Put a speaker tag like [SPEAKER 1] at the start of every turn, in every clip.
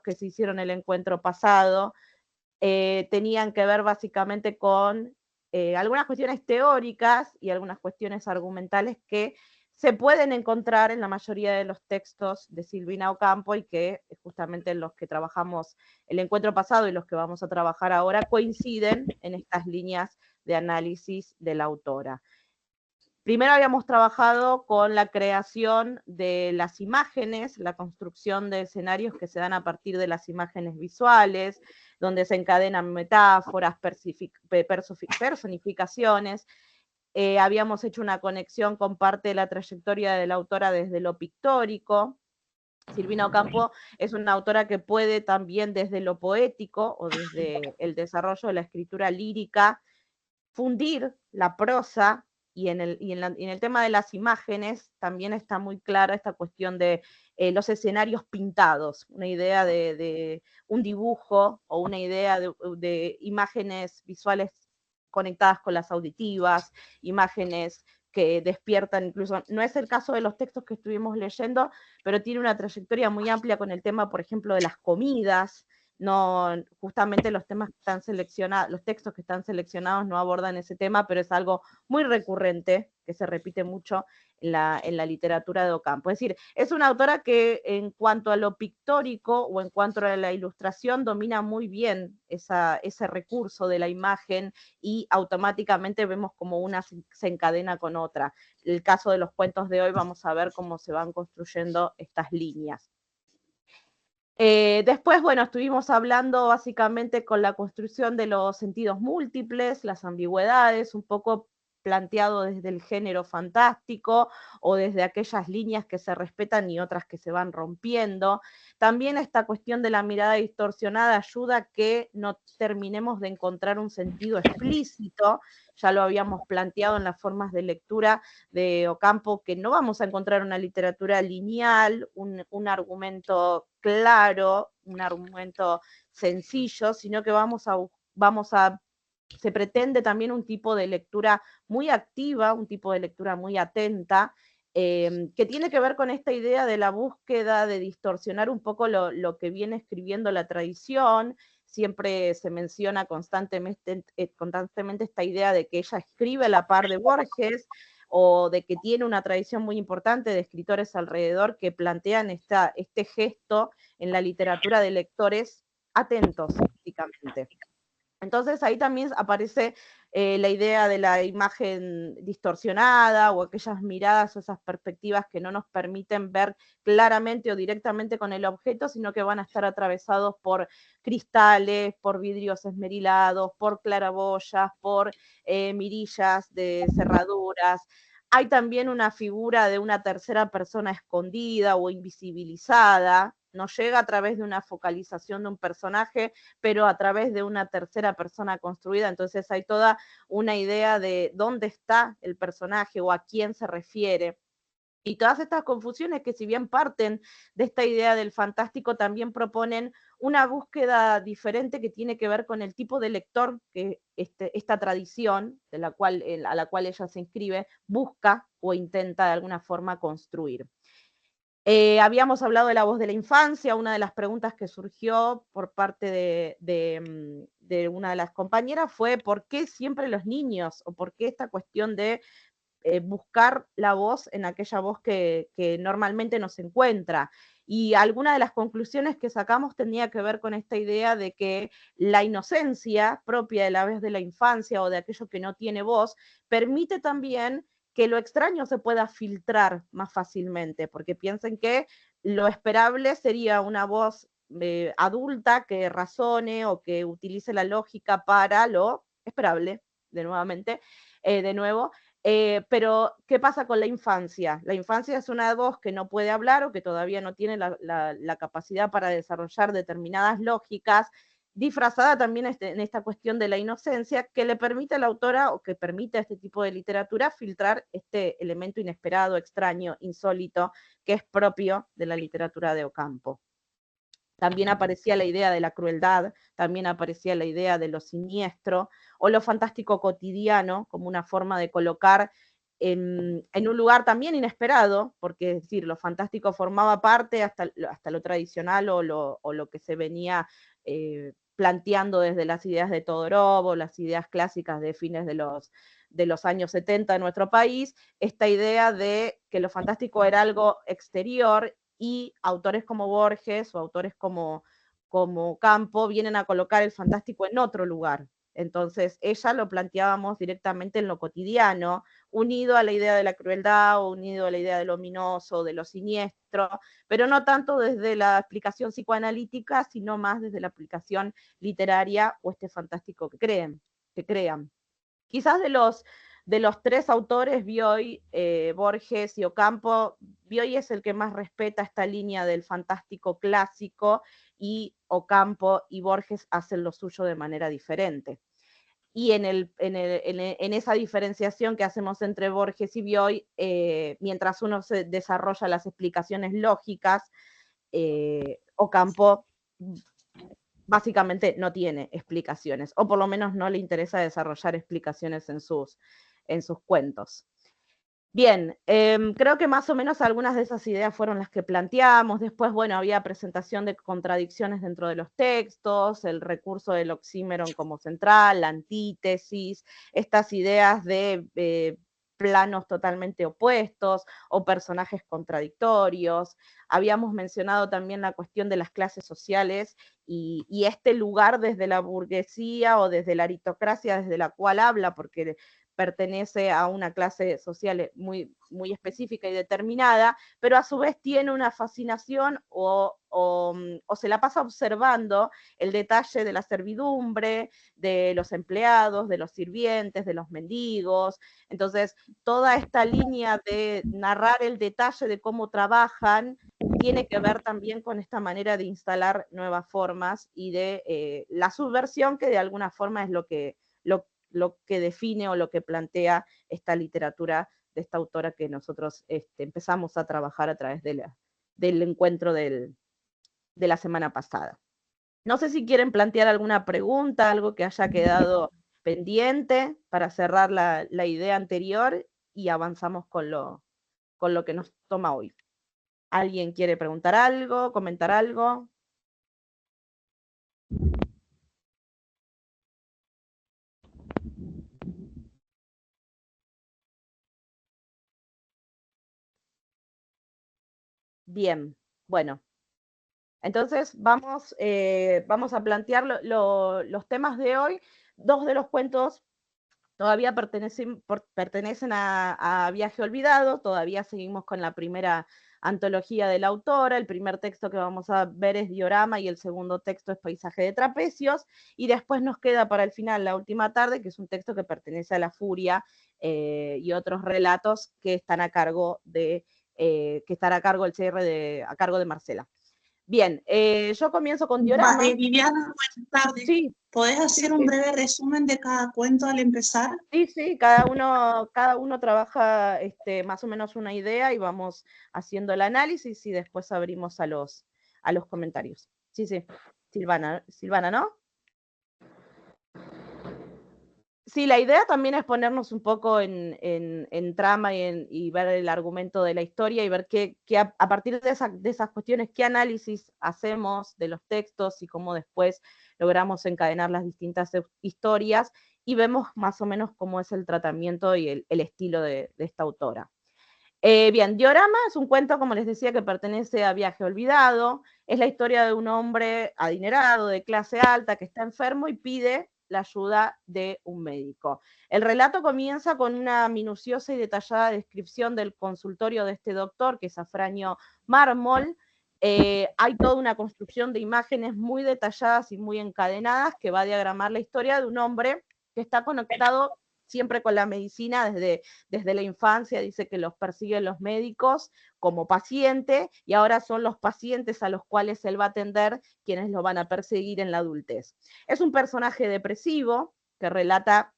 [SPEAKER 1] que se hicieron el encuentro pasado tenían que ver básicamente con algunas cuestiones teóricas y algunas cuestiones argumentales que se pueden encontrar en la mayoría de los textos de Silvina Ocampo y que justamente en los que trabajamos el encuentro pasado y los que vamos a trabajar ahora coinciden en estas líneas de análisis de la autora. Primero habíamos trabajado con la creación de las imágenes, la construcción de escenarios que se dan a partir de las imágenes visuales, donde se encadenan metáforas, personificaciones. Habíamos hecho una conexión con parte de la trayectoria de la autora desde lo pictórico. Silvina Ocampo es una autora que puede también desde lo poético o desde el desarrollo de la escritura lírica fundir la prosa y en el tema de las imágenes también está muy clara esta cuestión de los escenarios pintados, una idea de un dibujo o una idea de imágenes visuales conectadas con las auditivas, imágenes que despiertan incluso, no es el caso de los textos que estuvimos leyendo, pero tiene una trayectoria muy amplia con el tema, por ejemplo, de las comidas. No, justamente los temas que están seleccionados, los textos que están seleccionados no abordan ese tema, pero es algo muy recurrente, que se repite mucho en la literatura de Ocampo. Es decir, es una autora que en cuanto a lo pictórico o en cuanto a la ilustración domina muy bien ese recurso de la imagen y automáticamente vemos como una se encadena con otra. El caso de los cuentos de hoy vamos a ver cómo se van construyendo estas líneas. Después, bueno, estuvimos hablando básicamente con la construcción de los sentidos múltiples, las ambigüedades, un poco planteado desde el género fantástico o desde aquellas líneas que se respetan y otras que se van rompiendo. También esta cuestión de la mirada distorsionada ayuda a que no terminemos de encontrar un sentido explícito, ya lo habíamos planteado en las formas de lectura de Ocampo, que no vamos a encontrar una literatura lineal, un argumento claro, un argumento sencillo, sino que se pretende también un tipo de lectura muy activa, un tipo de lectura muy atenta, que tiene que ver con esta idea de la búsqueda de distorsionar un poco lo que viene escribiendo la tradición. Siempre se menciona constantemente esta idea de que ella escribe a la par de Borges, o de que tiene una tradición muy importante de escritores alrededor que plantean este gesto en la literatura de lectores atentos, básicamente. Entonces ahí también aparece la idea de la imagen distorsionada o aquellas miradas o esas perspectivas que no nos permiten ver claramente o directamente con el objeto, sino que van a estar atravesados por cristales, por vidrios esmerilados, por claraboyas, por mirillas de cerraduras. Hay también una figura de una tercera persona escondida o invisibilizada, no llega a través de una focalización de un personaje, pero a través de una tercera persona construida. Entonces hay toda una idea de dónde está el personaje o a quién se refiere. Y todas estas confusiones que si bien parten de esta idea del fantástico, también proponen una búsqueda diferente que tiene que ver con el tipo de lector que esta tradición a la cual ella se inscribe busca o intenta de alguna forma construir. Habíamos hablado de la voz de la infancia, una de las preguntas que surgió por parte de una de las compañeras fue ¿por qué siempre los niños? ¿O por qué esta cuestión de buscar la voz en aquella voz que normalmente no se encuentra? Y alguna de las conclusiones que sacamos tenía que ver con esta idea de que la inocencia propia de la voz de la infancia o de aquello que no tiene voz permite también que lo extraño se pueda filtrar más fácilmente, porque piensen que lo esperable sería una voz adulta que razone o que utilice la lógica para lo esperable, de nuevo, pero, ¿qué pasa con la infancia? La infancia es una voz que no puede hablar o que todavía no tiene la capacidad para desarrollar determinadas lógicas, disfrazada también en esta cuestión de la inocencia, que le permite a la autora o que permite a este tipo de literatura filtrar este elemento inesperado, extraño, insólito, que es propio de la literatura de Ocampo. También aparecía la idea de la crueldad, también aparecía la idea de lo siniestro o lo fantástico cotidiano como una forma de colocar en un lugar también inesperado, porque es decir, lo fantástico formaba parte hasta lo tradicional o lo que se venía planteando desde las ideas de Todorov o las ideas clásicas de fines de los años 70 en nuestro país, esta idea de que lo fantástico era algo exterior y autores como Borges o autores como Campo vienen a colocar el fantástico en otro lugar. Entonces, ella lo planteábamos directamente en lo cotidiano, unido a la idea de la crueldad o unido a la idea de lo ominoso, de lo siniestro, pero no tanto desde la explicación psicoanalítica, sino más desde la aplicación literaria o este fantástico que crean. Quizás de los tres autores, Bioy, Borges y Ocampo, Bioy es el que más respeta esta línea del fantástico clásico y Ocampo y Borges hacen lo suyo de manera diferente. Y en esa diferenciación que hacemos entre Borges y Bioy, mientras uno se desarrolla las explicaciones lógicas, Ocampo básicamente no tiene explicaciones, o por lo menos no le interesa desarrollar explicaciones en sus cuentos. Bien, creo que más o menos algunas de esas ideas fueron las que planteamos. Después, bueno, había presentación de contradicciones dentro de los textos, el recurso del oxímoron como central, la antítesis, estas ideas de planos totalmente opuestos o personajes contradictorios. Habíamos mencionado también la cuestión de las clases sociales y este lugar desde la burguesía o desde la aritocracia desde la cual habla, porque pertenece a una clase social muy, muy específica y determinada, pero a su vez tiene una fascinación o se la pasa observando el detalle de la servidumbre, de los empleados, de los sirvientes, de los mendigos. Entonces, toda esta línea de narrar el detalle de cómo trabajan tiene que ver también con esta manera de instalar nuevas formas y de la subversión, que de alguna forma es lo que define o lo que plantea esta literatura de esta autora que nosotros empezamos a trabajar a través del encuentro de la semana pasada. No sé si quieren plantear alguna pregunta, algo que haya quedado pendiente para cerrar la idea anterior y avanzamos con lo que nos toma hoy. ¿Alguien quiere preguntar algo, comentar algo? Bien, bueno. Entonces vamos a plantear los temas de hoy. Dos de los cuentos todavía pertenecen a Viaje Olvidado, todavía seguimos con la primera antología de la autora, el primer texto que vamos a ver es Diorama y el segundo texto es Paisaje de Trapecios, y después nos queda para el final La Última Tarde, que es un texto que pertenece a La Furia y otros relatos que están a cargo que estará a cargo el cierre a cargo de Marcela. Bien, yo comienzo con Diorama.
[SPEAKER 2] Viviana, buenas tardes.
[SPEAKER 1] Sí.
[SPEAKER 2] ¿Podés hacer un breve resumen de cada cuento al empezar?
[SPEAKER 1] Sí, cada uno trabaja más o menos una idea y vamos haciendo el análisis y después abrimos a los comentarios. Sí, Silvana, ¿no? Sí, la idea también es ponernos un poco en trama y ver el argumento de la historia y ver a partir de esas cuestiones, qué análisis hacemos de los textos y cómo después logramos encadenar las distintas historias y vemos más o menos cómo es el tratamiento y el estilo de esta autora. Bien, Diorama es un cuento, como les decía, que pertenece a Viaje Olvidado. Es la historia de un hombre adinerado, de clase alta, que está enfermo y pide la ayuda de un médico. El relato comienza con una minuciosa y detallada descripción del consultorio de este doctor, que es Afranio Mármol. Hay toda una construcción de imágenes muy detalladas y muy encadenadas que va a diagramar la historia de un hombre que está conectado siempre con la medicina desde la infancia, dice que los persiguen los médicos como paciente y ahora son los pacientes a los cuales él va a atender quienes lo van a perseguir en la adultez. Es un personaje depresivo que relata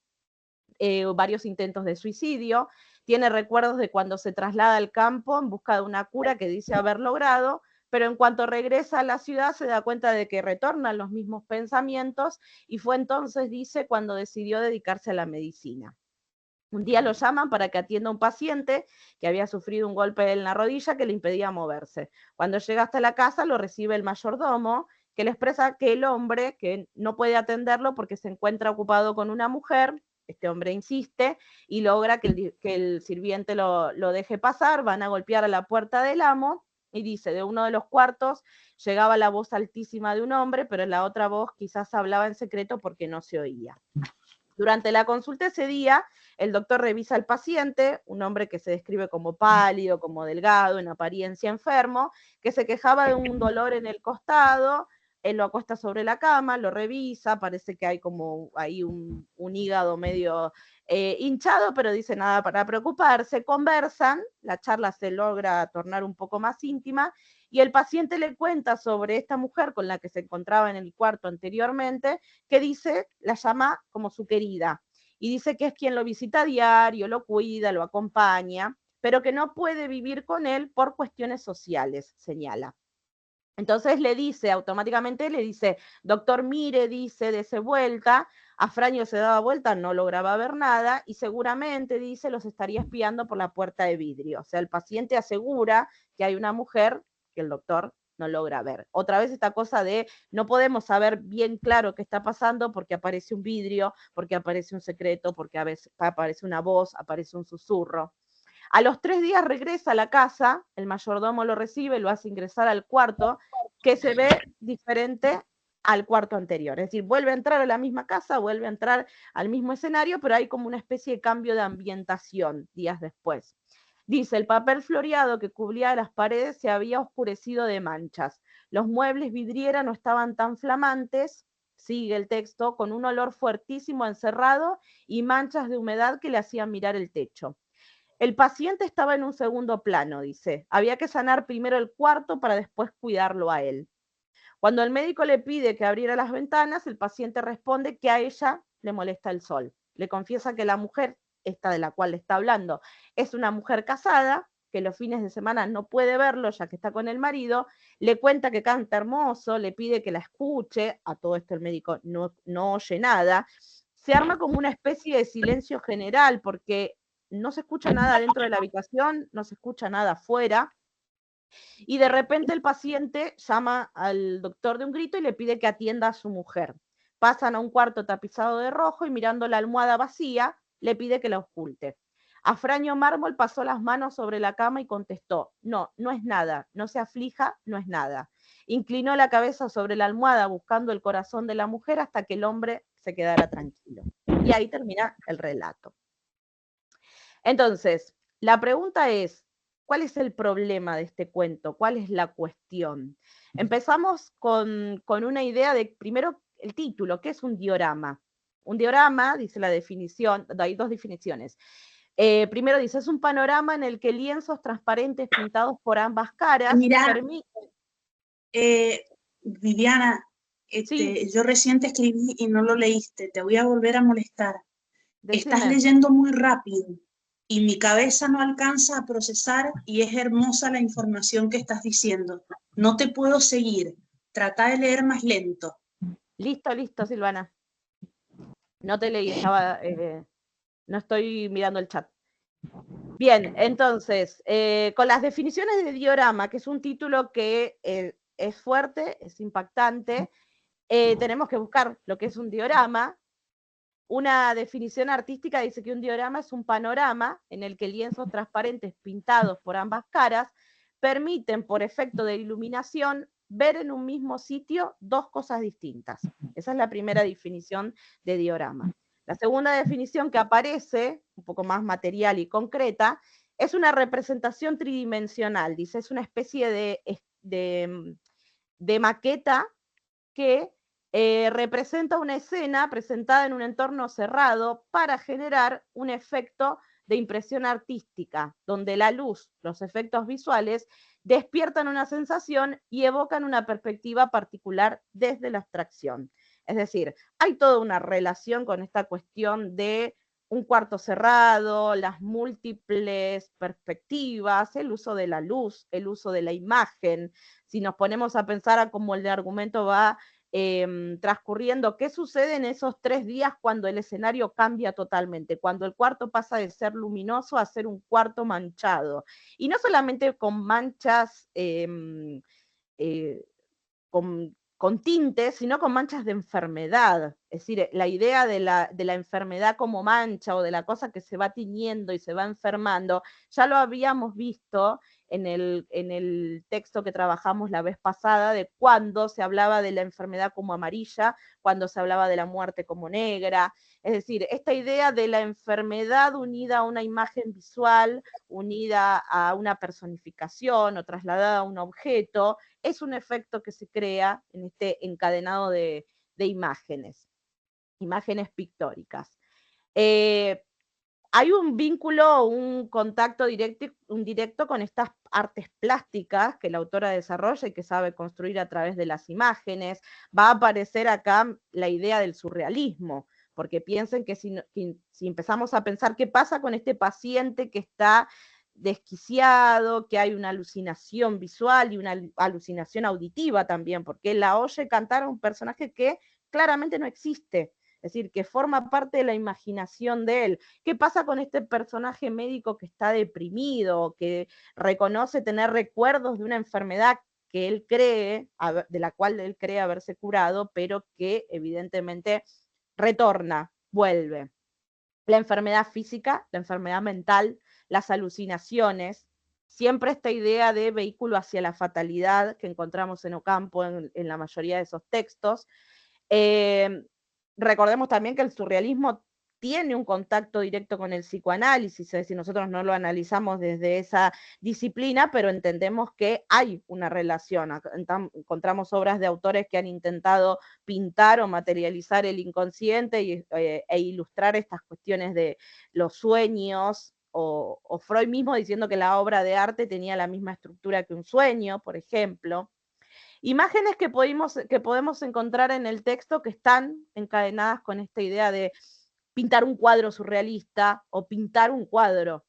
[SPEAKER 1] varios intentos de suicidio, tiene recuerdos de cuando se traslada al campo en busca de una cura que dice haber logrado, pero en cuanto regresa a la ciudad se da cuenta de que retornan los mismos pensamientos y fue entonces, dice, cuando decidió dedicarse a la medicina. Un día lo llaman para que atienda a un paciente que había sufrido un golpe en la rodilla que le impedía moverse. Cuando llega hasta la casa lo recibe el mayordomo, que le expresa que el hombre, que no puede atenderlo porque se encuentra ocupado con una mujer. Este hombre insiste y logra que el sirviente lo deje pasar. Van a golpear a la puerta del amo y dice, de uno de los cuartos llegaba la voz altísima de un hombre, pero la otra voz quizás hablaba en secreto porque no se oía. Durante la consulta ese día, el doctor revisa al paciente, un hombre que se describe como pálido, como delgado, en apariencia enfermo, que se quejaba de un dolor en el costado. Él lo acuesta sobre la cama, lo revisa, parece que hay como ahí un hígado medio hinchado, pero dice nada para preocuparse. Conversan, la charla se logra tornar un poco más íntima y el paciente le cuenta sobre esta mujer con la que se encontraba en el cuarto anteriormente, que dice, la llama como su querida, y dice que es quien lo visita a diario, lo cuida, lo acompaña, pero que no puede vivir con él por cuestiones sociales, señala. Entonces le dice, automáticamente le dice, doctor, mire, dice, dese vuelta. Afraño se daba vuelta, no lograba ver nada y seguramente, dice, los estaría espiando por la puerta de vidrio. O sea, el paciente asegura que hay una mujer que el doctor no logra ver. Otra vez esta cosa de no podemos saber bien claro qué está pasando porque aparece un vidrio, porque aparece un secreto, porque a veces aparece una voz, aparece un susurro. A los 3 días regresa a la casa, el mayordomo lo recibe, lo hace ingresar al cuarto, que se ve diferente al cuarto anterior. Es decir, vuelve a entrar a la misma casa, vuelve a entrar al mismo escenario, pero hay como una especie de cambio de ambientación días después. Dice, el papel floreado que cubría las paredes se había oscurecido de manchas. Los muebles vidriera no estaban tan flamantes, sigue el texto, con un olor fuertísimo encerrado y manchas de humedad que le hacían mirar el techo. El paciente estaba en un segundo plano, dice. Había que sanar primero el cuarto para después cuidarlo a él. Cuando el médico le pide que abriera las ventanas, el paciente responde que a ella le molesta el sol. Le confiesa que la mujer, esta de la cual le está hablando, es una mujer casada, que los fines de semana no puede verlo ya que está con el marido, le cuenta que canta hermoso, le pide que la escuche, a todo esto el médico no oye nada. Se arma como una especie de silencio general porque no se escucha nada dentro de la habitación, no se escucha nada afuera, y de repente el paciente llama al doctor de un grito y le pide que atienda a su mujer. Pasan a un cuarto tapizado de rojo y mirando la almohada vacía, le pide que la oculte. Afraño Mármol pasó las manos sobre la cama y contestó, no, no es nada, no se aflija, no es nada. Inclinó la cabeza sobre la almohada buscando el corazón de la mujer hasta que el hombre se quedara tranquilo. Y ahí termina el relato. Entonces, la pregunta es, ¿cuál es el problema de este cuento? ¿Cuál es la cuestión? Empezamos con una idea de, primero, el título, ¿qué es un diorama? Un diorama, dice la definición, hay dos definiciones. Primero dice, es un panorama en el que lienzos transparentes pintados por ambas caras
[SPEAKER 2] Mira,
[SPEAKER 1] permiten...
[SPEAKER 2] Viviana,
[SPEAKER 1] Sí,
[SPEAKER 2] yo recién te escribí y no lo leíste, te voy a volver a molestar. Estás
[SPEAKER 1] decime.
[SPEAKER 2] leyendo muy rápido y mi cabeza no alcanza a procesar y es hermosa la información que estás diciendo. No te puedo seguir. Trata de leer más lento.
[SPEAKER 1] Listo, Silvana. No te leí, no estoy mirando el chat. Bien, entonces, con las definiciones de diorama, que es un título que es fuerte, es impactante, tenemos que buscar lo que es un diorama. Una definición artística dice que un diorama es un panorama en el que lienzos transparentes pintados por ambas caras permiten, por efecto de iluminación, ver en un mismo sitio dos cosas distintas. Esa es la primera definición de diorama. La segunda definición que aparece, un poco más material y concreta, es una representación tridimensional, dice, es una especie de maqueta que representa una escena presentada en un entorno cerrado para generar un efecto de impresión artística, donde la luz, los efectos visuales, despiertan una sensación y evocan una perspectiva particular desde la abstracción. Es decir, hay toda una relación con esta cuestión de un cuarto cerrado, las múltiples perspectivas, el uso de la luz, el uso de la imagen. Si nos ponemos a pensar a cómo el argumento va transcurriendo qué sucede en esos 3 días cuando el escenario cambia totalmente, cuando el cuarto pasa de ser luminoso a ser un cuarto manchado. Y no solamente con manchas con tintes, sino con manchas de enfermedad. Es decir, la idea de la enfermedad como mancha o de la cosa que se va tiñendo y se va enfermando, ya lo habíamos visto en el texto que trabajamos la vez pasada, de cuando se hablaba de la enfermedad como amarilla, cuando se hablaba de la muerte como negra. Es decir, esta idea de la enfermedad unida a una imagen visual, unida a una personificación o trasladada a un objeto, es un efecto que se crea en este encadenado de imágenes pictóricas. Hay un vínculo, un contacto directo con estas artes plásticas que la autora desarrolla y que sabe construir a través de las imágenes. Va a aparecer acá la idea del surrealismo, porque piensen que si empezamos a pensar qué pasa con este paciente que está desquiciado, que hay una alucinación visual y una alucinación auditiva también, porque la oye cantar a un personaje que claramente no existe, es decir, que forma parte de la imaginación de él. ¿Qué pasa con este personaje médico que está deprimido, que reconoce tener recuerdos de una enfermedad que él cree, de la cual él cree haberse curado, pero que evidentemente retorna, vuelve? La enfermedad física, la enfermedad mental, las alucinaciones, siempre esta idea de vehículo hacia la fatalidad que encontramos en Ocampo en la mayoría de esos textos. Recordemos también que el surrealismo tiene un contacto directo con el psicoanálisis, es decir, nosotros no lo analizamos desde esa disciplina, pero entendemos que hay una relación. Encontramos obras de autores que han intentado pintar o materializar el inconsciente e ilustrar estas cuestiones de los sueños, o Freud mismo diciendo que la obra de arte tenía la misma estructura que un sueño, por ejemplo. Imágenes que podemos encontrar en el texto que están encadenadas con esta idea de pintar un cuadro surrealista o pintar un cuadro.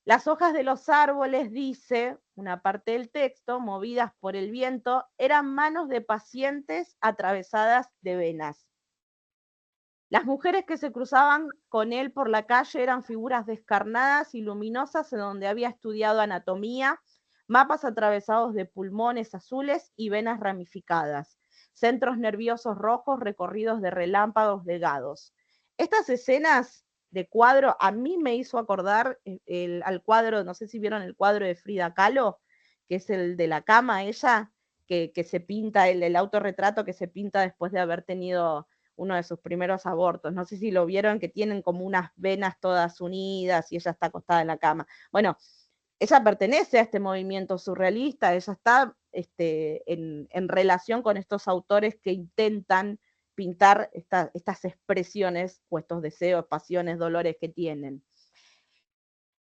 [SPEAKER 1] Las hojas de los árboles, dice una parte del texto, movidas por el viento, eran manos de pacientes atravesadas de venas. Las mujeres que se cruzaban con él por la calle eran figuras descarnadas y luminosas en donde había estudiado anatomía, mapas atravesados de pulmones azules y venas ramificadas, centros nerviosos rojos recorridos de relámpagos delgados. Estas escenas de cuadro a mí me hizo acordar al cuadro, no sé si vieron el cuadro de Frida Kahlo, que es el de la cama, ella, que se pinta, el autorretrato que se pinta después de haber tenido uno de sus primeros abortos. No sé si lo vieron, que tienen como unas venas todas unidas y ella está acostada en la cama. Bueno, ella pertenece a este movimiento surrealista, ella está en relación con estos autores que intentan pintar estas expresiones o estos deseos, pasiones, dolores que tienen.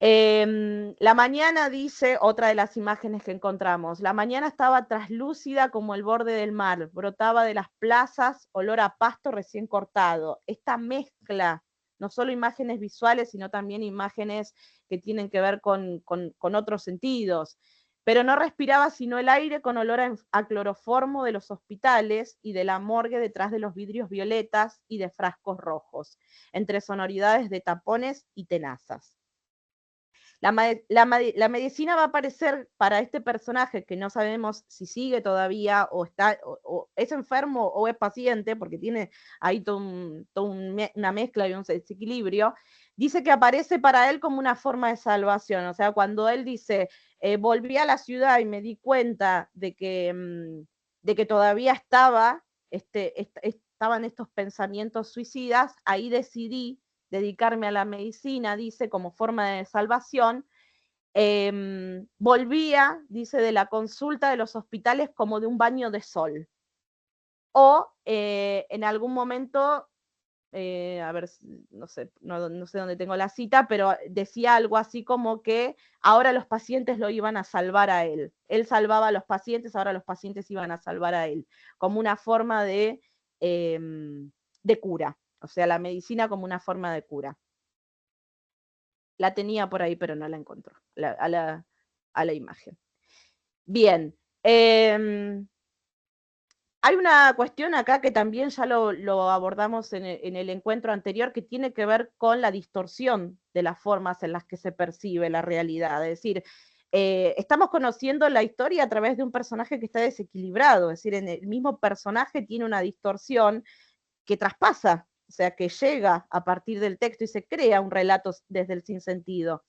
[SPEAKER 1] La mañana, dice otra de las imágenes que encontramos, la mañana estaba traslúcida como el borde del mar, brotaba de las plazas olor a pasto recién cortado. Esta mezcla, no solo imágenes visuales, sino también imágenes que tienen que ver con otros sentidos. Pero no respiraba sino el aire con olor a cloroformo de los hospitales y de la morgue detrás de los vidrios violetas y de frascos rojos, entre sonoridades de tapones y tenazas. La medicina va a aparecer para este personaje que no sabemos si sigue todavía o es enfermo o es paciente, porque tiene ahí toda una mezcla y un desequilibrio. Dice que aparece para él como una forma de salvación. O sea, cuando él dice, volví a la ciudad y me di cuenta de que todavía estaban estos pensamientos suicidas, ahí decidí dedicarme a la medicina, dice, como forma de salvación. Volvía, dice, de la consulta de los hospitales como de un baño de sol. O en algún momento, a ver, no sé dónde tengo la cita, pero decía algo así como que ahora los pacientes lo iban a salvar a él. Él salvaba a los pacientes, ahora los pacientes iban a salvar a él, como una forma de cura. O sea, la medicina como una forma de cura. La tenía por ahí, pero no la encontró, a la imagen. Bien. Hay una cuestión acá que también ya lo abordamos en el encuentro anterior, que tiene que ver con la distorsión de las formas en las que se percibe la realidad. Es decir, estamos conociendo la historia a través de un personaje que está desequilibrado, es decir, en el mismo personaje tiene una distorsión que traspasa, o sea, que llega a partir del texto y se crea un relato desde el sinsentido.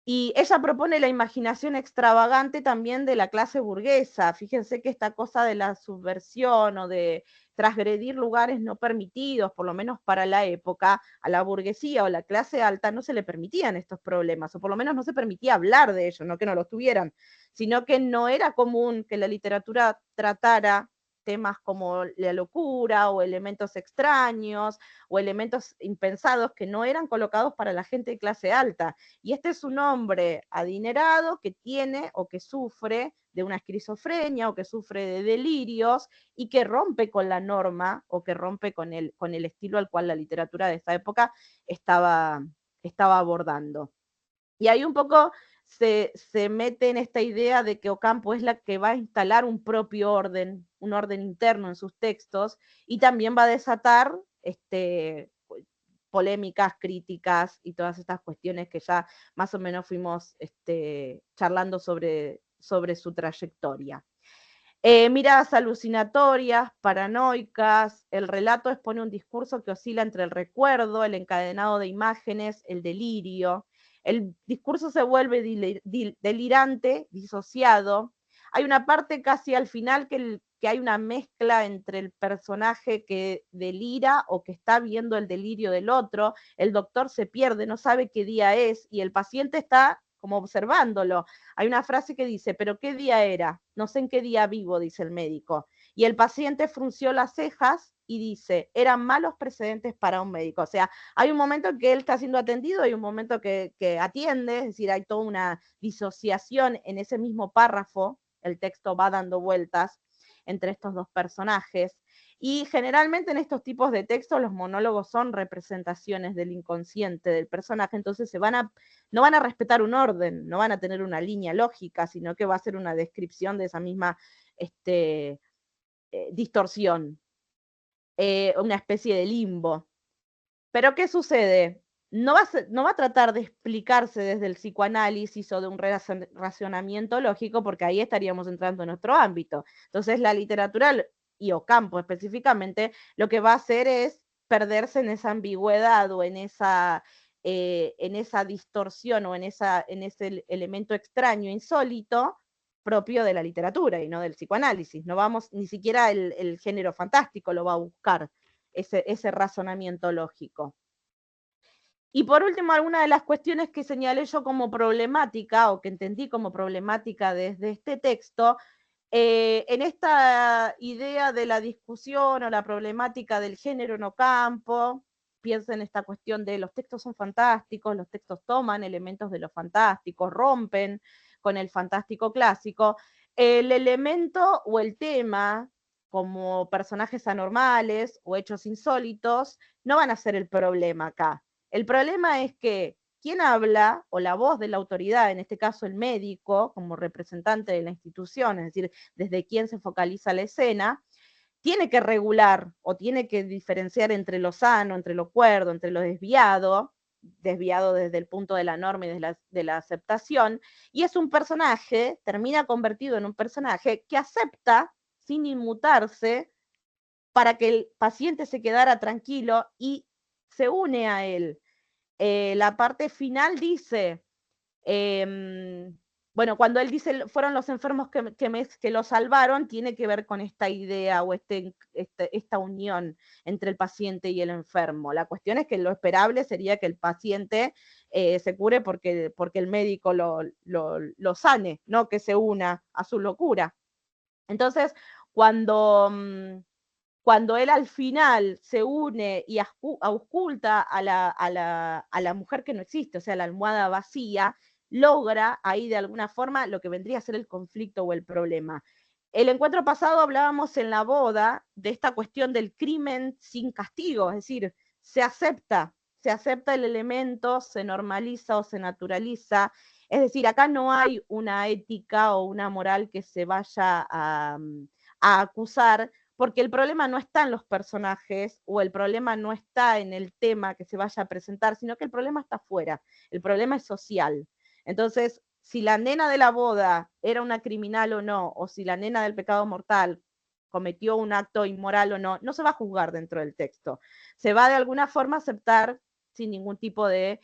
[SPEAKER 1] Y ella propone la imaginación extravagante también de la clase burguesa. Fíjense que esta cosa de la subversión o de transgredir lugares no permitidos, por lo menos para la época, a la burguesía o la clase alta no se le permitían estos problemas, o por lo menos no se permitía hablar de ellos, no que no los tuvieran, sino que no era común que la literatura tratara temas como la locura o elementos extraños o elementos impensados que no eran colocados para la gente de clase alta. Y este es un hombre adinerado que tiene o que sufre de una esquizofrenia o que sufre de delirios y que rompe con la norma o que rompe con el estilo al cual la literatura de esta época estaba abordando. Y ahí un poco se mete en esta idea de que Ocampo es la que va a instalar un propio orden, un orden interno en sus textos, y también va a desatar polémicas, críticas y todas estas cuestiones que ya más o menos fuimos charlando sobre su trayectoria. Miradas alucinatorias, paranoicas, el relato expone un discurso que oscila entre el recuerdo, el encadenado de imágenes, el delirio. El discurso se vuelve delirante, disociado. Hay una parte casi al final que hay una mezcla entre el personaje que delira o que está viendo el delirio del otro. El doctor se pierde, no sabe qué día es y el paciente está como observándolo. Hay una frase que dice, ¿pero qué día era? No sé en qué día vivo, dice el médico. Y el paciente frunció las cejas y dice, eran malos precedentes para un médico. O sea, hay un momento en que él está siendo atendido, hay un momento que atiende, es decir, hay toda una disociación en ese mismo párrafo, el texto va dando vueltas entre estos dos personajes. Y generalmente en estos tipos de textos los monólogos son representaciones del inconsciente del personaje, entonces no van a respetar un orden, no van a tener una línea lógica, sino que va a ser una descripción de esa misma distorsión, una especie de limbo. Pero ¿qué sucede? No va a tratar de explicarse desde el psicoanálisis o de un racionamiento lógico, porque ahí estaríamos entrando en otro ámbito. Entonces la literatura y Ocampo específicamente lo que va a hacer es perderse en esa ambigüedad o en esa distorsión o en ese elemento extraño, insólito, propio de la literatura y no del psicoanálisis. No vamos, ni siquiera el género fantástico lo va a buscar ese razonamiento lógico. Y por último, alguna de las cuestiones que señalé yo como problemática o que entendí como problemática desde este texto, en esta idea de la discusión o la problemática del género en Ocampo, piensa en esta cuestión de los textos son fantásticos, los textos toman elementos de lo fantástico, rompen con el fantástico clásico. El elemento o el tema, como personajes anormales o hechos insólitos, no van a ser el problema acá. El problema es que quien habla, o la voz de la autoridad, en este caso el médico, como representante de la institución, es decir, desde quien se focaliza la escena, tiene que regular o tiene que diferenciar entre lo sano, entre lo cuerdo, entre lo desviado desde el punto de la norma y de la aceptación, y es un personaje, termina convertido en un personaje que acepta sin inmutarse para que el paciente se quedara tranquilo y se une a él. La parte final dice, bueno, cuando él dice fueron los enfermos que lo salvaron, tiene que ver con esta idea o esta unión entre el paciente y el enfermo. La cuestión es que lo esperable sería que el paciente se cure porque el médico lo sane, no que se una a su locura. Entonces, cuando él al final se une y ausculta a la mujer que no existe, o sea, la almohada vacía, logra ahí de alguna forma lo que vendría a ser el conflicto o el problema. El encuentro pasado hablábamos en la boda de esta cuestión del crimen sin castigo, es decir, se acepta el elemento, se normaliza o se naturaliza. Es decir, acá no hay una ética o una moral que se vaya a a acusar, porque el problema no está en los personajes o el problema no está en el tema que se vaya a presentar, sino que el problema está afuera, el problema es social. Entonces, si la nena de la boda era una criminal o no, o si la nena del pecado mortal cometió un acto inmoral o no, no se va a juzgar dentro del texto. Se va de alguna forma a aceptar sin ningún tipo de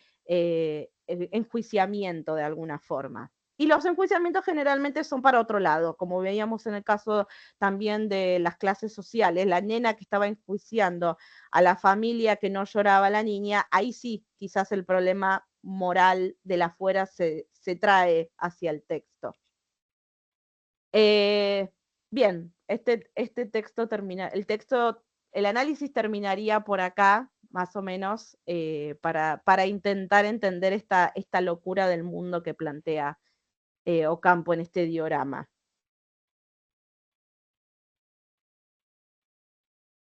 [SPEAKER 1] enjuiciamiento de alguna forma. Y los enjuiciamientos generalmente son para otro lado, como veíamos en el caso también de las clases sociales, la nena que estaba enjuiciando a la familia que no lloraba a la niña, ahí sí, quizás el problema moral de la afuera se trae hacia el texto. Bien, este texto termina, el análisis terminaría por acá, más o menos, para intentar entender esta locura del mundo que plantea Ocampo en este diorama.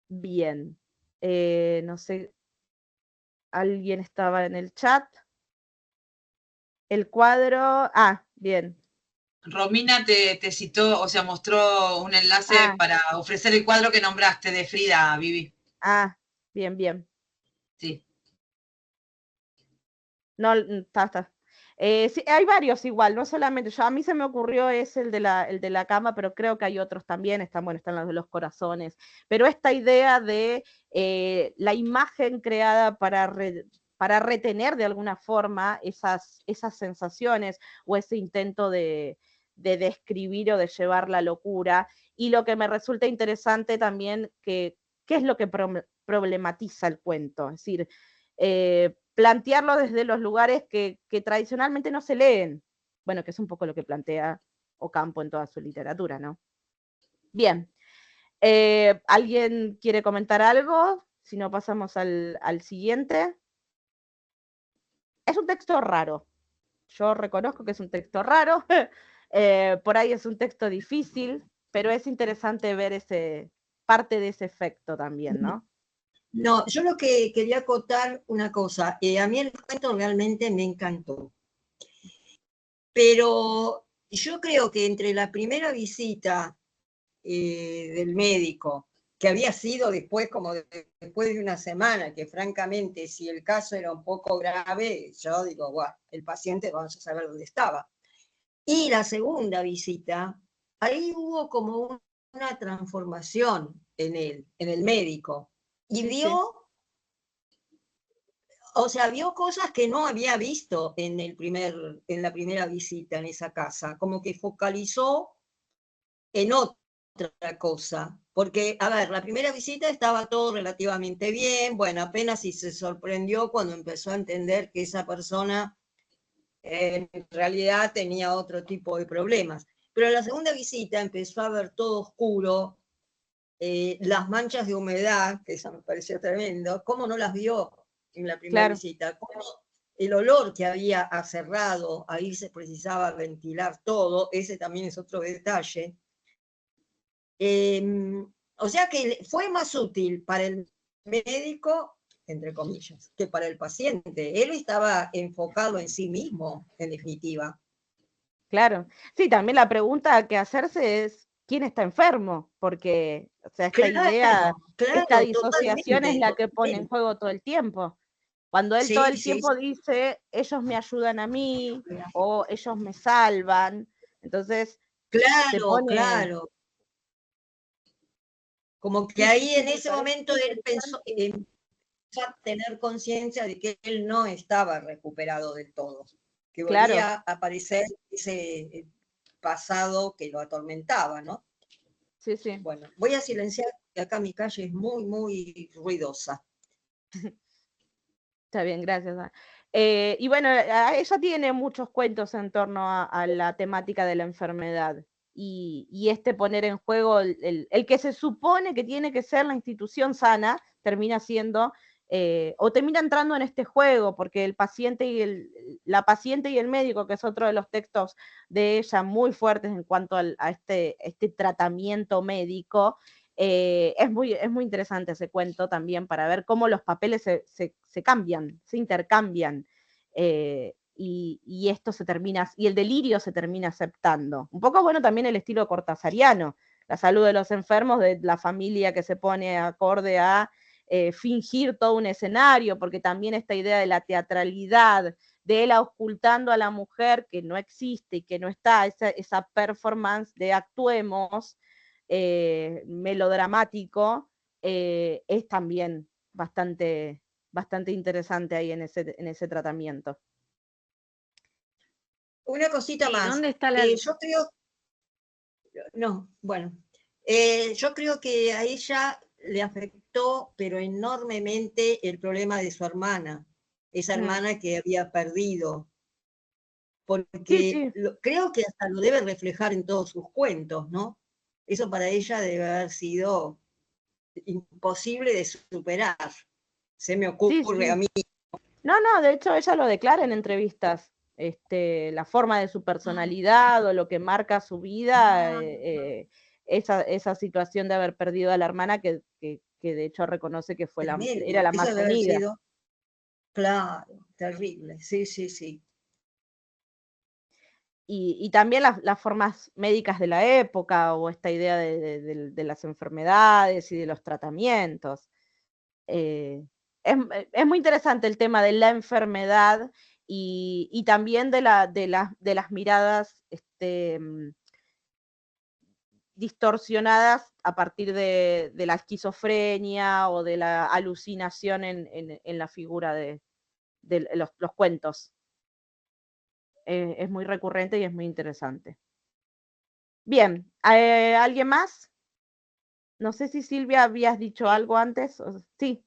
[SPEAKER 1] Bien, no sé, alguien estaba en el chat. El cuadro, bien.
[SPEAKER 3] Romina te citó, o sea, mostró un enlace para ofrecer el cuadro que nombraste de Frida, Vivi.
[SPEAKER 1] Bien, bien.
[SPEAKER 3] Sí.
[SPEAKER 1] No, está. Sí, hay varios igual, no solamente yo, a mí se me ocurrió es el de la cama, pero creo que hay otros también, están los de los corazones, pero esta idea de la imagen creada para retener de alguna forma esas sensaciones o ese intento de describir o de llevar la locura, y lo que me resulta interesante también, ¿qué es lo que problematiza el cuento? Es decir, plantearlo desde los lugares que tradicionalmente no se leen. Bueno, que es un poco lo que plantea Ocampo en toda su literatura, ¿no? Bien. ¿Alguien quiere comentar algo? Si no, pasamos al siguiente. Es un texto raro. Yo reconozco que es un texto raro. Por ahí es un texto difícil, pero es interesante ver parte de ese efecto también, ¿no?
[SPEAKER 4] No, yo lo que quería acotar una cosa. A mí el cuento realmente me encantó. Pero yo creo que entre la primera visita del médico, que había sido después, como después de una semana, que francamente, si el caso era un poco grave, yo digo, bueno, el paciente vamos a saber dónde estaba. Y la segunda visita, ahí hubo como una transformación en él, en el médico, y vio, o sea, vio cosas que no había visto en la primera visita en esa casa, como que focalizó en otra cosa. Porque, a ver, la primera visita estaba todo relativamente bien, bueno, apenas si se sorprendió cuando empezó a entender que esa persona en realidad tenía otro tipo de problemas. Pero en la segunda visita empezó a ver todo oscuro, las manchas de humedad, que eso me pareció tremendo, ¿cómo no las vio en la primera visita? ¿Cómo el olor que había acerrado, ahí se precisaba ventilar todo, ese también es otro detalle. O sea que fue más útil para el médico, entre comillas, que para el paciente. Él estaba enfocado en sí mismo, en definitiva.
[SPEAKER 1] Claro. Sí, también la pregunta que hacerse es, ¿quién está enfermo? Porque, o sea, esta disociación es la que pone en juego todo el tiempo. Cuando él todo el tiempo dice, ellos me ayudan a mí, o ellos me salvan, entonces
[SPEAKER 4] Claro. Como que ahí en ese momento él empezó a tener conciencia de que él no estaba recuperado del todo, que volvía a aparecer ese pasado que lo atormentaba, ¿no?
[SPEAKER 1] Sí, sí.
[SPEAKER 4] Bueno, voy a silenciar, que acá mi calle es muy, muy ruidosa.
[SPEAKER 1] Está bien, gracias. Y bueno, ella tiene muchos cuentos en torno a la temática de la enfermedad y poner en juego el que se supone que tiene que ser la institución sana, termina siendo, o termina entrando en este juego, porque el paciente la paciente y el médico, que es otro de los textos de ella muy fuertes en cuanto a este tratamiento médico, es muy interesante ese cuento también para ver cómo los papeles se cambian, se intercambian, y esto y el delirio se termina aceptando. Un poco bueno también el estilo cortasariano, la salud de los enfermos, de la familia que se pone acorde a fingir todo un escenario, porque también esta idea de la teatralidad, de él ocultando a la mujer que no existe y que no está, esa performance de actuemos melodramático, es también bastante interesante ahí en ese tratamiento.
[SPEAKER 4] Una cosita más.
[SPEAKER 5] ¿Dónde está la...
[SPEAKER 4] yo creo... No, bueno. Yo creo que a ella le afectó, pero enormemente, el problema de su hermana. Esa hermana que había perdido. Porque creo que hasta lo debe reflejar en todos sus cuentos, ¿no? Eso para ella debe haber sido imposible de superar. Se me ocurre a mí.
[SPEAKER 1] No, de hecho ella lo declara en entrevistas. La forma de su personalidad o lo que marca su vida, esa situación de haber perdido a la hermana que de hecho reconoce que fue era la más unida.
[SPEAKER 4] Claro, terrible, sí.
[SPEAKER 1] Y también las formas médicas de la época, o esta idea de las enfermedades y de los tratamientos. Es muy interesante el tema de la enfermedad y también de las miradas distorsionadas a partir de la esquizofrenia o de la alucinación en la figura de los cuentos. Es muy recurrente y es muy interesante. Bien, ¿alguien más? No sé si Silvia habías dicho algo antes. Sí.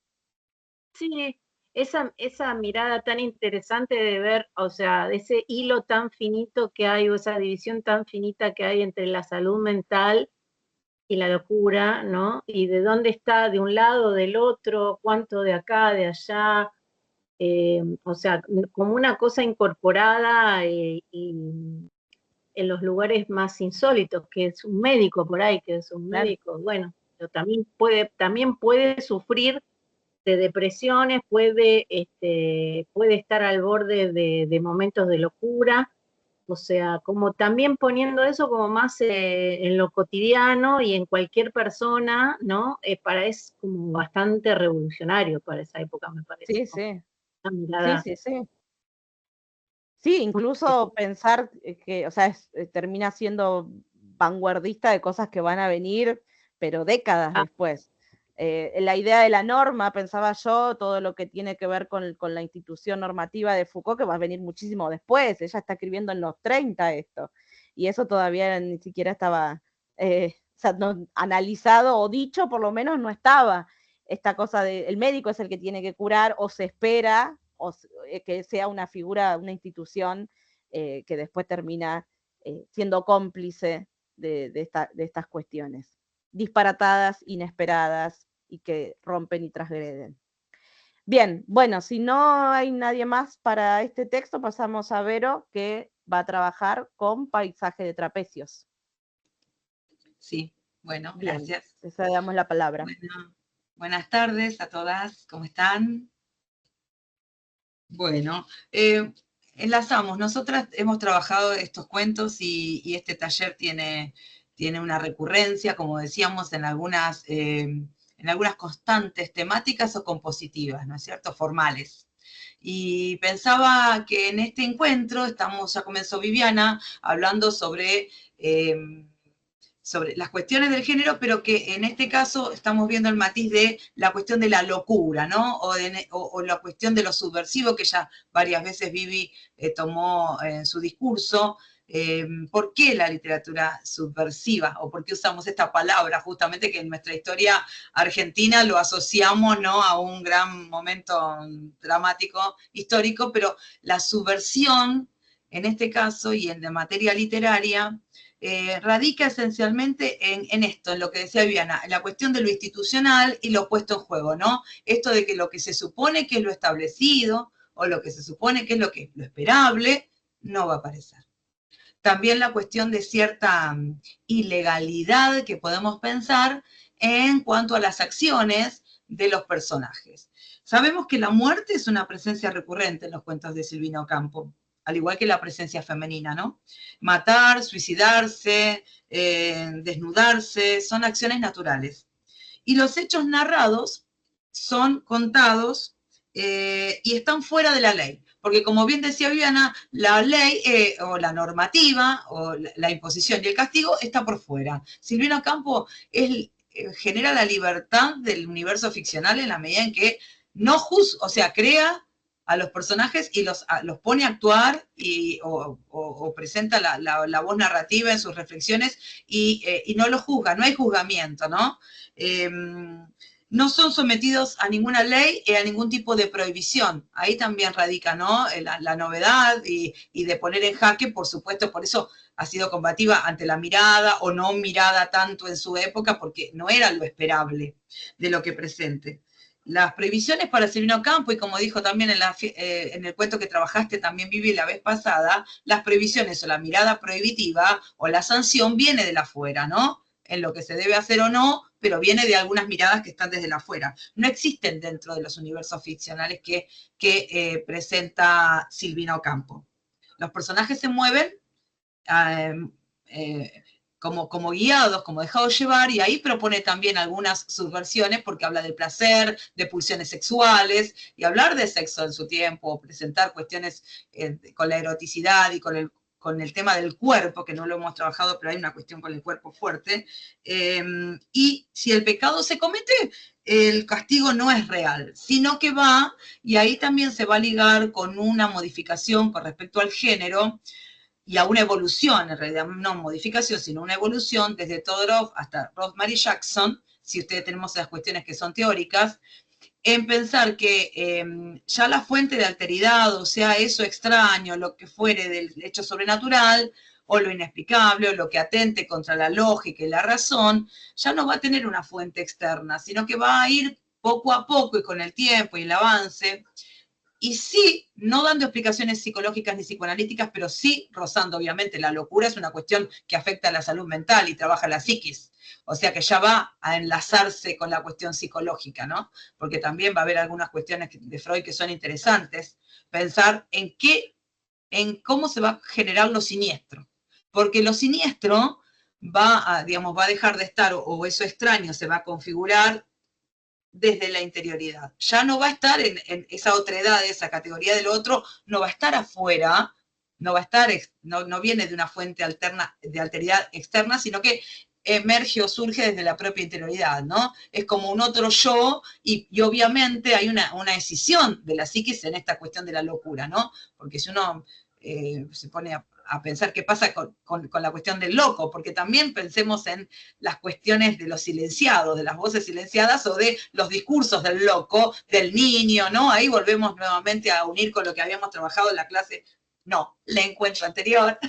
[SPEAKER 5] Sí, esa mirada tan interesante de ver, o sea, de ese hilo tan finito que hay, o esa división tan finita que hay entre la salud mental y la locura, ¿no? Y de dónde está, de un lado, del otro, cuánto de acá, de allá, o sea, como una cosa incorporada y en los lugares más insólitos, que es un médico por ahí, que es un médico, bueno, pero también puede sufrir de depresiones, puede estar al borde de momentos de locura, o sea, como también poniendo eso como más en lo cotidiano y en cualquier persona, ¿no? Es como bastante revolucionario para esa época, me parece.
[SPEAKER 1] Sí.
[SPEAKER 5] ¿No?
[SPEAKER 1] Sí. Sí, incluso pensar que, o sea, termina siendo vanguardista de cosas que van a venir, pero décadas después. La idea de la norma, pensaba yo, todo lo que tiene que ver con la institución normativa de Foucault, que va a venir muchísimo después. Ella está escribiendo en los 30 esto, y eso todavía ni siquiera estaba analizado o dicho, por lo menos no estaba. Esta cosa de el médico es el que tiene que curar, o se espera que sea una figura, una institución que después termina siendo cómplice de estas cuestiones disparatadas, inesperadas y que rompen y transgreden. Bien, bueno, si no hay nadie más para este texto, pasamos a Vero, que va a trabajar con paisaje de trapecios.
[SPEAKER 3] Sí, bueno,
[SPEAKER 1] bien,
[SPEAKER 3] gracias.
[SPEAKER 1] Les damos la palabra.
[SPEAKER 3] Bueno, buenas tardes a todas, ¿cómo están? Bueno, enlazamos. Nosotras hemos trabajado estos cuentos y este taller tiene una recurrencia, como decíamos, en algunas constantes temáticas o compositivas, ¿no es cierto?, formales. Y pensaba que en este encuentro, ya comenzó Viviana, hablando sobre las cuestiones del género, pero que en este caso estamos viendo el matiz de la cuestión de la locura, ¿no? O la cuestión de lo subversivo, que ya varias veces Vivi tomó en su discurso. ¿Por qué la literatura subversiva? ¿O por qué usamos esta palabra? Justamente que en nuestra historia argentina lo asociamos, ¿no?, a un gran momento dramático, histórico, pero la subversión, en este caso, y en la materia literaria, radica esencialmente en esto, en lo que decía Viviana, en la cuestión de lo institucional y lo puesto en juego, ¿no? Esto de que lo que se supone que es lo establecido o lo que se supone que es lo esperable, no va a aparecer. También la cuestión de cierta ilegalidad que podemos pensar en cuanto a las acciones de los personajes. Sabemos que la muerte es una presencia recurrente en los cuentos de Silvina Ocampo. al igual que la presencia femenina, ¿no? Matar, suicidarse, desnudarse, son acciones naturales. Y los hechos narrados son contados y están fuera de la ley. Porque como bien decía Viviana, la ley o la normativa o la imposición y el castigo está por fuera. Silvino Campo genera la libertad del universo ficcional en la medida en que no juzga, o sea, crea a los personajes y los pone a actuar o presenta la voz narrativa en sus reflexiones y no los juzga, no hay juzgamiento, ¿no? No son sometidos a ninguna ley y a ningún tipo de prohibición. Ahí también radica, ¿no? La novedad y de poner en jaque, por supuesto, por eso ha sido combativa ante la mirada o no mirada tanto en su época, porque no era lo esperable de lo que presente. Las prohibiciones para Silvino Campo, y como dijo también en el cuento que trabajaste también, Vivi, la vez pasada, las prohibiciones o la mirada prohibitiva o la sanción viene de la afuera, ¿no? En lo que se debe hacer o no, pero viene de algunas miradas que están desde la afuera. No existen dentro de los universos ficcionales que presenta Silvino Campo. Los personajes se mueven como guiados, como dejados llevar, y ahí propone también algunas subversiones porque habla del placer, de pulsiones sexuales, y hablar de sexo en su tiempo, presentar cuestiones con la eroticidad y con el tema del cuerpo, que no lo hemos trabajado, pero hay una cuestión con el cuerpo fuerte, y si el pecado se comete, el castigo no es real, sino que va, y ahí también se va a ligar con una modificación con respecto al género, y a una evolución, en realidad no modificación, sino una evolución desde Todorov hasta Rosemary Jackson, si ustedes tenemos esas cuestiones que son teóricas, en pensar que ya la fuente de alteridad, o sea, eso extraño, lo que fuere del hecho sobrenatural, o lo inexplicable, o lo que atente contra la lógica y la razón, ya no va a tener una fuente externa, sino que va a ir poco a poco y con el tiempo y el avance, y sí, no dando explicaciones psicológicas ni psicoanalíticas, pero sí rozando, obviamente, la locura es una cuestión que afecta a la salud mental y trabaja la psiquis. O sea que ya va a enlazarse con la cuestión psicológica, ¿no? Porque también va a haber algunas cuestiones de Freud que son interesantes. Pensar en cómo se va a generar lo siniestro. Porque lo siniestro va a dejar de estar, o eso extraño se va a configurar desde la interioridad. Ya no va a estar en esa otredad, esa categoría del otro, no va a estar afuera, no va a estar, no viene de una fuente alterna, de alteridad externa, sino que emerge o surge desde la propia interioridad, ¿no? Es como un otro yo y obviamente hay una escisión de la psiquis en esta cuestión de la locura, ¿no? Porque si uno se pone a pensar qué pasa con la cuestión del loco, porque también pensemos en las cuestiones de los silenciados, de las voces silenciadas o de los discursos del loco, del niño, ¿no? Ahí volvemos nuevamente a unir con lo que habíamos trabajado en la clase, no, el encuentro anterior.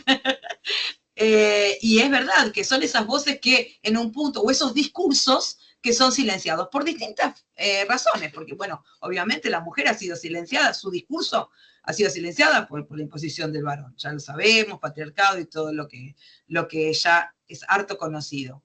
[SPEAKER 3] Y es verdad que son esas voces que en un punto, o esos discursos que son silenciados por distintas razones, porque bueno, obviamente la mujer ha sido silenciada, su discurso ha sido silenciada por la imposición del varón, ya lo sabemos, patriarcado y todo lo que ya es harto conocido.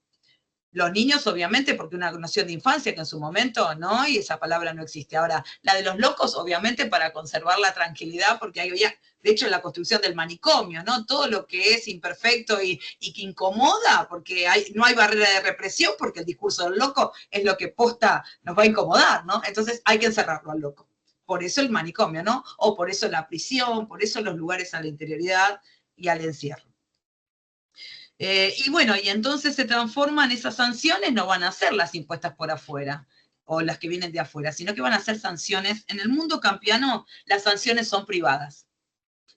[SPEAKER 3] Los niños, obviamente, porque una noción de infancia que en su momento no, y esa palabra no existe. Ahora, la de los locos, obviamente, para conservar la tranquilidad, porque hay ya, de hecho, la construcción del manicomio, ¿no? Todo lo que es imperfecto y que incomoda, porque no hay barrera de represión, porque el discurso del loco es lo que posta nos va a incomodar, ¿no? Entonces hay que encerrarlo al loco. Por eso el manicomio, ¿no? O por eso la prisión, por eso los lugares a la interioridad y al encierro. Y bueno, y entonces se transforman esas sanciones, no van a ser las impuestas por afuera o las que vienen de afuera, sino que van a ser sanciones. En el mundo campiano, las sanciones son privadas.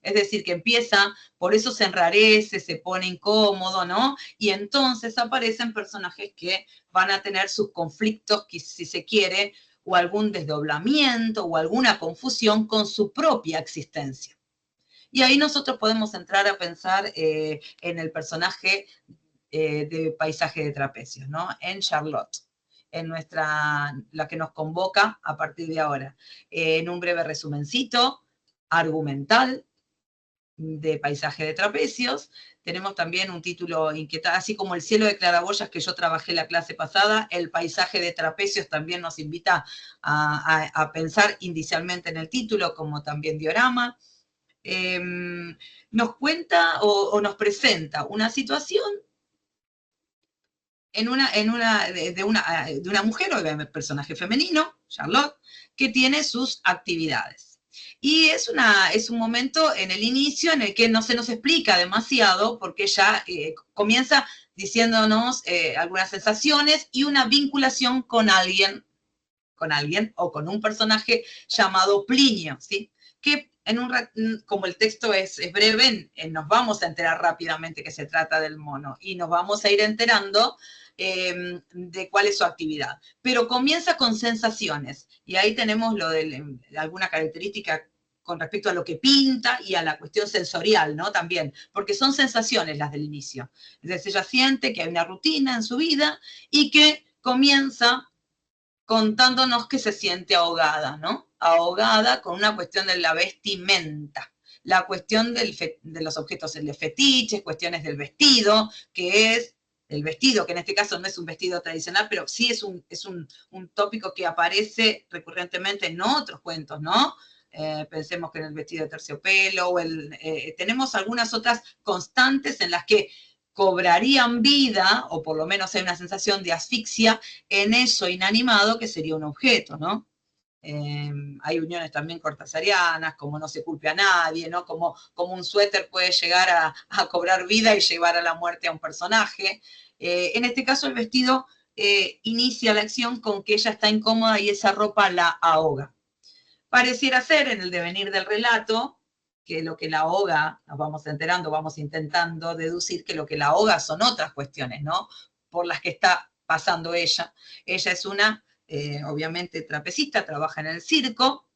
[SPEAKER 3] Es decir, que empieza, por eso se enrarece, se pone incómodo, ¿no? Y entonces aparecen personajes que van a tener sus conflictos, si se quiere, o algún desdoblamiento o alguna confusión con su propia existencia. Y ahí nosotros podemos entrar a pensar en el personaje de Paisaje de Trapecios, ¿no? En Charlotte, en la que nos convoca a partir de ahora. En un breve resumencito argumental de Paisaje de Trapecios, tenemos también un título inquietante, así como El cielo de claraboyas que yo trabajé la clase pasada, el Paisaje de Trapecios también nos invita a pensar indicialmente en el título, como también diorama. nos cuenta o nos presenta una situación de una mujer, obviamente personaje femenino, Charlotte, que tiene sus actividades. Y es un momento en el inicio en el que no se nos explica demasiado, porque ya comienza diciéndonos algunas sensaciones y una vinculación con alguien o con un personaje llamado Plinio, ¿sí? Que como el texto es breve, nos vamos a enterar rápidamente que se trata del mono y nos vamos a ir enterando de cuál es su actividad. Pero comienza con sensaciones y ahí tenemos alguna característica con respecto a lo que pinta y a la cuestión sensorial, ¿no? También, porque son sensaciones las del inicio. Entonces ella siente que hay una rutina en su vida y que comienza contándonos que se siente ahogada, ¿no? Ahogada con una cuestión de la vestimenta, la cuestión de los objetos de fetiches, cuestiones del vestido, que es el vestido, que en este caso no es un vestido tradicional, pero sí es un tópico que aparece recurrentemente en otros cuentos, ¿no? Pensemos que en el vestido de terciopelo, tenemos algunas otras constantes en las que cobrarían vida, o por lo menos hay una sensación de asfixia en eso inanimado que sería un objeto, ¿no? Hay uniones también cortasarianas, como no se culpe a nadie, ¿no? Como un suéter puede llegar a cobrar vida y llevar a la muerte a un personaje. En este caso el vestido inicia la acción con que ella está incómoda y esa ropa la ahoga. Pareciera ser en el devenir del relato que lo que la ahoga, nos vamos enterando, vamos intentando deducir que lo que la ahoga son otras cuestiones, ¿no? Por las que está pasando ella. Ella es una, obviamente, trapecista, trabaja en el circo,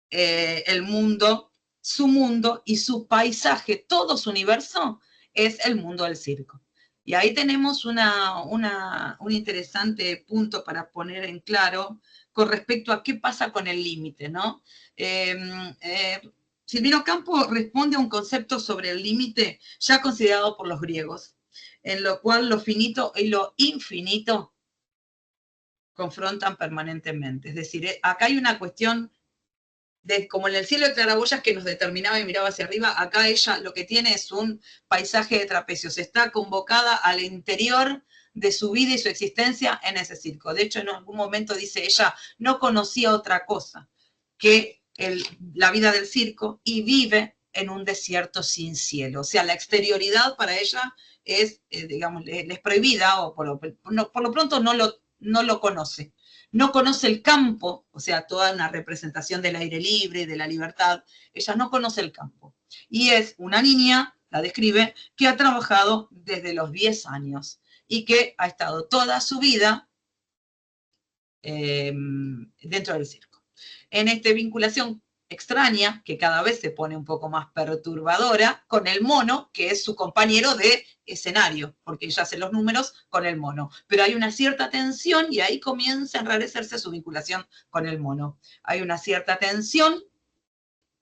[SPEAKER 3] el mundo, su mundo y su paisaje, todo su universo es el mundo del circo. Y ahí tenemos un interesante punto para poner en claro con respecto a qué pasa con el límite, ¿no? Silvino Campo responde a un concepto sobre el límite ya considerado por los griegos, en lo cual lo finito y lo infinito confrontan permanentemente. Es decir, acá hay una cuestión como en el cielo de claraboyas que nos determinaba y miraba hacia arriba, acá ella lo que tiene es un paisaje de trapecios. Está convocada al interior de su vida y su existencia en ese circo. De hecho, en algún momento dice ella, no conocía otra cosa que la vida del circo y vive en un desierto sin cielo. O sea, la exterioridad para ella es, digamos, le es prohibida o por lo pronto no lo conoce. No conoce el campo, o sea, toda una representación del aire libre, de la libertad. Ella no conoce el campo. Y es una niña, la describe, que ha trabajado desde los 10 años y que ha estado toda su vida dentro del circo. En esta vinculación extraña, que cada vez se pone un poco más perturbadora, con el mono, que es su compañero de escenario, porque ella hace los números con el mono. Pero hay una cierta tensión y ahí comienza a enrarecerse su vinculación con el mono. Hay una cierta tensión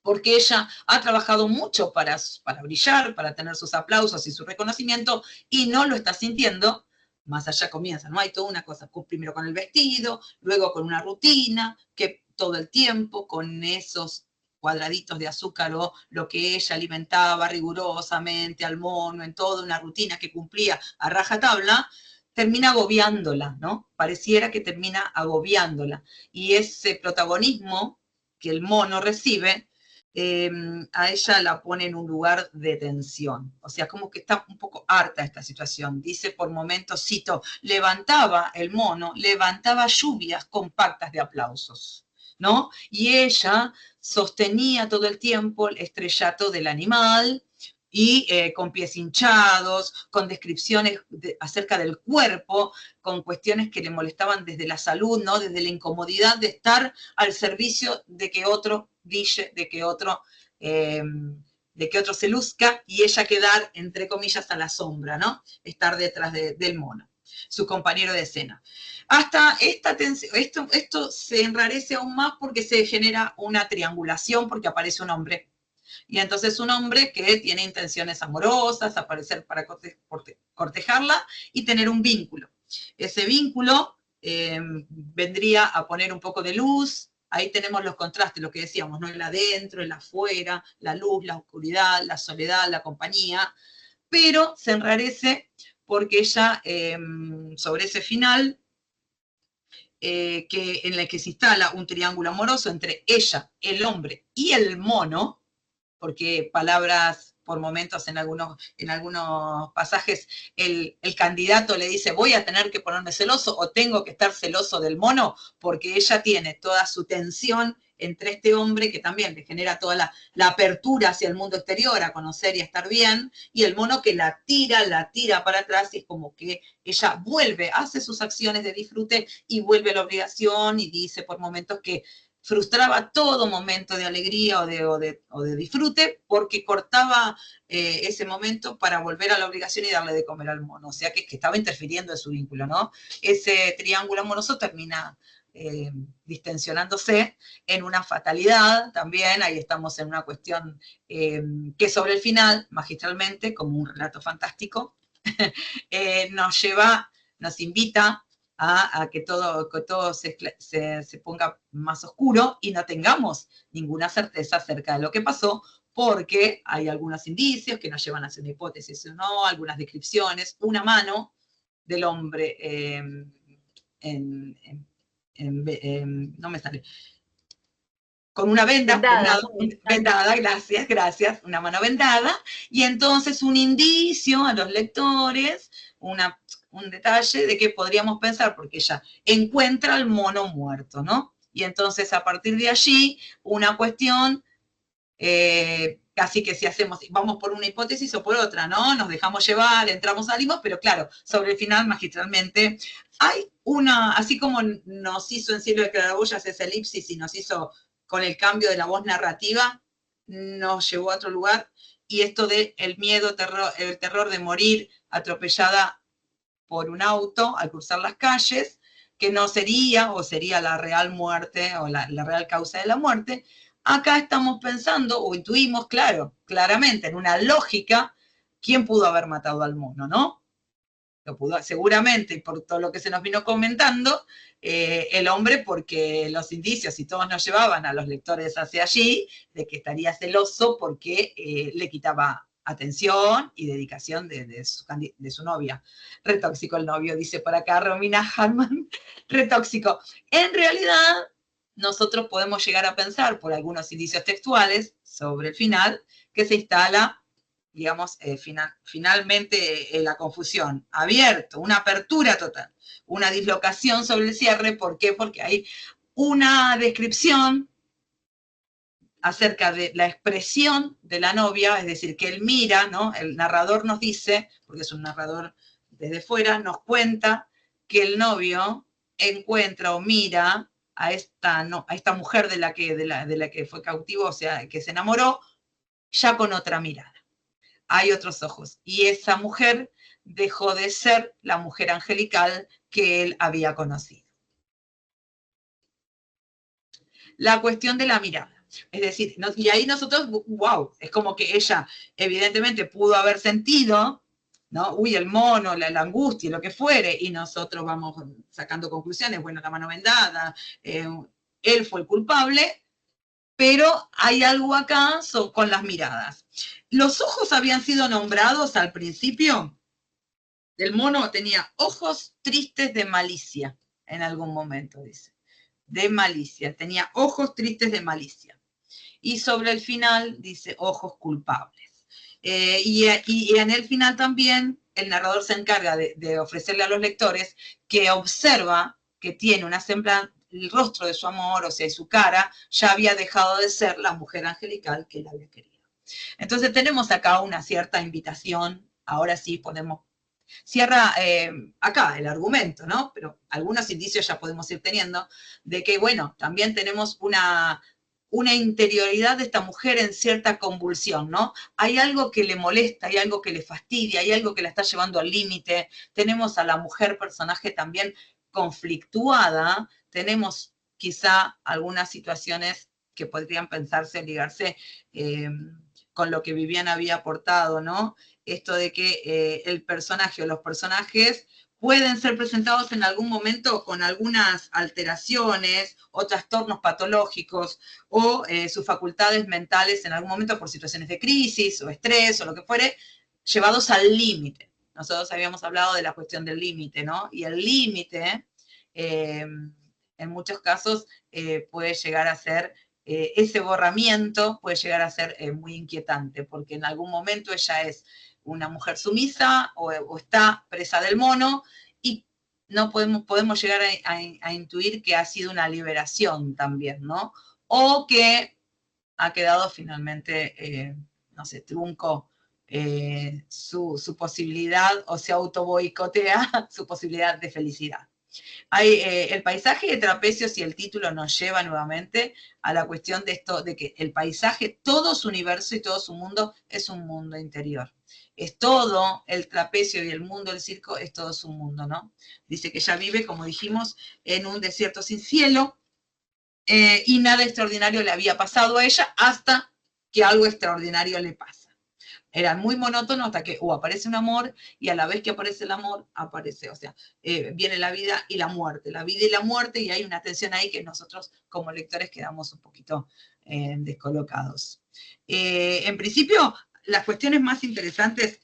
[SPEAKER 3] porque ella ha trabajado mucho para brillar, para tener sus aplausos y su reconocimiento, y no lo está sintiendo. Más allá comienza, ¿no? Hay toda una cosa, primero con el vestido, luego con una rutina, que todo el tiempo con esos cuadraditos de azúcar o lo que ella alimentaba rigurosamente al mono, en toda una rutina que cumplía a rajatabla, termina agobiándola, ¿no? Pareciera que termina agobiándola. Y ese protagonismo que el mono recibe, a ella la pone en un lugar de tensión. O sea, como que está un poco harta de esta situación. Dice por momentos, cito, el mono levantaba lluvias compactas de aplausos, ¿no? Y ella sostenía todo el tiempo el estrellato del animal y con pies hinchados, con descripciones acerca del cuerpo, con cuestiones que le molestaban desde la salud, ¿no? Desde la incomodidad de estar al servicio de que otro brille, de que otro se luzca y ella quedar, entre comillas, a la sombra, ¿no? Estar detrás del mono, su compañero de escena. Hasta esta tensión, esto se enrarece aún más porque se genera una triangulación, porque aparece un hombre. Y entonces un hombre que tiene intenciones amorosas, aparecer para cortejarla y tener un vínculo. Ese vínculo vendría a poner un poco de luz ahí tenemos los contrastes, lo que decíamos, ¿no? El adentro, el afuera, la luz, la oscuridad, la soledad, la compañía, pero se enrarece porque ella, sobre ese final, en el que se instala un triángulo amoroso entre ella, el hombre y el mono, porque palabras por momentos en algunos pasajes el candidato le dice voy a tener que ponerme celoso o tengo que estar celoso del mono, porque ella tiene toda su tensión entre este hombre que también le genera toda la apertura hacia el mundo exterior, a conocer y a estar bien, y el mono que la tira para atrás, y es como que ella vuelve, hace sus acciones de disfrute y vuelve a la obligación, y dice por momentos que frustraba todo momento de alegría o de disfrute, porque cortaba ese momento para volver a la obligación y darle de comer al mono. O sea que estaba interfiriendo en su vínculo, ¿no? Ese triángulo amoroso termina distensionándose en una fatalidad también. Ahí estamos en una cuestión que sobre el final, magistralmente, como un relato fantástico, nos invita a que todo se ponga más oscuro y no tengamos ninguna certeza acerca de lo que pasó, porque hay algunos indicios que nos llevan a hacer una hipótesis o no, algunas descripciones, una mano del hombre no me sale, con una vendada, gracias, una mano vendada, y entonces un indicio a los lectores, un detalle de que podríamos pensar, porque ella encuentra al mono muerto, ¿no? Y entonces a partir de allí, una cuestión, casi que si vamos por una hipótesis o por otra, ¿no? Nos dejamos llevar, entramos, salimos, pero claro, sobre el final, magistralmente, hay así como nos hizo en Cielo de Claraboyas esa elipsis y nos hizo con el cambio de la voz narrativa, nos llevó a otro lugar, y esto de el miedo, el terror de morir atropellada por un auto al cruzar las calles, que no sería, o sería la real muerte, o la real causa de la muerte. Acá estamos pensando, o intuimos, claramente, en una lógica, quién pudo haber matado al mono, ¿no? Lo pudo, seguramente, por todo lo que se nos vino comentando, el hombre, porque los indicios y todos nos llevaban a los lectores hacia allí, de que estaría celoso porque le quitaba atención y dedicación de su novia. Re tóxico el novio, dice por acá Romina Harman, re tóxico. En realidad, nosotros podemos llegar a pensar, por algunos indicios textuales, sobre el final, que se instala, digamos, finalmente la confusión, abierto, una apertura total, una dislocación sobre el cierre. ¿Por qué? Porque hay una descripción acerca de la expresión de la novia, es decir, que él mira, ¿no? El narrador nos dice, porque es un narrador desde fuera, nos cuenta que el novio encuentra o mira a esta mujer de la que fue cautivo, o sea, que se enamoró, ya con otra mirada. Hay otros ojos. Y esa mujer dejó de ser la mujer angelical que él había conocido. La cuestión de la mirada. Es decir, y ahí nosotros, wow, es como que ella evidentemente pudo haber sentido, ¿no? Uy, el mono, la angustia, lo que fuere, y nosotros vamos sacando conclusiones, bueno, la mano vendada, él fue el culpable, pero hay algo acá con las miradas. Los ojos habían sido nombrados al principio. El mono tenía ojos tristes de malicia, en algún momento dice. De malicia, tenía ojos tristes de malicia. Y sobre el final dice ojos culpables. Y en el final también el narrador se encarga de ofrecerle a los lectores que observa que tiene una semblanza, el rostro de su amor, o sea, su cara, ya había dejado de ser la mujer angelical que él había querido. Entonces tenemos acá una cierta invitación, ahora sí podemos, cierra acá el argumento, ¿no? Pero algunos indicios ya podemos ir teniendo, de que, bueno, también tenemos una interioridad de esta mujer en cierta convulsión, ¿no? Hay algo que le molesta, hay algo que le fastidia, hay algo que la está llevando al límite. Tenemos a la mujer personaje también conflictuada, tenemos quizá algunas situaciones que podrían pensarse, ligarse con lo que Viviana había aportado, ¿no? Esto de que el personaje o los personajes, pueden ser presentados en algún momento con algunas alteraciones o trastornos patológicos o sus facultades mentales en algún momento por situaciones de crisis o estrés o lo que fuere, llevados al límite. Nosotros habíamos hablado de la cuestión del límite, ¿no? Y el límite, en muchos casos, puede llegar a ser, ese borramiento puede llegar a ser muy inquietante, porque en algún momento ella es una mujer sumisa o está presa del mono y no podemos llegar a intuir que ha sido una liberación también, ¿no? O que ha quedado finalmente, no sé, trunco su posibilidad o se auto boicotea su posibilidad de felicidad. El paisaje de trapecios y el título nos lleva nuevamente a la cuestión de esto, de que el paisaje, todo su universo y todo su mundo es un mundo interior. Es todo el trapecio y el mundo del circo, es todo su mundo, ¿no? Dice que ella vive, como dijimos, en un desierto sin cielo y nada extraordinario le había pasado a ella hasta que algo extraordinario le pasa. Era muy monótono hasta que aparece un amor y a la vez que aparece el amor, aparece, o sea, viene la vida y la vida y la muerte, y hay una tensión ahí que nosotros como lectores quedamos un poquito descolocados. En principio, las cuestiones más interesantes,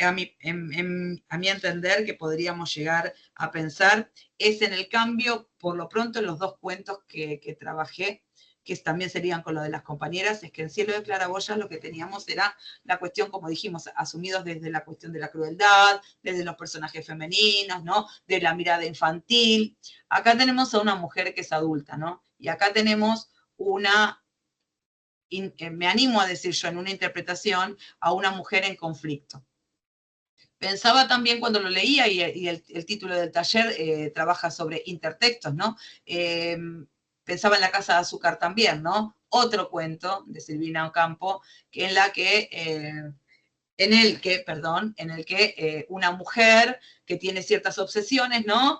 [SPEAKER 3] a mi entender, que podríamos llegar a pensar, es en el cambio, por lo pronto, en los dos cuentos que trabajé, que también serían con lo de las compañeras, es que en Cielo de Claraboyas lo que teníamos era la cuestión, como dijimos, asumidos desde la cuestión de la crueldad, desde los personajes femeninos, ¿no? De la mirada infantil. Acá tenemos a una mujer que es adulta, ¿no? Y acá tenemos me animo a decir yo, en una interpretación, a una mujer en conflicto. Pensaba también cuando lo leía, y el título del taller trabaja sobre intertextos, ¿no? Pensaba en La Casa de Azúcar también, ¿no? Otro cuento de Silvina Ocampo, en el que una mujer que tiene ciertas obsesiones, ¿no?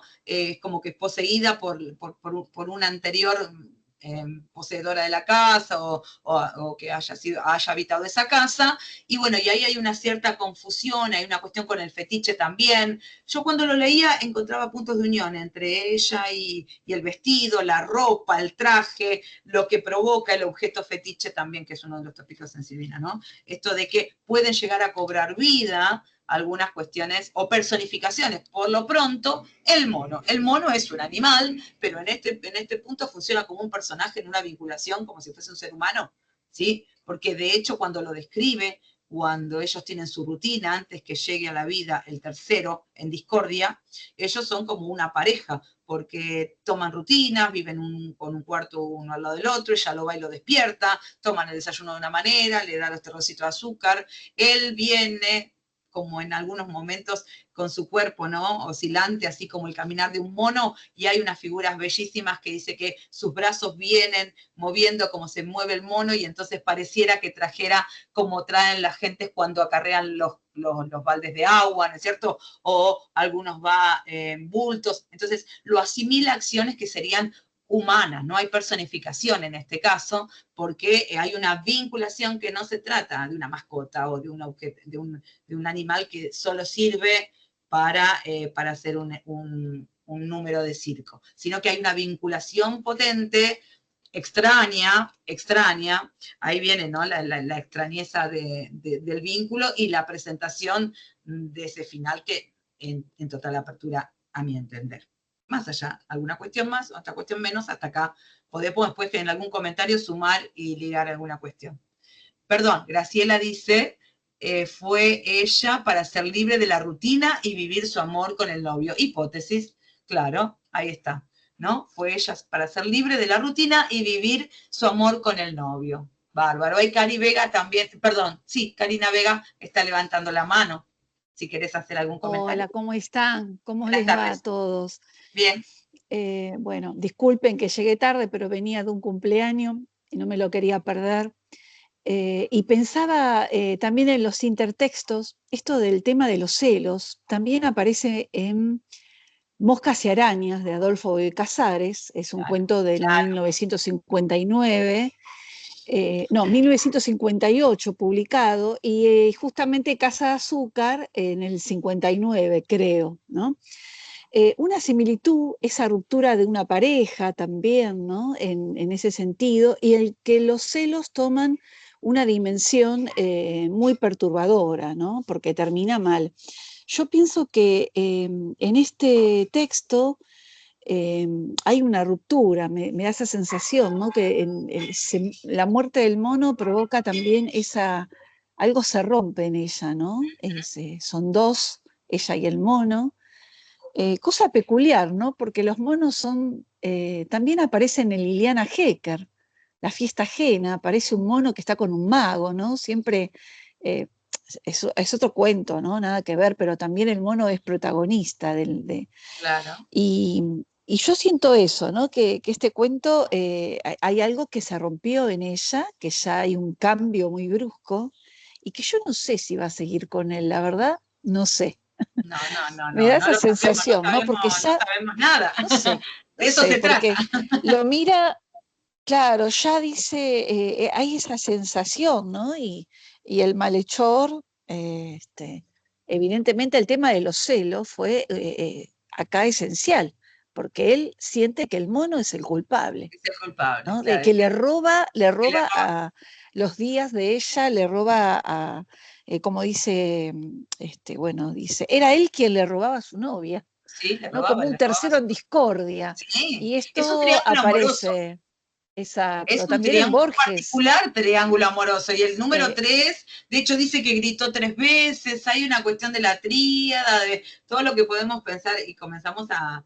[SPEAKER 3] Como que es poseída por una anterior poseedora de la casa o que haya habitado esa casa, y bueno, y ahí hay una cierta confusión, hay una cuestión con el fetiche también. Yo cuando lo leía encontraba puntos de unión entre ella y el vestido, la ropa, el traje, lo que provoca el objeto fetiche también, que es uno de los tópicos en Silvina, ¿no? Esto de que pueden llegar a cobrar vida algunas cuestiones o personificaciones. Por lo pronto, el mono. El mono es un animal, pero en este punto funciona como un personaje en una vinculación, como si fuese un ser humano, ¿sí? Porque de hecho cuando lo describe, cuando ellos tienen su rutina, antes que llegue a la vida el tercero en discordia, ellos son como una pareja, porque toman rutinas, viven con un cuarto uno al lado del otro, ella lo va y lo despierta, toman el desayuno de una manera, le da los terrocitos de azúcar, él viene como en algunos momentos con su cuerpo, ¿no? Oscilante, así como el caminar de un mono, y hay unas figuras bellísimas que dice que sus brazos vienen moviendo como se mueve el mono, y entonces pareciera que trajera como traen las gentes cuando acarrean los baldes de agua, ¿no es cierto? O algunos va en bultos, entonces lo asimila a acciones que serían humanas, no hay personificación en este caso, porque hay una vinculación que no se trata de una mascota o de un animal que solo sirve para hacer un número de circo, sino que hay una vinculación potente, extraña, ahí viene, ¿no? la extrañeza del vínculo y la presentación de ese final que en total apertura, a mi entender. Más allá, alguna cuestión más, otra cuestión menos, hasta acá podemos después en algún comentario sumar y ligar alguna cuestión. Perdón, Graciela dice, fue ella para ser libre de la rutina y vivir su amor con el novio. Hipótesis, claro, ahí está, ¿no? Fue ella para ser libre de la rutina y vivir su amor con el novio. Bárbaro. Ahí Cari Vega también, perdón, sí, Karina Vega está levantando la mano. Si querés hacer algún comentario.
[SPEAKER 6] Hola, ¿cómo están? ¿Cómo
[SPEAKER 3] Buenas
[SPEAKER 6] les
[SPEAKER 3] tardes.
[SPEAKER 6] va a todos?
[SPEAKER 3] Bien.
[SPEAKER 6] Bueno, disculpen que llegué tarde, pero venía de un cumpleaños y no me lo quería perder. Y pensaba también en los intertextos, esto del tema de los celos, también aparece en Moscas y Arañas, de Adolfo B. Casares, es un cuento del 1959, 1958 publicado, y justamente Casa de Azúcar en el 59, creo, ¿no? una similitud, esa ruptura de una pareja también, ¿no? En ese sentido, y el que los celos toman una dimensión muy perturbadora, ¿no? Porque termina mal. Yo pienso que en este texto hay una ruptura, me da esa sensación, ¿no? Que la muerte del mono provoca también algo se rompe en ella, ¿no? Son dos, ella y el mono. Cosa peculiar, ¿no? Porque los monos también aparecen en Liliana Hecker, La fiesta ajena, aparece un mono que está con un mago, ¿no? Siempre es otro cuento, ¿no? Nada que ver, pero también el mono es protagonista
[SPEAKER 3] Claro.
[SPEAKER 6] Y yo siento eso, ¿no? Que este cuento, hay algo que se rompió en ella, que ya hay un cambio muy brusco, y que yo no sé si va a seguir con él, la verdad, no sé.
[SPEAKER 3] No,
[SPEAKER 6] Me da
[SPEAKER 3] no
[SPEAKER 6] esa
[SPEAKER 3] lo
[SPEAKER 6] sensación, ¿no? Porque
[SPEAKER 3] no
[SPEAKER 6] ya,
[SPEAKER 3] sabemos nada.
[SPEAKER 6] no sé,
[SPEAKER 3] De eso se
[SPEAKER 6] porque
[SPEAKER 3] trata.
[SPEAKER 6] lo mira, claro, ya dice, hay esa sensación, ¿no? Y el malhechor, evidentemente el tema de los celos fue acá esencial, porque él siente que el mono es el culpable,
[SPEAKER 3] Es el culpable,
[SPEAKER 6] ¿no? De
[SPEAKER 3] claro.
[SPEAKER 6] que le roba
[SPEAKER 3] Que le roba.
[SPEAKER 6] a los días de ella, le roba como dice, bueno, dice, era él quien le robaba a su novia,
[SPEAKER 3] Sí,
[SPEAKER 6] ¿no? Como un
[SPEAKER 3] le robaba.
[SPEAKER 6] tercero en discordia.
[SPEAKER 3] Sí,
[SPEAKER 6] Y
[SPEAKER 3] es un
[SPEAKER 6] esto
[SPEAKER 3] triángulo amoroso.
[SPEAKER 6] aparece, exacto,
[SPEAKER 3] Es un
[SPEAKER 6] también en Borges.
[SPEAKER 3] particular triángulo amoroso. Y el número
[SPEAKER 6] Sí,
[SPEAKER 3] 3, de hecho, dice que gritó 3 veces. Hay una cuestión de la tríada, de todo lo que podemos pensar y comenzamos a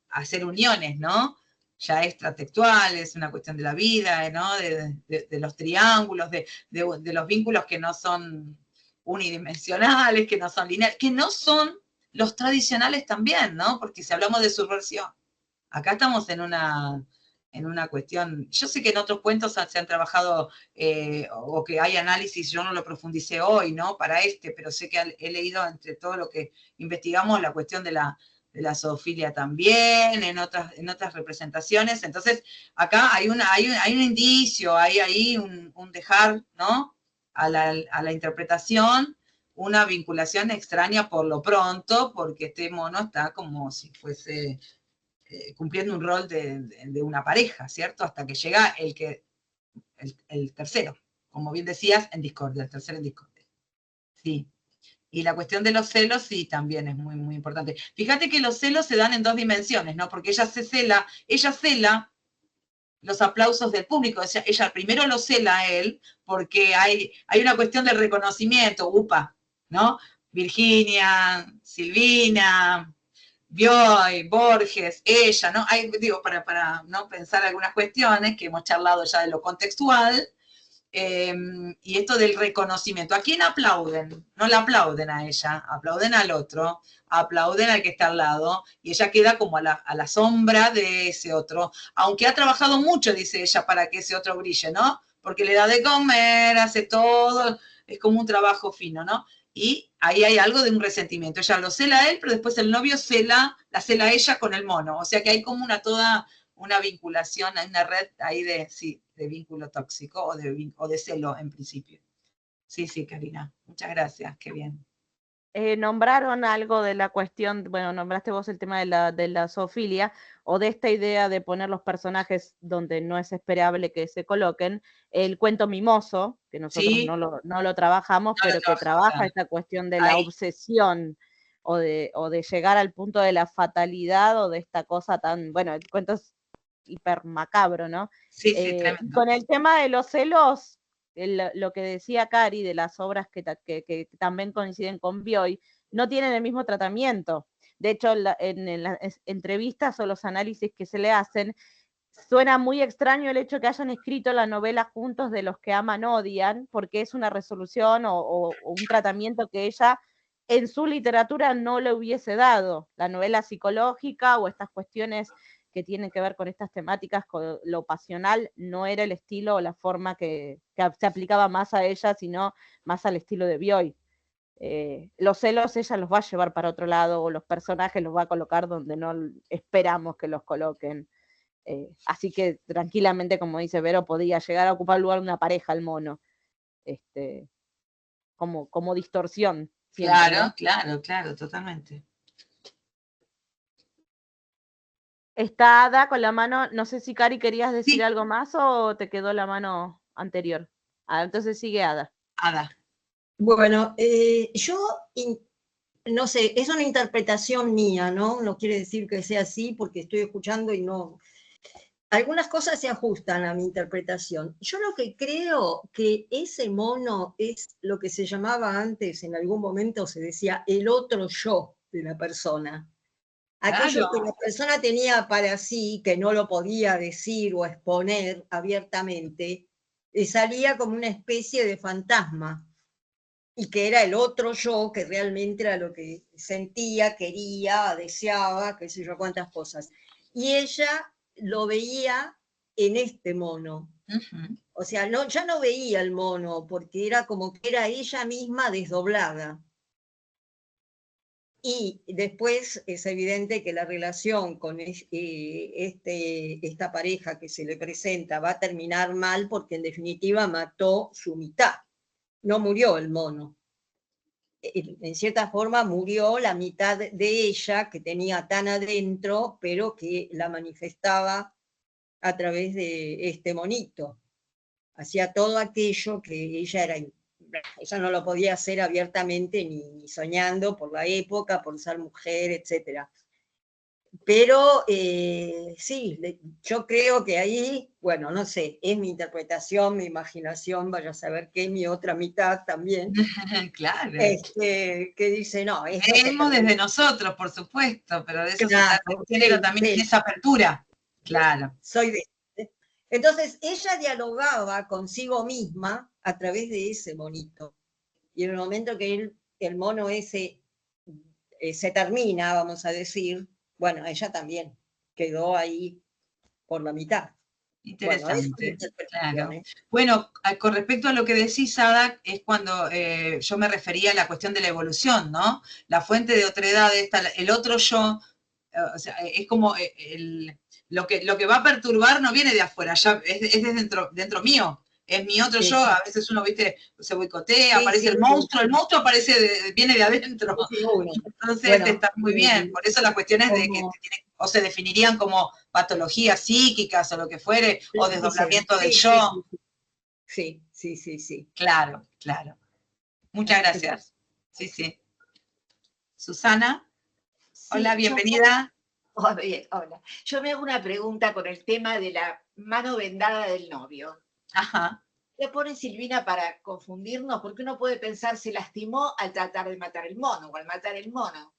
[SPEAKER 3] hacer uniones, ¿no? Ya extratextuales, una cuestión de la vida, ¿no? De los triángulos, de los vínculos que no son unidimensionales, que no son lineales, que no son los tradicionales también, ¿no? Porque si hablamos de subversión, acá estamos en una cuestión, yo sé que en otros cuentos se han trabajado o que hay análisis, yo no lo profundicé hoy, ¿no? Para pero sé que he leído entre todo lo que investigamos la cuestión de la zoofilia también, en otras representaciones. Entonces, acá hay un indicio, hay ahí un dejar, ¿no? A la interpretación, una vinculación extraña por lo pronto, porque este mono está como si fuese cumpliendo un rol de una pareja, ¿cierto? Hasta que llega el tercero, como bien decías, en discordia, el tercero en discordia. Sí. Y la cuestión de los celos, sí, también es muy, muy importante. Fíjate que los celos se dan en 2 dimensiones, ¿no? Porque ella cela los aplausos del público. O sea, ella primero lo cela a él, porque hay una cuestión del reconocimiento, upa, ¿no? Virginia, Silvina, Bioy, Borges, ella, ¿no? Digo, para ¿no? pensar algunas cuestiones que hemos charlado ya de lo contextual, y esto del reconocimiento. ¿A quién aplauden? No la aplauden a ella, aplauden al otro, aplauden al que está al lado, y ella queda como a la sombra de ese otro, aunque ha trabajado mucho, dice ella, para que ese otro brille, ¿no? Porque le da de comer, hace todo, es como un trabajo fino, ¿no? Y ahí hay algo de un resentimiento. Ella lo cela a él, pero después el novio la cela a ella con el mono. O sea que hay como toda una vinculación, hay una red ahí de vínculo tóxico o de celo en principio. Sí, Karina. Muchas gracias. Qué bien.
[SPEAKER 1] Nombraron algo de la cuestión, bueno, nombraste vos el tema de la zoofilia, o de esta idea de poner los personajes donde no es esperable que se coloquen, el cuento mimoso, que nosotros
[SPEAKER 3] Sí,
[SPEAKER 1] no lo trabajamos, pero que trabaja
[SPEAKER 3] claro.
[SPEAKER 1] esta cuestión de la
[SPEAKER 3] Ahí.
[SPEAKER 1] obsesión o de llegar al punto de la fatalidad o de esta cosa tan, bueno, el cuento es hiper macabro, ¿no?
[SPEAKER 3] Sí, tremendo.
[SPEAKER 1] Con el tema de los celos, lo que decía Cari de las obras que también coinciden con Bioy, no tienen el mismo tratamiento. De hecho, en las entrevistas o los análisis que se le hacen, suena muy extraño el hecho que hayan escrito la novela juntos de Los que aman odian, porque es una resolución o un tratamiento que ella en su literatura no le hubiese dado. La novela psicológica o estas cuestiones que tienen que ver con estas temáticas, con lo pasional, no era el estilo o la forma que se aplicaba más a ella, sino más al estilo de Bioy. Los celos ella los va a llevar para otro lado, o los personajes los va a colocar donde no esperamos que los coloquen. Así que tranquilamente, como dice Vero, podía llegar a ocupar el lugar de una pareja el mono. Como distorsión. Siempre,
[SPEAKER 3] Claro,
[SPEAKER 1] ¿no?
[SPEAKER 3] claro, totalmente.
[SPEAKER 1] Está Ada con la mano, no sé si Cari querías decir
[SPEAKER 3] Sí.
[SPEAKER 1] algo más o te quedó la mano anterior. Entonces sigue Ada.
[SPEAKER 3] Ada.
[SPEAKER 4] Bueno, no sé, es una interpretación mía, ¿no? No quiere decir que sea así porque estoy escuchando y no. Algunas cosas se ajustan a mi interpretación. Yo lo que creo que ese mono es lo que se llamaba antes, en algún momento se decía el otro yo de la persona. Aquello
[SPEAKER 3] Claro.
[SPEAKER 4] que la persona tenía para sí, que no lo podía decir o exponer abiertamente, le salía como una especie de fantasma, y que era el otro yo, que realmente era lo que sentía, quería, deseaba, qué sé yo, cuántas cosas. Y ella lo veía en este mono.
[SPEAKER 3] Ujú.
[SPEAKER 4] O sea, no, ya no veía el mono, porque era como que era ella misma desdoblada. Y después es evidente que la relación con esta pareja que se le presenta va a terminar mal, porque en definitiva mató su mitad. No murió el mono. En cierta forma murió la mitad de ella que tenía tan adentro, pero que la manifestaba a través de este monito. Hacía todo aquello que ella no lo podía hacer abiertamente ni soñando por la época, por ser mujer, etc. Pero sí, yo creo que ahí, bueno, no sé, es mi interpretación, mi imaginación, vaya a saber qué, mi otra mitad también,
[SPEAKER 3] Claro.
[SPEAKER 4] que dice, no, esto se
[SPEAKER 3] Vemos
[SPEAKER 4] terminó.
[SPEAKER 3] desde nosotros, por supuesto, pero de eso se
[SPEAKER 4] Claro,
[SPEAKER 3] trata el género,
[SPEAKER 4] sí,
[SPEAKER 3] también
[SPEAKER 4] sí,
[SPEAKER 3] esa apertura. Claro.
[SPEAKER 4] soy de... Entonces, ella dialogaba consigo misma a través de ese monito. Y en el momento que el mono ese se termina, vamos a decir, bueno, ella también quedó ahí por la mitad. Bueno, es una
[SPEAKER 3] Interesante,
[SPEAKER 4] interpretación,
[SPEAKER 3] claro.
[SPEAKER 4] ¿eh?
[SPEAKER 3] Bueno, con respecto a lo que decís, Ada, es cuando yo me refería a la cuestión de la evolución, ¿no? La fuente de otredad, el otro yo, o sea, es como lo que va a perturbar no viene de afuera, ya es de dentro mío. Es mi otro yo, a veces uno, viste, se boicotea,
[SPEAKER 4] Sí,
[SPEAKER 3] aparece
[SPEAKER 4] sí,
[SPEAKER 3] el monstruo aparece viene de adentro.
[SPEAKER 4] sí, uno.
[SPEAKER 3] Entonces
[SPEAKER 4] Bueno,
[SPEAKER 3] está muy bien, por eso las cuestiones de que
[SPEAKER 4] como
[SPEAKER 3] o se definirían como patologías psíquicas o lo que fuere, o
[SPEAKER 4] dicen,
[SPEAKER 3] desdoblamiento del
[SPEAKER 4] sí,
[SPEAKER 3] yo.
[SPEAKER 4] sí, sí, sí, sí.
[SPEAKER 3] Claro, claro. Muchas
[SPEAKER 4] Así que bueno.
[SPEAKER 3] gracias. Sí, sí. Susana, hola,
[SPEAKER 7] Sí,
[SPEAKER 3] bienvenida.
[SPEAKER 7] bien, hola. Yo me hago una pregunta con el tema de la mano vendada del novio.
[SPEAKER 3] Ajá,
[SPEAKER 7] Le ponen Silvina para confundirnos, porque uno puede pensar se lastimó al tratar de matar el mono o al matar el mono.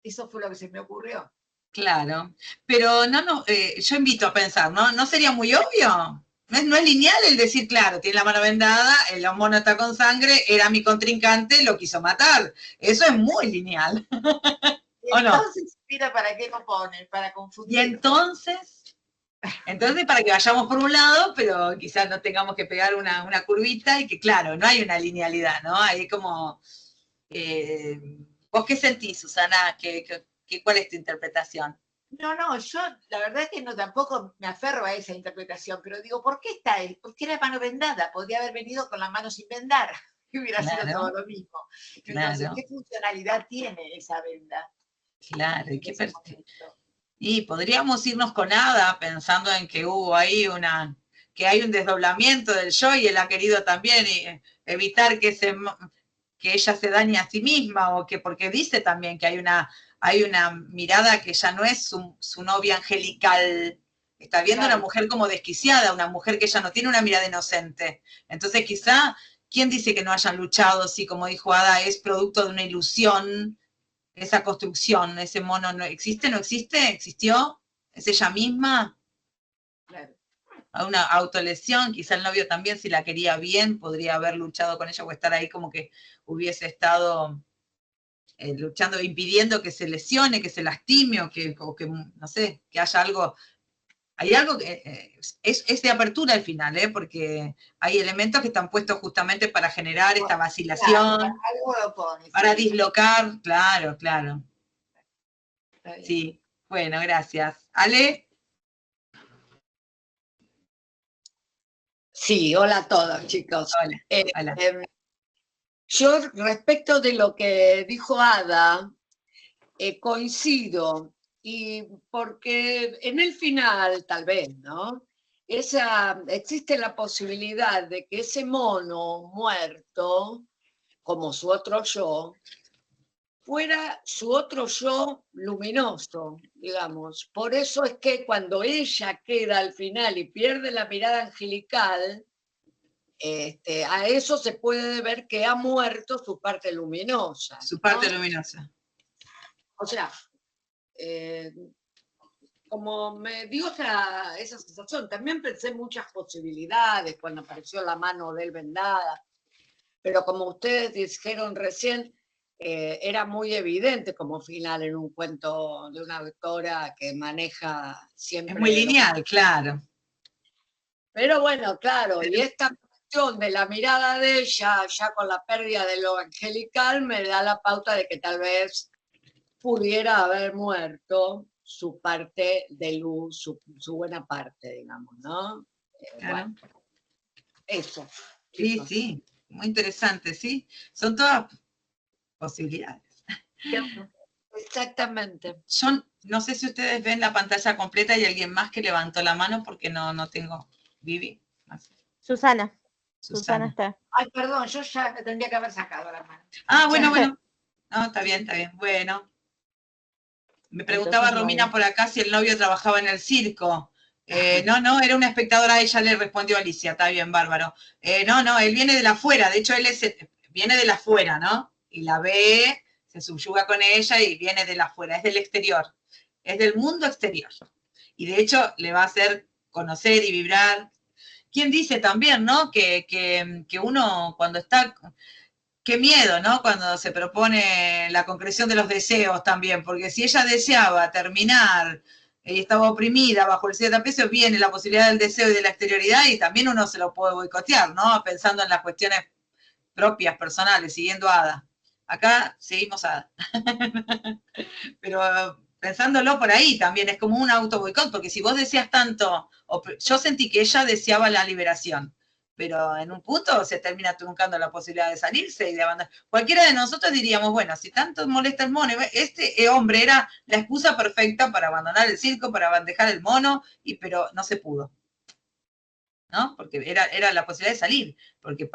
[SPEAKER 7] Eso fue lo que se me ocurrió.
[SPEAKER 3] claro. Pero no, yo invito a pensar, ¿no? ¿No sería muy obvio? No es lineal el decir, claro, tiene la mano vendada, el mono está con sangre, era mi contrincante, lo quiso matar. Eso es muy lineal, ¿o no?
[SPEAKER 7] Entonces, Silvina, ¿para qué lo ponen? Para
[SPEAKER 3] Y
[SPEAKER 7] confundirnos.
[SPEAKER 3] entonces para que vayamos por un lado, pero quizás no tengamos que pegar una curvita y que, claro, no hay una linealidad, ¿no? Hay como... ¿Vos qué sentís, Susana? ¿Cuál es tu interpretación?
[SPEAKER 7] No, yo la verdad es que no tampoco me aferro a esa interpretación, pero digo, ¿por qué está él? ¿Por qué la mano vendada? Podría haber venido con la mano sin vendar, que hubiera sido todo lo mismo. Entonces,
[SPEAKER 3] Claro,
[SPEAKER 7] ¿qué funcionalidad tiene esa venda?
[SPEAKER 3] claro.
[SPEAKER 7] En ese momento?
[SPEAKER 3] Y podríamos irnos con Ada pensando en que hubo ahí que hay un desdoblamiento del yo y él ha querido también evitar que ella se dañe a sí misma, o que, porque dice también que hay una mirada que ya no es su novia angelical, está viendo
[SPEAKER 7] Claro.
[SPEAKER 3] una mujer como desquiciada, una mujer que ya no tiene una mirada inocente. Entonces quizá, ¿quién dice que no hayan luchado si, como dijo Ada, es producto de una ilusión, esa construcción, ese mono no existe, existió, es ella misma?
[SPEAKER 7] Claro.
[SPEAKER 3] A una autolesión, quizá el novio también, si la quería bien, podría haber luchado con ella o estar ahí como que hubiese estado luchando, impidiendo que se lesione, que se lastime, o que, no sé, que haya algo. Hay algo que es de apertura al final, porque hay elementos que están puestos justamente para generar esta vacilación,
[SPEAKER 7] Claro, algo lo pone,
[SPEAKER 3] para
[SPEAKER 7] sí.
[SPEAKER 3] dislocar, claro.
[SPEAKER 7] Está bien.
[SPEAKER 3] Sí, bueno, gracias. Ale,
[SPEAKER 8] Sí, hola a todos, chicos.
[SPEAKER 3] hola, hola.
[SPEAKER 8] Yo, respecto de lo que dijo Ada, coincido Y porque en el final, tal vez, ¿no? Existe la posibilidad de que ese mono muerto, como su otro yo, fuera su otro yo luminoso, digamos. Por eso es que cuando ella queda al final y pierde la mirada angelical, a eso se puede ver que ha muerto su parte luminosa.
[SPEAKER 3] Su parte
[SPEAKER 8] ¿no?
[SPEAKER 3] luminosa.
[SPEAKER 8] O sea, como me dio esa sensación, también pensé muchas posibilidades cuando apareció la mano de él vendada, pero como ustedes dijeron recién, era muy evidente como final en un cuento de una autora que maneja siempre...
[SPEAKER 3] Es muy lineal, claro.
[SPEAKER 8] Pero bueno, claro, y esta cuestión de la mirada de ella, ya con la pérdida de lo angelical, me da la pauta de que tal vez pudiera haber muerto su parte de luz, su buena parte, digamos, ¿no?
[SPEAKER 3] Claro.
[SPEAKER 8] Bueno, eso.
[SPEAKER 3] Sí,
[SPEAKER 8] chicos.
[SPEAKER 3] sí, muy interesante, sí. Son todas posibilidades.
[SPEAKER 8] Exactamente.
[SPEAKER 3] Yo no sé si ustedes ven la pantalla completa y alguien más que levantó la mano porque no tengo. Vivi.
[SPEAKER 1] Susana. Susana
[SPEAKER 3] Susana
[SPEAKER 1] está.
[SPEAKER 7] Ay, perdón, yo ya me tendría que haber sacado la mano.
[SPEAKER 3] Ah, bueno. No, está bien. Bueno. Me preguntaba
[SPEAKER 1] Entonces,
[SPEAKER 3] Romina
[SPEAKER 1] bueno.
[SPEAKER 3] por acá si el novio trabajaba en el circo. No, era una espectadora, ella le respondió a Alicia, está bien, bárbaro. No, él viene de la afuera, de hecho él viene de la afuera, ¿no? Y la ve, se subyuga con ella y viene de la afuera, es del exterior, es del mundo exterior. Y de hecho le va a hacer conocer y vibrar. ¿Quién dice también, no? Que uno cuando está... Qué miedo, ¿no? Cuando se propone la concreción de los deseos también, porque si ella deseaba terminar y estaba oprimida bajo el 7 pesos, viene la posibilidad del deseo y de la exterioridad y también uno se lo puede boicotear, ¿no? Pensando en las cuestiones propias, personales, siguiendo a Ada. Acá seguimos a Ada. Pero pensándolo por ahí también es como un auto boicot, porque si vos deseas tanto, yo sentí que ella deseaba la liberación, pero en un punto se termina truncando la posibilidad de salirse y de abandonar. Cualquiera de nosotros diríamos, bueno, si tanto molesta el mono, este hombre era la excusa perfecta para abandonar el circo, para dejar el mono, pero no se pudo, ¿no? Porque era la posibilidad de salir, porque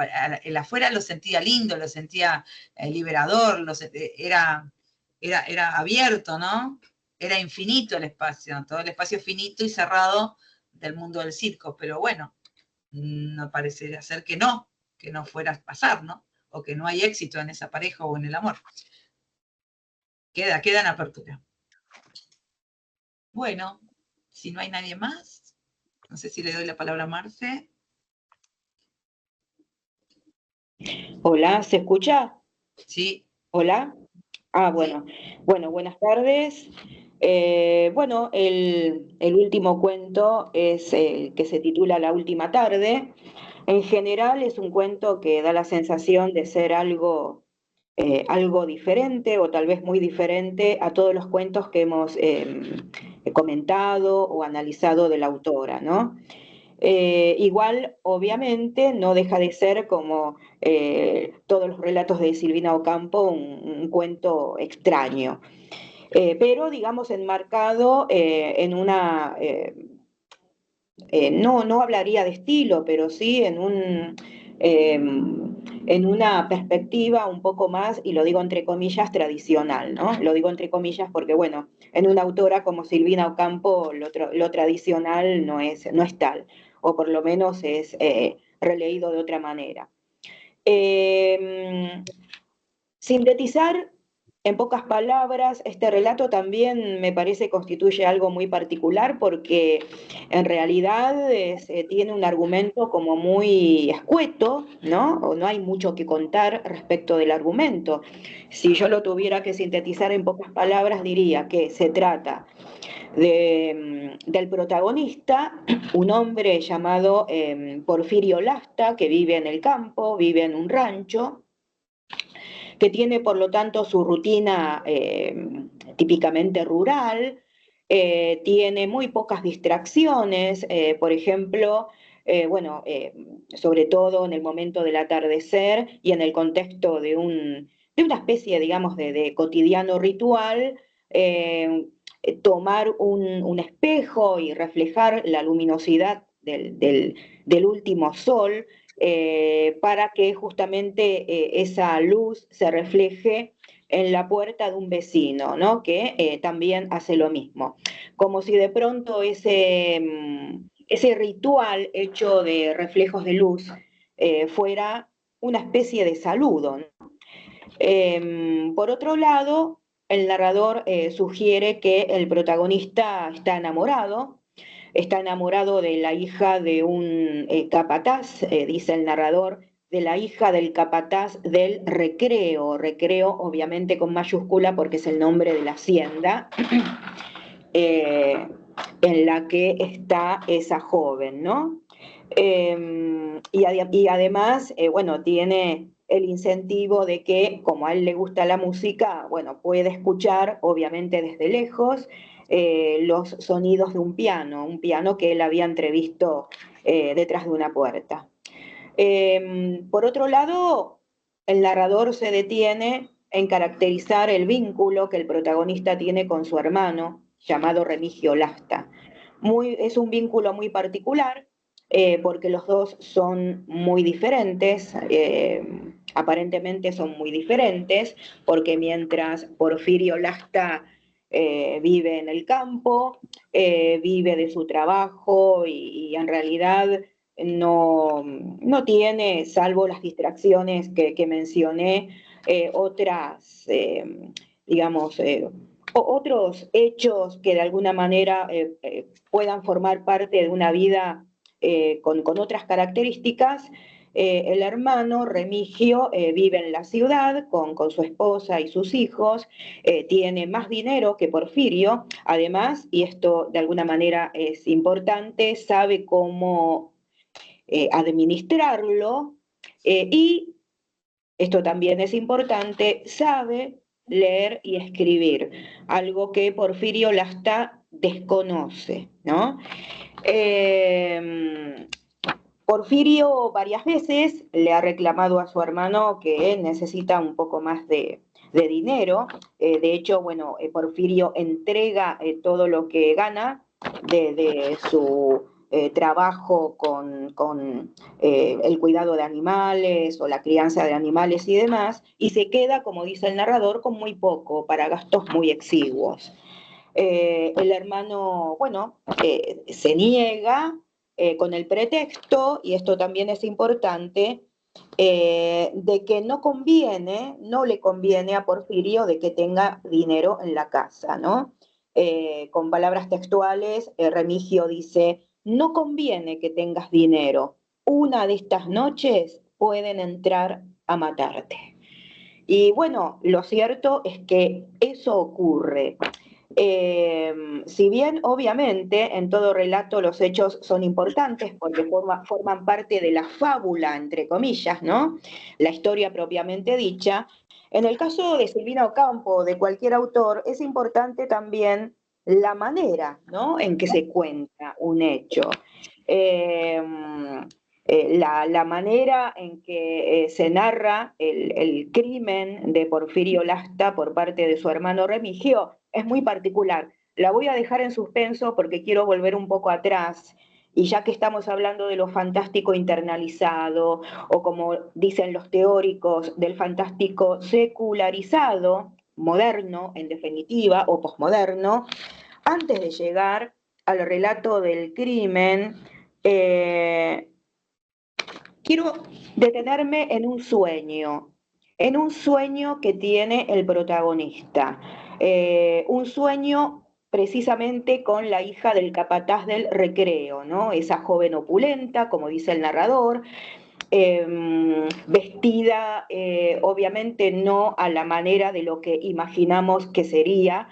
[SPEAKER 3] el afuera lo sentía lindo, lo sentía liberador, era abierto, ¿no? Era infinito el espacio, todo el espacio finito y cerrado del mundo del circo, pero bueno, no parecería ser que no fuera a pasar, ¿no? O que no hay éxito en esa pareja o en el amor. Queda en apertura. Bueno, si no hay nadie más, no sé si le doy la palabra a Marce.
[SPEAKER 9] Hola, ¿se escucha?
[SPEAKER 3] Sí.
[SPEAKER 9] Hola. Ah, bueno. Bueno, buenas tardes. Bueno, el último cuento es el que se titula La última tarde. En general es un cuento que da la sensación de ser algo diferente o tal vez muy diferente a todos los cuentos que hemos comentado o analizado de la autora, ¿no? Igual, obviamente, no deja de ser como todos los relatos de Silvina Ocampo, un cuento extraño, pero digamos enmarcado en una, no hablaría de estilo, pero sí en una perspectiva un poco más, y lo digo entre comillas, tradicional, ¿no? Lo digo entre comillas porque, bueno, en una autora como Silvina Ocampo lo tradicional no es tal, o por lo menos es releído de otra manera. Sintetizar en pocas palabras, este relato también me parece constituye algo muy particular porque en realidad tiene un argumento como muy escueto, ¿no? O no hay mucho que contar respecto del argumento. Si yo lo tuviera que sintetizar en pocas palabras, diría que se trata del protagonista, un hombre llamado Porfirio Lasta, que vive en el campo, vive en un rancho, que tiene por lo tanto su rutina típicamente rural, tiene muy pocas distracciones, por ejemplo, sobre todo en el momento del atardecer y en el contexto de una especie, digamos, de cotidiano ritual, tomar un espejo y reflejar la luminosidad del último sol para que justamente esa luz se refleje en la puerta de un vecino, ¿no? Que también hace lo mismo. Como si de pronto ese ritual hecho de reflejos de luz fuera una especie de saludo, ¿no? Por otro lado, el narrador sugiere que el protagonista está enamorado de la hija de un capataz, dice el narrador, de la hija del capataz del Recreo, Recreo obviamente con mayúscula porque es el nombre de la hacienda en la que está esa joven, ¿no? Y además, bueno, tiene el incentivo de que, como a él le gusta la música, bueno, puede escuchar, obviamente desde lejos, los sonidos de un piano que él había entrevisto detrás de una puerta. Por otro lado, el narrador se detiene en caracterizar el vínculo que el protagonista tiene con su hermano, llamado Remigio Lasta. Es un vínculo muy particular, porque los dos son muy diferentes, aparentemente son muy diferentes, porque mientras Porfirio Lasta vive en el campo, vive de su trabajo y en realidad no tiene, salvo las distracciones que mencioné, otras, digamos, otros hechos que de alguna manera puedan formar parte de una vida con otras características. El hermano Remigio vive en la ciudad con su esposa y sus hijos, tiene más dinero que Porfirio, además, y esto de alguna manera es importante, sabe cómo administrarlo y, esto también es importante, sabe leer y escribir, algo que Porfirio Lasta desconoce, ¿no? Porfirio varias veces le ha reclamado a su hermano que necesita un poco más de dinero. De hecho, bueno, Porfirio entrega todo lo que gana de su trabajo con el cuidado de animales o la crianza de animales y demás, y se queda, como dice el narrador, con muy poco para gastos muy exiguos. El hermano, bueno, se niega con el pretexto, y esto también es importante, de que no le conviene a Porfirio de que tenga dinero en la casa, ¿no? Con palabras textuales, Remigio dice: no conviene que tengas dinero, una de estas noches pueden entrar a matarte. Y bueno, lo cierto es que eso ocurre. Si bien obviamente en todo relato los hechos son importantes porque forman parte de la fábula, entre comillas, ¿no? La historia propiamente dicha, en el caso de Silvina Ocampo o de cualquier autor es importante también la manera, ¿no?, en que se cuenta un hecho. La manera en que se narra el crimen de Porfirio Lasta por parte de su hermano Remigio es muy particular. La voy a dejar en suspenso porque quiero volver un poco atrás, y ya que estamos hablando de lo fantástico internalizado, o como dicen los teóricos, del fantástico secularizado, moderno en definitiva, o posmoderno, antes de llegar al relato del crimen, quiero detenerme en un sueño que tiene el protagonista. Un sueño precisamente con la hija del capataz del Recreo, ¿no? Esa joven opulenta, como dice el narrador, vestida obviamente no a la manera de lo que imaginamos que sería,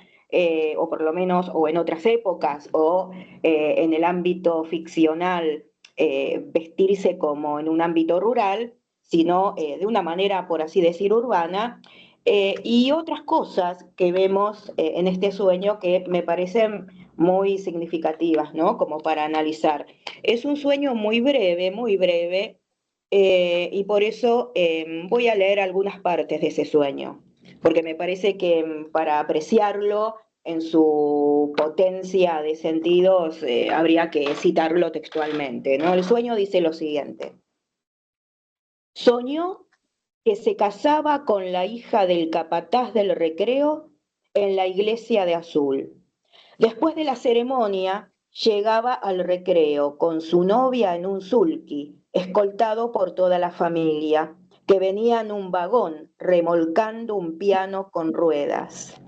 [SPEAKER 9] o por lo menos, o en otras épocas, o en el ámbito ficcional, vestirse como en un ámbito rural, sino de una manera, por así decir, urbana, y otras cosas que vemos en este sueño que me parecen muy significativas, ¿no?, como para analizar. Es un sueño muy breve, y por eso voy a leer algunas partes de ese sueño, porque me parece que para apreciarlo en su potencia de sentidos, habría que citarlo textualmente, ¿no? El sueño dice lo siguiente: soñó que se casaba con la hija del capataz del recreo en la iglesia de Azul. Después de la ceremonia, llegaba al recreo con su novia en un sulky, escoltado por toda la familia, que venía en un vagón remolcando un piano con ruedas.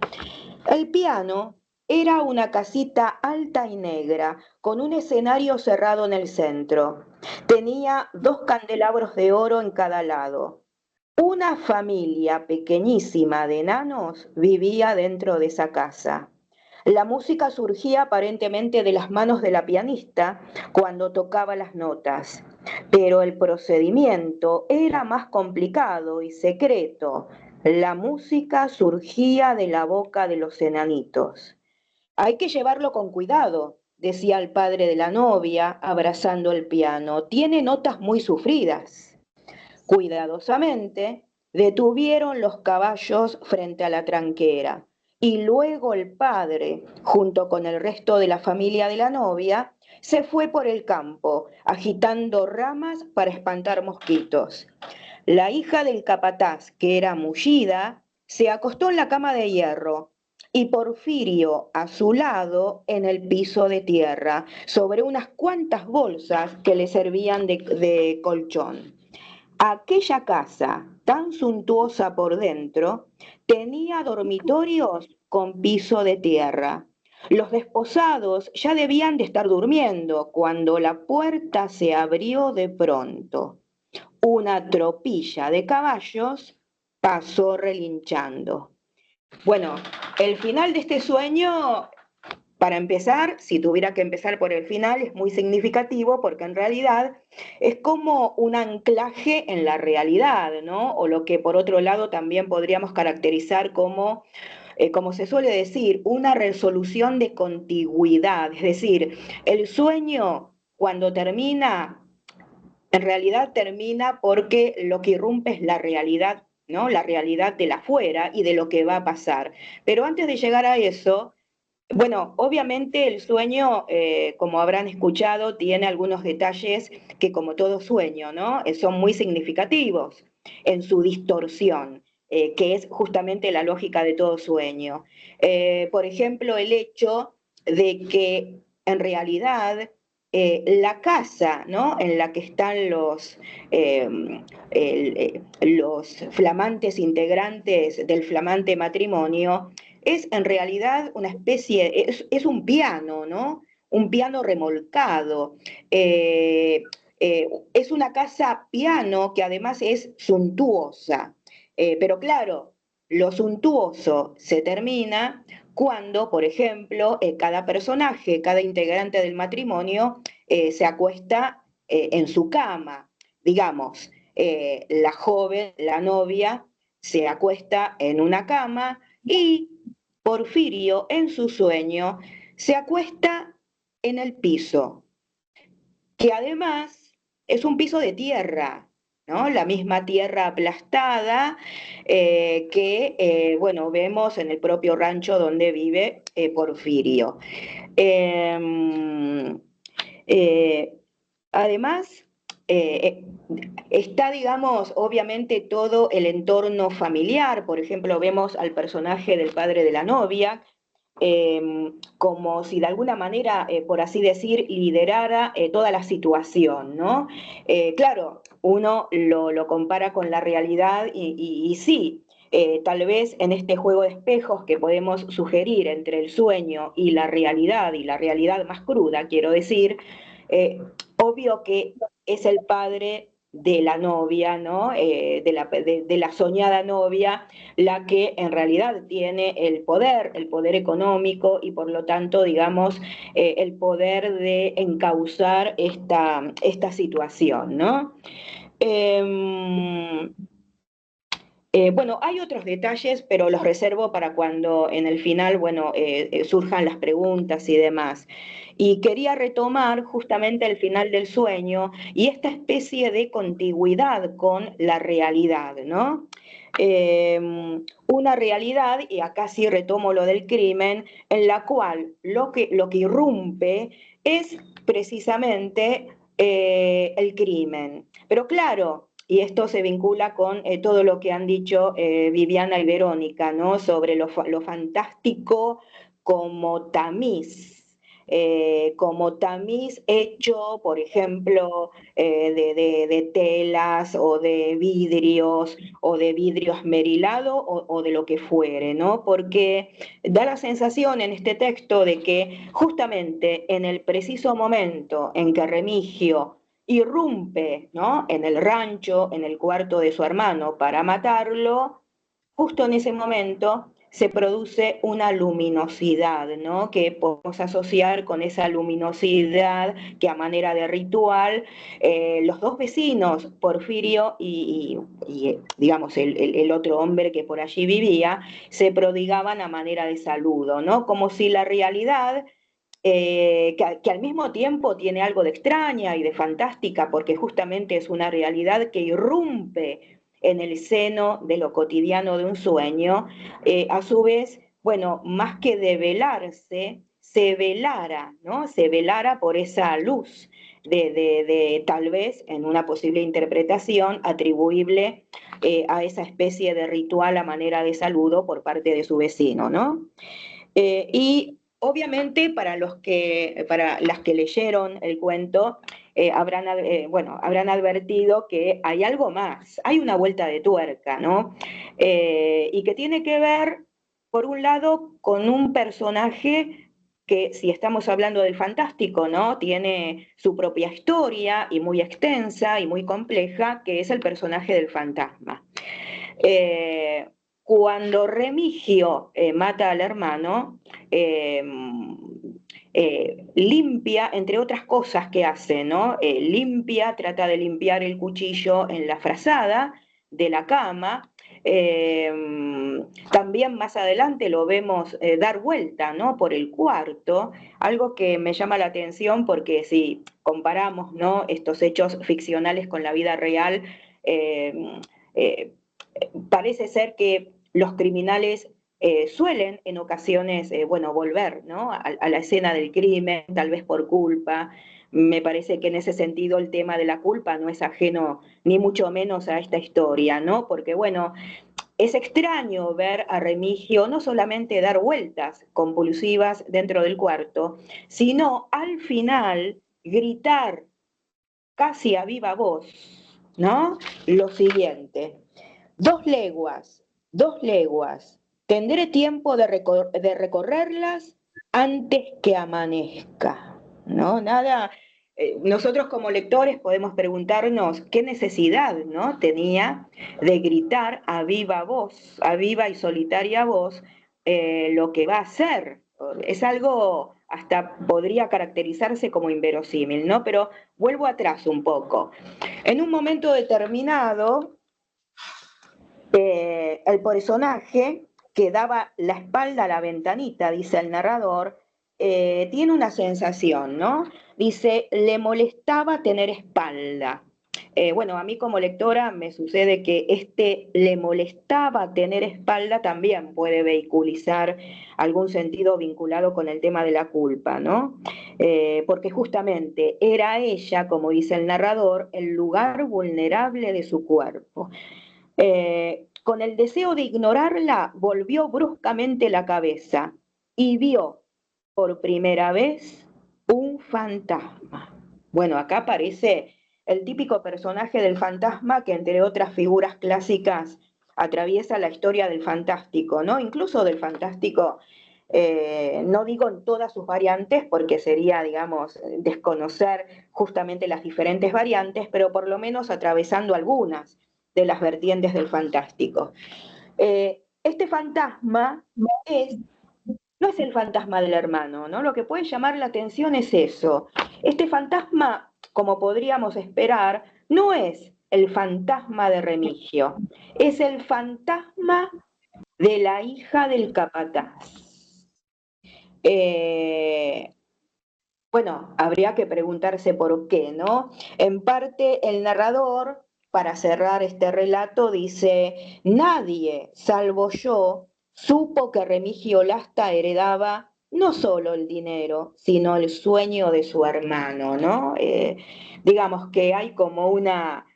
[SPEAKER 9] El piano era una casita alta y negra, con un escenario cerrado en el centro. Tenía 2 candelabros de oro en cada lado. Una familia pequeñísima de enanos vivía dentro de esa casa. La música surgía aparentemente de las manos de la pianista cuando tocaba las notas, pero el procedimiento era más complicado y secreto. La música surgía de la boca de los enanitos. Hay que llevarlo con cuidado, decía el padre de la novia, abrazando el piano. Tiene notas muy sufridas. Cuidadosamente, detuvieron los caballos frente a la tranquera y luego el padre, junto con el resto de la familia de la novia, se fue por el campo, agitando ramas para espantar mosquitos. La hija del capataz, que era mullida, se acostó en la cama de hierro y Porfirio a su lado en el piso de tierra, sobre unas cuantas bolsas que le servían de colchón. Aquella casa, tan suntuosa por dentro, tenía dormitorios con piso de tierra. Los desposados ya debían de estar durmiendo cuando la puerta se abrió de pronto. Una tropilla de caballos pasó relinchando. Bueno, el final de este sueño, para empezar, si tuviera que empezar por el final, es muy significativo porque en realidad es como un anclaje en la realidad, ¿no? O lo que por otro lado también podríamos caracterizar como se suele decir, una resolución de contigüidad. Es decir, el sueño cuando termina, en realidad termina porque lo que irrumpe es la realidad, ¿no? La realidad del afuera y de lo que va a pasar. Pero antes de llegar a eso, bueno, obviamente el sueño, como habrán escuchado, tiene algunos detalles que, como todo sueño, ¿no? Son muy significativos en su distorsión, que es justamente la lógica de todo sueño. Por ejemplo, el hecho de que en realidad la casa, ¿no?, en la que están los flamantes integrantes del flamante matrimonio, es en realidad una especie, es un piano, ¿no? Un piano remolcado. Es una casa piano que además es suntuosa. Pero claro, lo suntuoso se termina cuando, por ejemplo, cada personaje, cada integrante del matrimonio se acuesta en su cama. Digamos, la joven, la novia, se acuesta en una cama y Porfirio, en su sueño, se acuesta en el piso, que además es un piso de tierra, ¿no? La misma tierra aplastada que, bueno, vemos en el propio rancho donde vive Porfirio. Además, está, digamos, obviamente todo el entorno familiar. Por ejemplo, vemos al personaje del padre de la novia, como si de alguna manera, por así decir, liderara toda la situación, ¿no? Claro, uno lo compara con la realidad y sí, tal vez en este juego de espejos que podemos sugerir entre el sueño y la realidad más cruda, quiero decir, obvio que es el padre de la novia, ¿no? De la soñada novia, la que en realidad tiene el poder económico y por lo tanto, digamos, el poder de encauzar esta situación, ¿no? Bueno, hay otros detalles, pero los reservo para cuando en el final, bueno, surjan las preguntas y demás. Y quería retomar justamente el final del sueño y esta especie de contigüidad con la realidad, ¿no? una realidad, y acá sí retomo lo del crimen, en la cual lo que irrumpe es precisamente el crimen. Pero claro, y esto se vincula con todo lo que han dicho Viviana y Verónica, ¿no? Sobre lo fantástico como tamiz hecho, por ejemplo, de telas o de vidrio esmerilado o de lo que fuere, ¿no? Porque da la sensación en este texto de que justamente en el preciso momento en que Remigio irrumpe, ¿no?, en el rancho, en el cuarto de su hermano para matarlo, justo en ese momento se produce una luminosidad, ¿no?, que podemos asociar con esa luminosidad que a manera de ritual los dos vecinos, Porfirio y digamos el otro hombre que por allí vivía, se prodigaban a manera de saludo, ¿no?, como si la realidad que al mismo tiempo tiene algo de extraña y de fantástica, porque justamente es una realidad que irrumpe en el seno de lo cotidiano de un sueño, a su vez, bueno, más que develarse, se velara, ¿no? Se velara por esa luz de tal vez, en una posible interpretación, atribuible a esa especie de ritual a manera de saludo por parte de su vecino, ¿no? Y obviamente para las que leyeron el cuento, habrán advertido que hay algo más, hay una vuelta de tuerca, ¿no? Y que tiene que ver, por un lado, con un personaje que, si estamos hablando del fantástico, ¿no?, tiene su propia historia y muy extensa y muy compleja, que es el personaje del fantasma. Cuando Remigio mata al hermano, limpia, entre otras cosas que hace, ¿no? Trata de limpiar el cuchillo en la frazada de la cama. También más adelante lo vemos dar vuelta, ¿no?, por el cuarto, algo que me llama la atención porque si comparamos, ¿no?, estos hechos ficcionales con la vida real, parece ser que los criminales suelen en ocasiones, volver, ¿no?, a la escena del crimen, tal vez por culpa. Me parece que en ese sentido el tema de la culpa no es ajeno ni mucho menos a esta historia, ¿no? Porque, bueno, es extraño ver a Remigio no solamente dar vueltas compulsivas dentro del cuarto, sino al final gritar casi a viva voz, ¿no?, lo siguiente: 2 leguas, tendré tiempo de recorrerlas antes que amanezca, ¿no? Nada, nosotros como lectores podemos preguntarnos qué necesidad, ¿no?, tenía de gritar a viva y solitaria voz, lo que va a hacer. Es algo, hasta podría caracterizarse como inverosímil, ¿no? Pero vuelvo atrás un poco. En un momento determinado, el personaje que daba la espalda a la ventanita, dice el narrador, tiene una sensación, ¿no? Dice, le molestaba tener espalda. Bueno, a mí como lectora me sucede que le molestaba tener espalda también puede vehiculizar algún sentido vinculado con el tema de la culpa, ¿no? Porque justamente era ella, como dice el narrador, el lugar vulnerable de su cuerpo. Con el deseo de ignorarla, volvió bruscamente la cabeza y vio por primera vez un fantasma. Bueno, acá aparece el típico personaje del fantasma que, entre otras figuras clásicas, atraviesa la historia del fantástico, ¿no? Incluso del fantástico, no digo en todas sus variantes, porque sería, digamos, desconocer justamente las diferentes variantes, pero por lo menos atravesando algunas de las vertientes del fantástico. Este fantasma no es el fantasma del hermano, ¿no? Lo que puede llamar la atención es eso. Este fantasma, como podríamos esperar, no es el fantasma de Remigio, es el fantasma de la hija del capataz. Bueno, habría que preguntarse por qué, ¿no? En parte el narrador para cerrar este relato, dice: nadie, salvo yo, supo que Remigio Lasta heredaba no solo el dinero, sino el sueño de su hermano, ¿no? Digamos que hay como una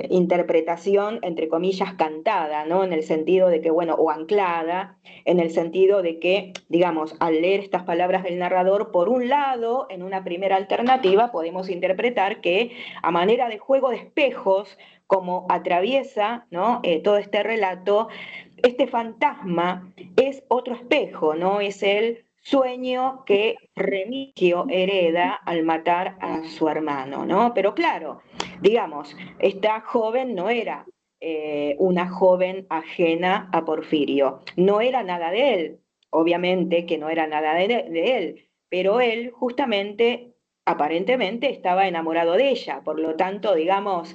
[SPEAKER 9] interpretación, entre comillas, cantada, ¿no? En el sentido de que, bueno, o anclada, en el sentido de que, digamos, al leer estas palabras del narrador, por un lado, en una primera alternativa, podemos interpretar que a manera de juego de espejos, como atraviesa, ¿no? Todo este relato, este fantasma es otro espejo, ¿no? Es el sueño que Remigio hereda al matar a su hermano, ¿no? Pero claro, digamos, esta joven no era una joven ajena a Porfirio, no era nada de él, obviamente que no era nada de él, pero él justamente, aparentemente, estaba enamorado de ella, por lo tanto, digamos,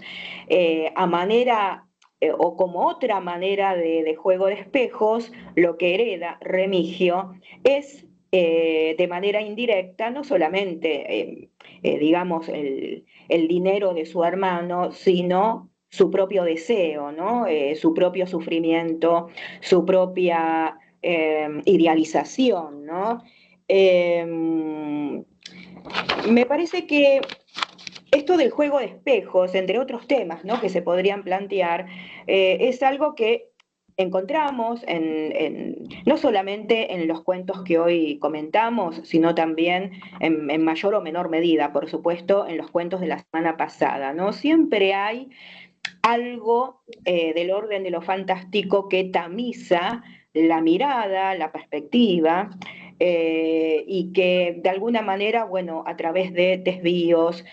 [SPEAKER 9] a manera o como otra manera de juego de espejos, lo que hereda Remigio es de manera indirecta, no solamente, digamos, el dinero de su hermano, sino su propio deseo, ¿no? Su propio sufrimiento, su propia idealización, ¿no? Me parece que esto del juego de espejos, entre otros temas, ¿no?, que se podrían plantear, es algo que encontramos no solamente en los cuentos que hoy comentamos, sino también en mayor o menor medida, por supuesto, en los cuentos de la semana pasada, ¿no? Siempre hay algo del orden de lo fantástico que tamiza la mirada, la perspectiva, y que de alguna manera, bueno, a través de desvíos,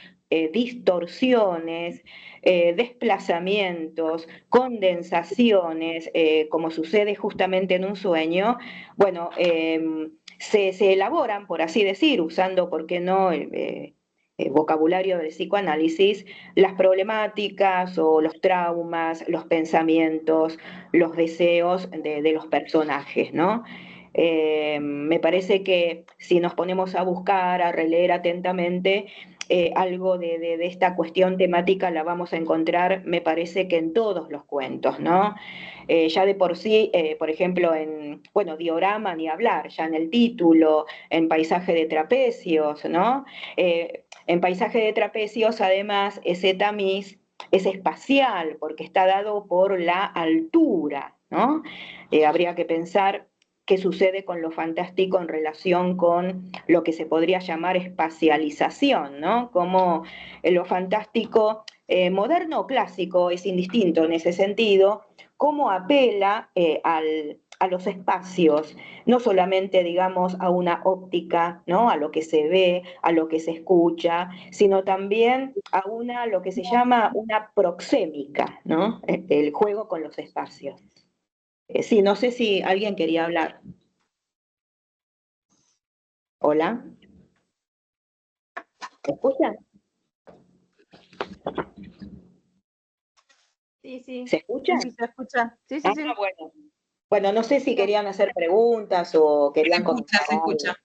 [SPEAKER 9] distorsiones, desplazamientos, condensaciones, como sucede justamente en un sueño, bueno, se elaboran, por así decir, usando, ¿por qué no?, vocabulario del psicoanálisis, las problemáticas o los traumas, los pensamientos, los deseos de los personajes, ¿no? Me parece que si nos ponemos a buscar, a releer atentamente, algo de esta cuestión temática la vamos a encontrar, me parece que en todos los cuentos, ¿no? Ya de por sí, por ejemplo, bueno, diorama ni hablar, ya en el título, en Paisaje de Trapecios, ¿no? En Paisaje de Trapecios, además, ese tamiz es espacial, porque está dado por la altura, ¿no? Habría que pensar qué sucede con lo fantástico en relación con lo que se podría llamar espacialización, ¿no? Como lo fantástico moderno o clásico es indistinto en ese sentido, cómo apela a los espacios, no solamente, digamos, a una óptica, ¿no?, a lo que se ve, a lo que se escucha, sino también a lo que se llama una proxémica, ¿no?, el juego con los espacios. Sí, no sé si alguien quería hablar. ¿Hola? ¿Me escuchan?
[SPEAKER 1] Sí, sí.
[SPEAKER 9] ¿Se escucha?
[SPEAKER 1] Sí, se escucha. Sí, sí, sí.
[SPEAKER 9] Bueno. Bueno, no sé si querían hacer preguntas o querían comentar
[SPEAKER 3] Se escucha.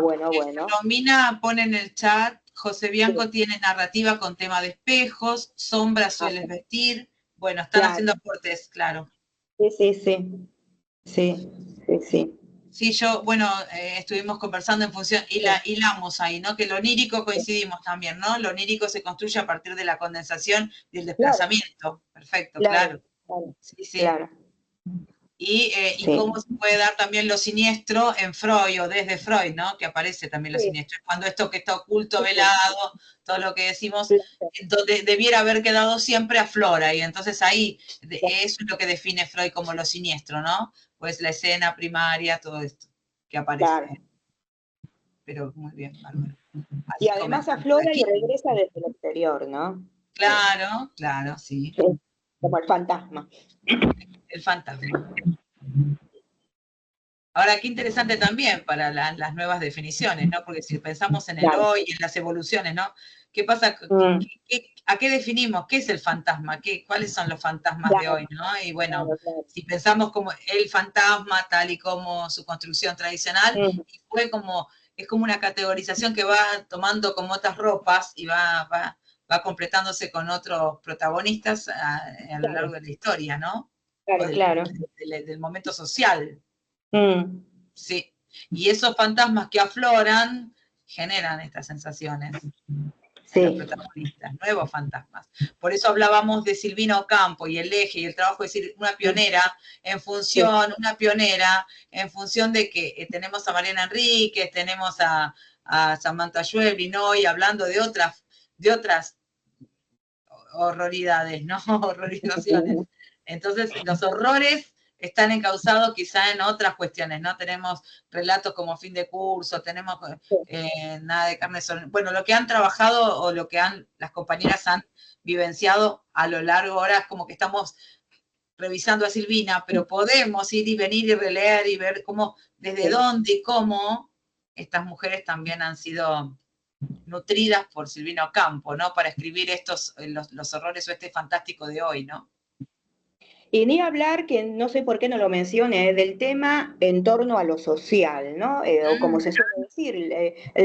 [SPEAKER 9] Bueno.
[SPEAKER 3] Romina pone en el chat: José Bianco tiene narrativa con tema de espejos, sombras sueles vestir. Bueno, están haciendo aportes, claro.
[SPEAKER 9] Sí.
[SPEAKER 3] Sí, bueno, estuvimos conversando en función, y hilamos ahí, ¿no? Que lo onírico coincidimos también, ¿no? Lo onírico se construye a partir de la condensación y el desplazamiento. Perfecto, claro. Sí.
[SPEAKER 9] Claro.
[SPEAKER 3] Y cómo se puede dar también lo siniestro en Freud o desde Freud, ¿no? Que aparece también lo siniestro. Cuando esto que está oculto, velado, todo lo que decimos, donde debiera haber quedado siempre, aflora. Y entonces ahí, eso es lo que define Freud como lo siniestro, ¿no? Pues la escena primaria, todo esto que aparece. Claro. Pero muy bien, Bárbara.
[SPEAKER 9] Y además aflora y regresa desde el exterior, ¿no?
[SPEAKER 3] Claro, sí.
[SPEAKER 9] Como el fantasma.
[SPEAKER 3] El fantasma. Ahora, qué interesante también para las nuevas definiciones, ¿no? Porque si pensamos en el hoy y en las evoluciones, ¿no? ¿Qué pasa? ¿A qué definimos? ¿Qué es el fantasma? ¿Cuáles son los fantasmas de hoy, no? Y bueno, si pensamos como el fantasma, tal y como su construcción tradicional, es como una categorización que va tomando como otras ropas y va va completándose con otros protagonistas a lo largo de la historia, ¿no?
[SPEAKER 9] Claro.
[SPEAKER 3] Del momento social.
[SPEAKER 9] Mm.
[SPEAKER 3] Sí. Y esos fantasmas que afloran generan estas sensaciones.
[SPEAKER 9] Sí.
[SPEAKER 3] Los protagonistas, nuevos fantasmas. Por eso hablábamos de Silvina Ocampo y el eje y el trabajo de decir una pionera en función de que tenemos a Mariana Enríquez, tenemos a Samantha Schweblin, ¿no? Y hablando de otras horroridades, ¿no? Horrorizaciones. Entonces, los horrores están encausados quizá en otras cuestiones, ¿no? Tenemos relatos como Fin de Curso, tenemos Nada de carne sobre... Bueno, lo que han trabajado o lo que las compañeras han vivenciado a lo largo, ahora es como que estamos revisando a Silvina, pero podemos ir y venir y releer y ver cómo, desde dónde y cómo estas mujeres también han sido nutridas por Silvina Ocampo, ¿no? Para escribir los horrores o este fantástico de hoy, ¿no?
[SPEAKER 9] Y ni hablar, que no sé por qué no lo mencioné, del tema en torno a lo social, ¿no? O como se suele decir,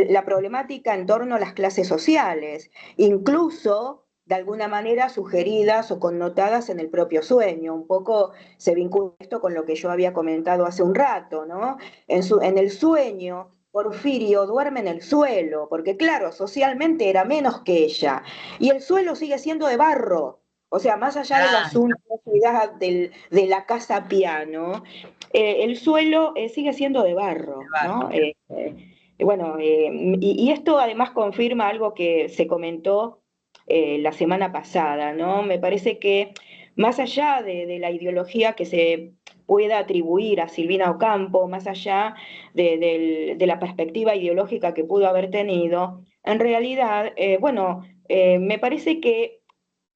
[SPEAKER 9] la problemática en torno a las clases sociales, incluso de alguna manera sugeridas o connotadas en el propio sueño. Un poco se vincula esto con lo que yo había comentado hace un rato, ¿no? En el sueño, Porfirio duerme en el suelo, porque claro, socialmente era menos que ella, y el suelo sigue siendo de barro. O sea, más allá de la suntuosidad de la casa piano, el suelo sigue siendo de barro, ¿no? Y esto además confirma algo que se comentó la semana pasada, ¿no? Me parece que más allá de la ideología que se pueda atribuir a Silvina Ocampo, más allá de la perspectiva ideológica que pudo haber tenido, en realidad, me parece que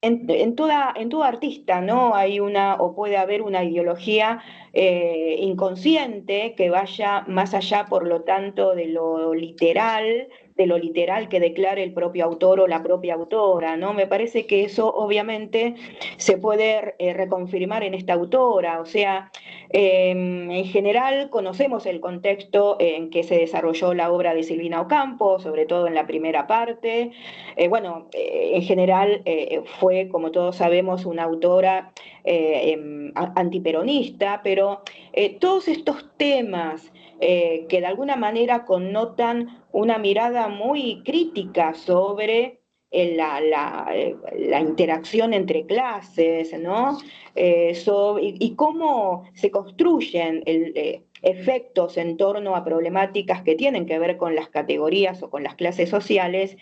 [SPEAKER 9] en toda artista, ¿no? Hay o puede haber una ideología inconsciente que vaya más allá, por lo tanto, de lo literal que declare el propio autor o la propia autora, ¿no? Me parece que eso obviamente se puede reconfirmar en esta autora, o sea, en general conocemos el contexto en que se desarrolló la obra de Silvina Ocampo, sobre todo en la primera parte. En general fue, como todos sabemos, una autora antiperonista, pero todos estos temas que de alguna manera connotan una mirada muy crítica sobre la interacción entre clases, ¿no? Y cómo se construyen efectos en torno a problemáticas que tienen que ver con las categorías o con las clases sociales,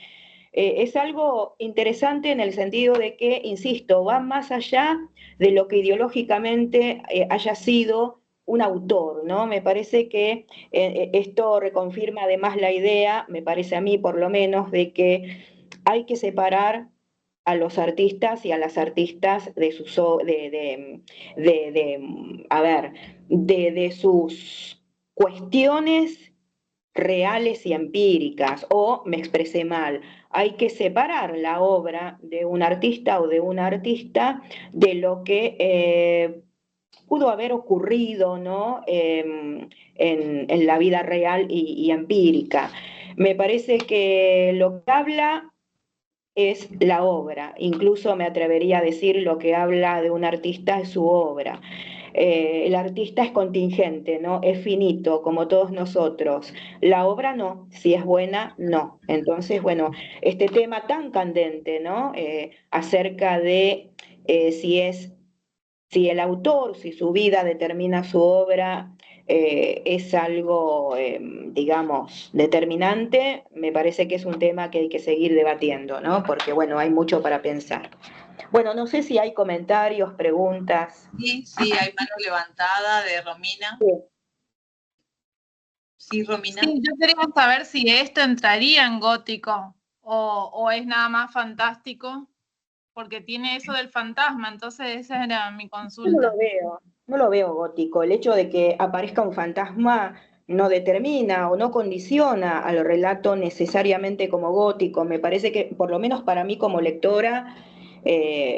[SPEAKER 9] es algo interesante en el sentido de que, insisto, va más allá de lo que ideológicamente haya sido un autor, ¿no? Me parece que esto reconfirma además la idea, me parece a mí por lo menos, de que hay que separar a los artistas y a las artistas de sus cuestiones reales y empíricas, o me expresé mal, hay que separar la obra de un artista o de una artista de lo que pudo haber ocurrido, ¿no? en la vida real y empírica. Me parece que lo que habla es la obra, incluso me atrevería a decir lo que habla de un artista es su obra. El artista es contingente, ¿no? Es finito, como todos nosotros. La obra no, si es buena, no. Entonces, bueno, este tema tan candente, ¿no? Acerca de si el autor, si su vida determina su obra, es algo, digamos, determinante, me parece que es un tema que hay que seguir debatiendo, ¿no? Porque, bueno, hay mucho para pensar. Bueno, no sé si hay comentarios, preguntas.
[SPEAKER 3] Sí, hay mano levantada de Romina. Sí, Romina.
[SPEAKER 10] Sí, yo quería saber si esto entraría en gótico o es nada más fantástico, porque tiene eso del fantasma, entonces esa era mi consulta.
[SPEAKER 9] No lo veo gótico. El hecho de que aparezca un fantasma no determina o no condiciona al relato necesariamente como gótico. Me parece que, por lo menos para mí como lectora,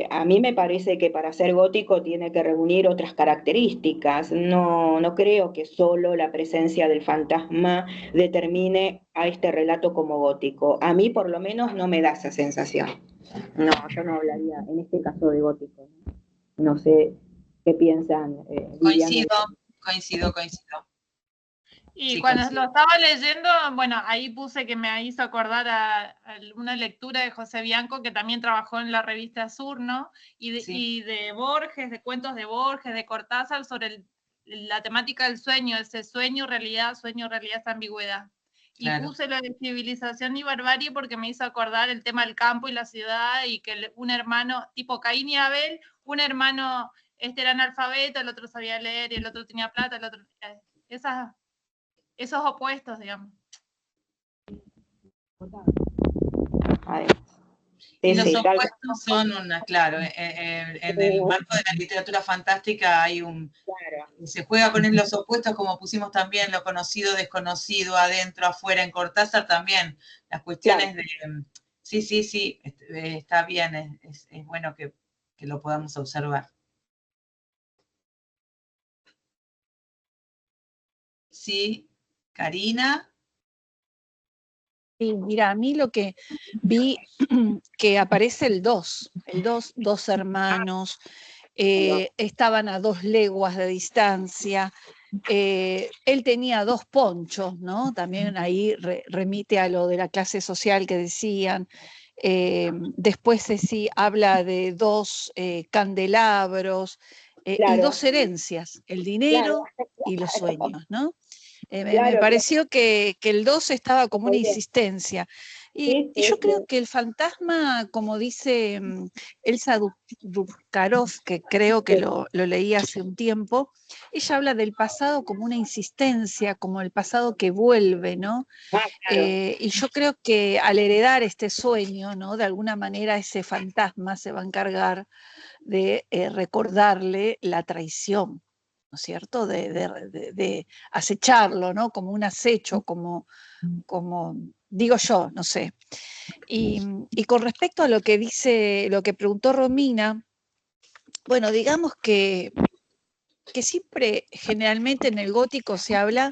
[SPEAKER 9] A mí me parece que para ser gótico tiene que reunir otras características. No creo que solo la presencia del fantasma determine a este relato como gótico. A mí por lo menos no me da esa sensación. No, yo no hablaría en este caso de gótico. No sé qué piensan Viviana.
[SPEAKER 3] Coincido.
[SPEAKER 10] Y
[SPEAKER 3] Sí,
[SPEAKER 10] cuando
[SPEAKER 3] coincido.
[SPEAKER 10] lo estaba leyendo, bueno, ahí puse que me hizo acordar a una lectura de José Bianco, que también trabajó en la revista Sur, ¿no? Y de Borges, de cuentos de Borges, de Cortázar, sobre la temática del sueño, ese sueño, realidad, esa ambigüedad. Y
[SPEAKER 3] Claro.
[SPEAKER 10] puse lo de civilización y barbarie porque me hizo acordar el tema del campo y la ciudad, y que un hermano, tipo Caín y Abel, un hermano era analfabeto, el otro sabía leer y el otro tenía plata, el otro... esos opuestos, digamos.
[SPEAKER 3] Y los opuestos son claro, en el marco de la literatura fantástica hay se juega con los opuestos, como pusimos también lo conocido, desconocido, adentro, afuera, en Cortázar también, las cuestiones de, sí, está bien, es bueno que lo podamos observar. Sí, Karina.
[SPEAKER 6] Sí, mira, a mí lo que vi que aparece el dos hermanos, estaban a 2 leguas de distancia, él tenía 2 ponchos, ¿no? También ahí remite a lo de la clase social que decían. Después sí habla de 2 candelabros y 2 herencias, el dinero y los sueños, ¿no? Me pareció que el 2 estaba como una insistencia. Y yo creo que el fantasma, como dice Elsa Dubkarov, que creo que lo leí hace un tiempo, ella habla del pasado como una insistencia, como el pasado que vuelve, ¿no? Y yo creo que al heredar este sueño, ¿no? De alguna manera ese fantasma se va a encargar de recordarle la traición, ¿no es cierto? De acecharlo, ¿no? Como un acecho, como digo yo, no sé. Y con respecto a lo que dice, lo que preguntó Romina, bueno, digamos que siempre, generalmente en el gótico se habla,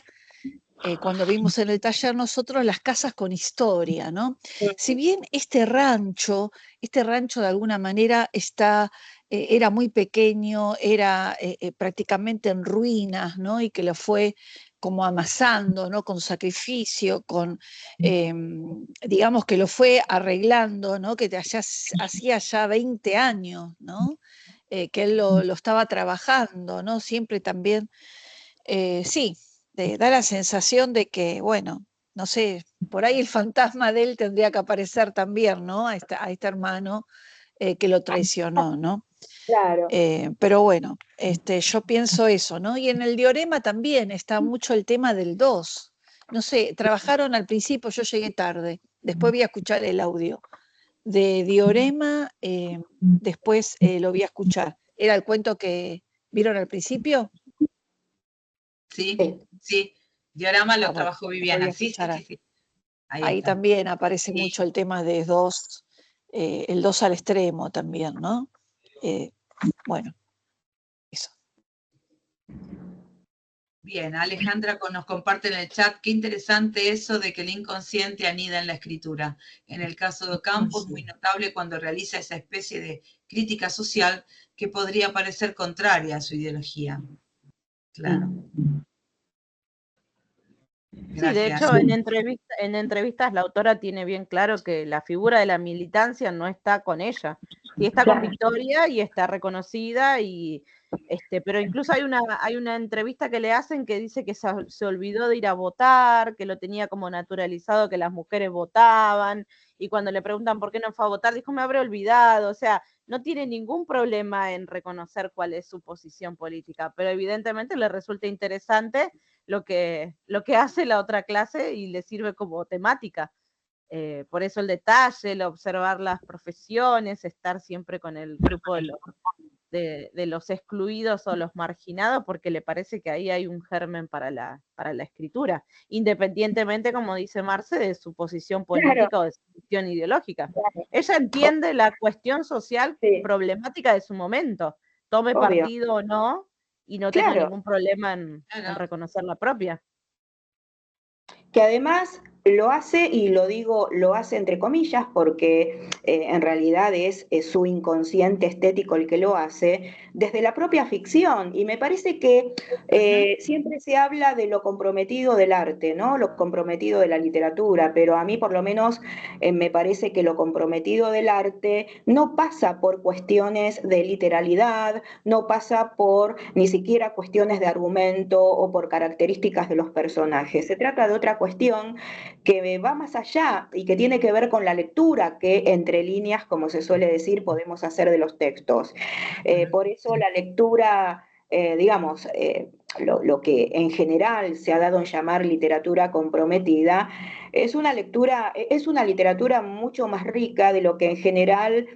[SPEAKER 6] cuando vimos en el taller nosotros, las casas con historia, ¿no? Si bien este rancho de alguna manera era muy pequeño, era prácticamente en ruinas, ¿no? Y que lo fue como amasando, ¿no? Con sacrificio, digamos que lo fue arreglando, ¿no? Que hacía ya 20 años, ¿no? Que él lo estaba trabajando, ¿no? Siempre también, sí, da la sensación de que, bueno, no sé, por ahí el fantasma de él tendría que aparecer también, ¿no? A este hermano que lo traicionó, ¿no?
[SPEAKER 9] Claro.
[SPEAKER 6] Pero bueno, yo pienso eso, ¿no? Y en el diorema también está mucho el tema del 2. No sé, trabajaron al principio, yo llegué tarde, después voy a escuchar el audio. De diorema, después lo voy a escuchar. ¿Era el cuento que vieron al principio?
[SPEAKER 3] Sí. Diorama lo
[SPEAKER 6] bueno,
[SPEAKER 3] trabajó Viviana, sí.
[SPEAKER 6] Ahí también aparece mucho el tema de 2, el 2 al extremo también, ¿no? Bueno, eso.
[SPEAKER 3] Bien, Alejandra nos comparte en el chat, qué interesante eso de que el inconsciente anida en la escritura. En el caso de Ocampo es muy notable cuando realiza esa especie de crítica social que podría parecer contraria a su ideología. Claro.
[SPEAKER 1] Sí, de hecho, en entrevistas la autora tiene bien claro que la figura de la militancia no está con ella. Sí está con Victoria y está reconocida, pero incluso hay una entrevista que le hacen que dice que se olvidó de ir a votar, que lo tenía como naturalizado que las mujeres votaban, y cuando le preguntan por qué no fue a votar, dijo, me habré olvidado. O sea, no tiene ningún problema en reconocer cuál es su posición política, pero evidentemente le resulta interesante lo que hace la otra clase y le sirve como temática. Por eso el detalle, el observar las profesiones, estar siempre con el grupo de los excluidos o los marginados, porque le parece que ahí hay un germen para la escritura, independientemente, como dice Marce, de su posición política o de su posición ideológica. Ella entiende la cuestión social problemática de su momento, tome partido o no, y no tenga ningún problema en reconocer la propia.
[SPEAKER 9] Que además lo hace, y lo digo, lo hace entre comillas, porque en realidad es su inconsciente estético el que lo hace, desde la propia ficción. Y me parece que siempre se habla de lo comprometido del arte, ¿no? Lo comprometido de la literatura, pero a mí por lo menos me parece que lo comprometido del arte no pasa por cuestiones de literalidad, no pasa por ni siquiera cuestiones de argumento o por características de los personajes. Se trata de otra cuestión que va más allá y que tiene que ver con la lectura que entre líneas, como se suele decir, podemos hacer de los textos. Por eso la lectura, digamos, lo que en general se ha dado en llamar literatura comprometida, es una literatura mucho más rica de lo que en general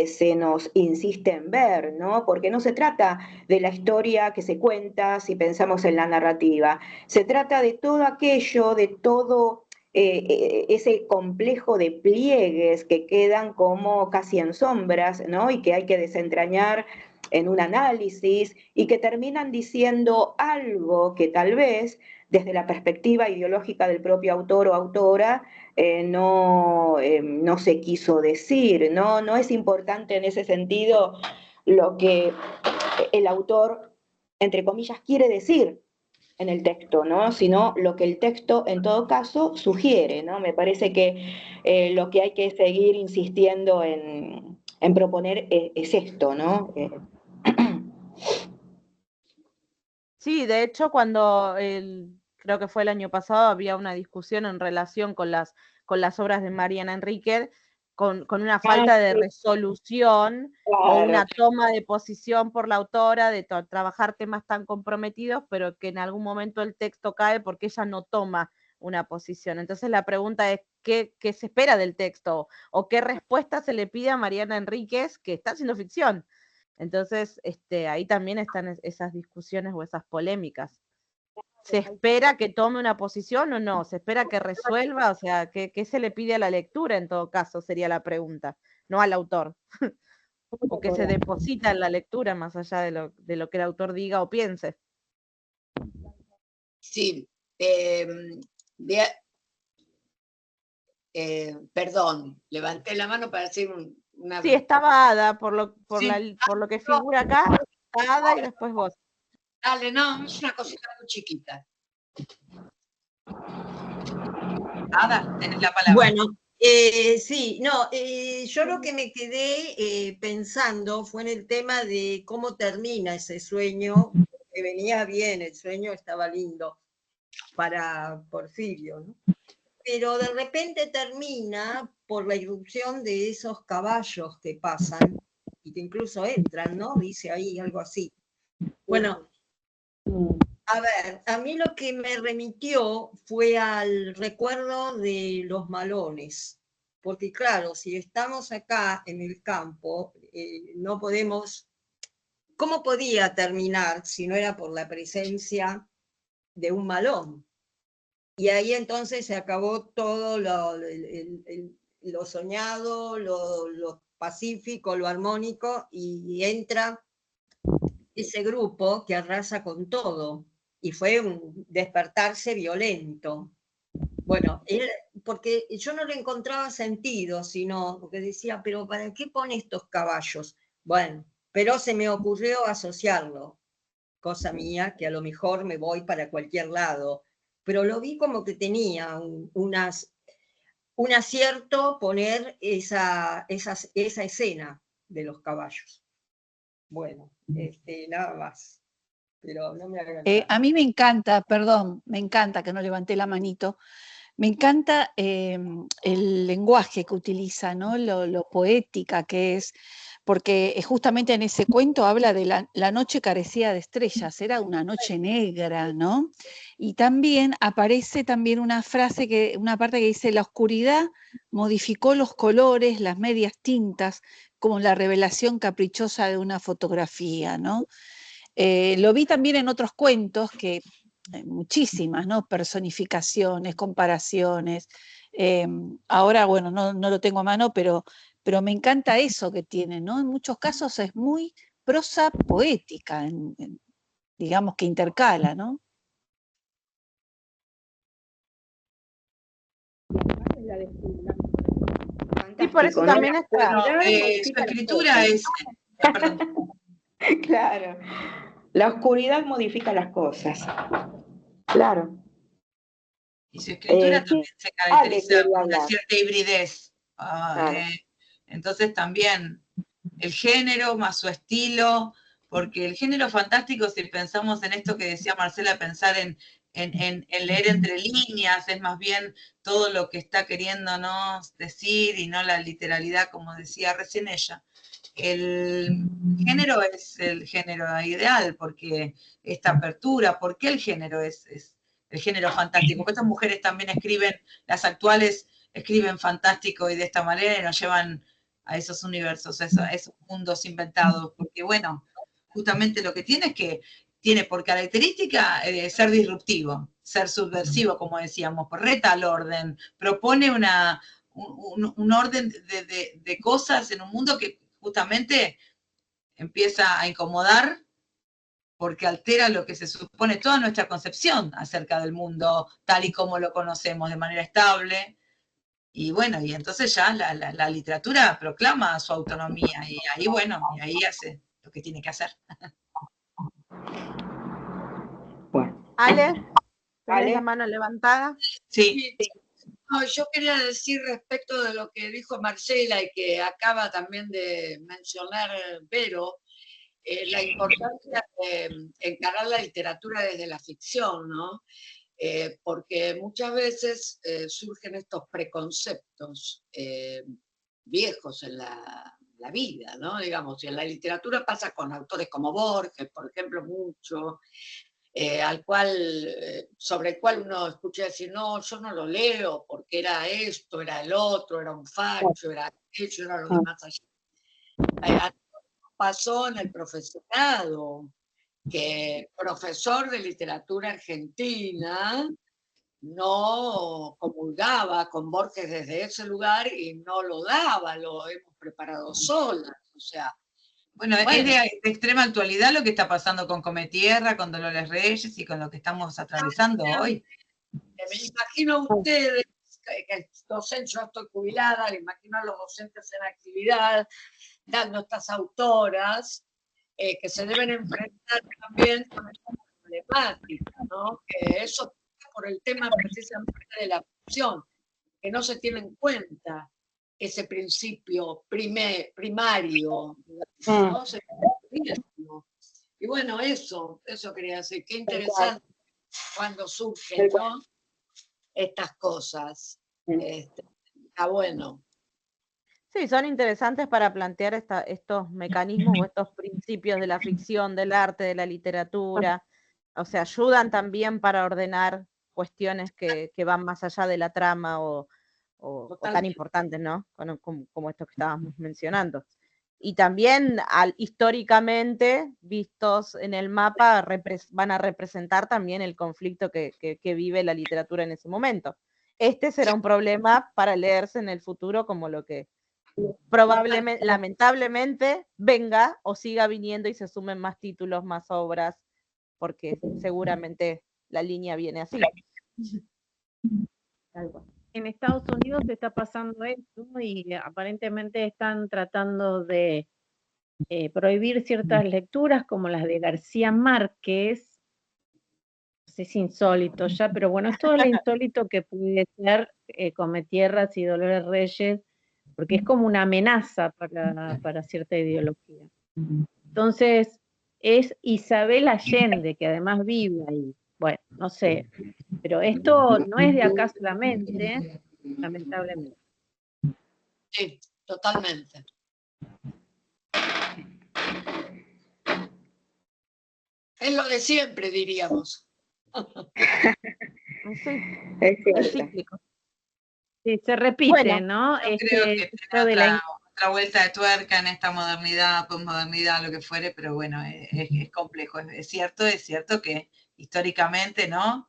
[SPEAKER 9] se nos insiste en ver, ¿no? Porque no se trata de la historia que se cuenta si pensamos en la narrativa, se trata de todo aquello, de todo ese complejo de pliegues que quedan como casi en sombras, ¿no? Y que hay que desentrañar en un análisis y que terminan diciendo algo que tal vez desde la perspectiva ideológica del propio autor o autora no se quiso decir, ¿no? No es importante en ese sentido lo que el autor, entre comillas, quiere decir en el texto, ¿no? Sino lo que el texto en todo caso sugiere, ¿no? Me parece que lo que hay que seguir insistiendo en proponer es esto, ¿no?
[SPEAKER 1] Sí, de hecho, cuando creo que fue el año pasado, había una discusión en relación con las obras de Mariana Enríquez, con una falta de resolución o una toma de posición por la autora de trabajar temas tan comprometidos, pero que en algún momento el texto cae porque ella no toma una posición. Entonces la pregunta es, ¿qué se espera del texto? ¿O qué respuesta se le pide a Mariana Enríquez, que está haciendo ficción? Entonces, ahí también están esas discusiones o esas polémicas. ¿Se espera que tome una posición o no? ¿Se espera que resuelva? O sea, ¿qué se le pide a la lectura en todo caso? Sería la pregunta, no al autor. O que se deposita en la lectura más allá de lo que el autor diga o piense.
[SPEAKER 8] Sí, perdón, levanté la mano para hacer una...
[SPEAKER 1] Sí, estaba Ada, por lo que figura acá, Ada y después vos.
[SPEAKER 8] Dale, no, es una cosita muy chiquita.
[SPEAKER 3] Ada, tenés la palabra.
[SPEAKER 4] Bueno, sí, no, yo lo que me quedé pensando fue en el tema de cómo termina ese sueño, que venía bien, el sueño estaba lindo para Porfirio, ¿no? Pero de repente termina por la irrupción de esos caballos que pasan y que incluso entran, ¿no? Dice ahí algo así. Bueno, a ver, a mí lo que me remitió fue al recuerdo de los malones, porque claro, si estamos acá en el campo, no podemos, ¿cómo podía terminar si no era por la presencia de un malón? Y ahí entonces se acabó todo lo soñado, lo pacífico, lo armónico, y entra ese grupo que arrasa con todo. Y fue un despertarse violento. Bueno, porque yo no le encontraba sentido, sino porque decía, pero ¿para qué pone estos caballos? Bueno, pero se me ocurrió asociarlo, cosa mía, que a lo mejor me voy para cualquier lado, pero lo vi como que tenía un acierto poner esa escena de los caballos. Bueno, nada más. Pero no me hagan
[SPEAKER 6] a mí me encanta, perdón, me encanta que no levanté la manito, Me encanta el lenguaje que utiliza, ¿no? Lo poética que es, porque justamente en ese cuento habla de la noche carecía de estrellas, era una noche negra, ¿no? Y también aparece también una frase, una parte que dice, la oscuridad modificó los colores, las medias tintas, como la revelación caprichosa de una fotografía, ¿no? Lo vi también en otros cuentos que muchísimas, ¿no? Personificaciones, comparaciones. Ahora, bueno, no lo tengo a mano, pero me encanta eso que tiene, ¿no? En muchos casos es muy prosa poética, digamos que intercala, ¿no?
[SPEAKER 1] Y por eso también está.
[SPEAKER 3] Su escritura es. Perdón.
[SPEAKER 9] Claro. La oscuridad modifica las cosas. Claro.
[SPEAKER 3] Y su escritura también se caracteriza por una cierta hibridez.
[SPEAKER 9] Claro.
[SPEAKER 3] Entonces también el género más su estilo, porque el género fantástico, si pensamos en esto que decía Marcela, pensar en leer entre líneas, es más bien todo lo que está queriéndonos decir y no la literalidad, como decía recién ella. El género es el género ideal, porque esta apertura, ¿por qué el género es el género fantástico? Porque estas mujeres también escriben, las actuales escriben fantástico y de esta manera nos llevan a esos universos, a esos mundos inventados, porque bueno, justamente lo que tiene es que tiene por característica ser disruptivo, ser subversivo, como decíamos, reta al orden, propone un orden de cosas en un mundo que justamente empieza a incomodar porque altera lo que se supone toda nuestra concepción acerca del mundo tal y como lo conocemos de manera estable. Y bueno, y entonces ya la literatura proclama su autonomía y ahí, bueno, y ahí hace lo que tiene que hacer.
[SPEAKER 9] Bueno.
[SPEAKER 1] Ale, ¿tenés la mano levantada?
[SPEAKER 3] Sí.
[SPEAKER 8] No, yo quería decir respecto de lo que dijo Marcela y que acaba también de mencionar Vero, la importancia de encarar la literatura desde la ficción, ¿no? Porque muchas veces surgen estos preconceptos viejos en la vida, ¿no? Digamos, y en la literatura pasa con autores como Borges, por ejemplo, mucho, sobre el cual uno escucha decir, no, yo no lo leo porque era esto, era el otro, era un facho, era aquello, era lo de más allá. Pasó en el profesorado, que profesor de literatura argentina no comulgaba con Borges desde ese lugar y no lo daba, lo hemos preparado solas, o sea.
[SPEAKER 3] Bueno, es de extrema actualidad lo que está pasando con Cometierra, con Dolores Reyes y con lo que estamos atravesando hoy.
[SPEAKER 8] Me imagino ustedes, que docentes, yo estoy jubilada, le imagino a los docentes en actividad, dando estas autoras, que se deben enfrentar también con esta problemática, ¿no? Que eso por el tema precisamente de la ficción, que no se tiene en cuenta ese principio primario, ¿no? Y bueno, eso quería decir, qué interesante cuando surgen, ¿no? Estas cosas. Está bueno.
[SPEAKER 1] Sí, son interesantes para plantear estos mecanismos o estos principios de la ficción, del arte, de la literatura. O sea, ayudan también para ordenar cuestiones que van más allá de la trama o tan importantes, ¿no? Como estos que estábamos mencionando. Y también históricamente, vistos en el mapa, van a representar también el conflicto que vive la literatura en ese momento. Este será un problema para leerse en el futuro como lo que probablemente, lamentablemente, venga o siga viniendo y se sumen más títulos, más obras, porque seguramente la línea viene así.
[SPEAKER 5] En Estados Unidos está pasando esto y aparentemente están tratando de prohibir ciertas lecturas como las de García Márquez. Es insólito ya, pero bueno, es todo lo insólito que puede ser Cometierras y Dolores Reyes, porque es como una amenaza para cierta ideología. Entonces, es Isabel Allende, que además vive ahí, Bueno, no sé, pero esto no es de acá solamente, lamentablemente.
[SPEAKER 8] Sí, totalmente. Es lo de siempre, diríamos.
[SPEAKER 1] Sí,
[SPEAKER 9] Es
[SPEAKER 1] es
[SPEAKER 9] cierto.
[SPEAKER 1] cíclico.
[SPEAKER 5] Sí, se repite,
[SPEAKER 1] Bueno,
[SPEAKER 5] ¿no?
[SPEAKER 3] Yo creo que
[SPEAKER 5] Esto
[SPEAKER 3] tiene
[SPEAKER 5] de la
[SPEAKER 3] otra vuelta de tuerca en esta modernidad, posmodernidad, lo que fuere, pero bueno, es complejo. Es cierto que históricamente, ¿no?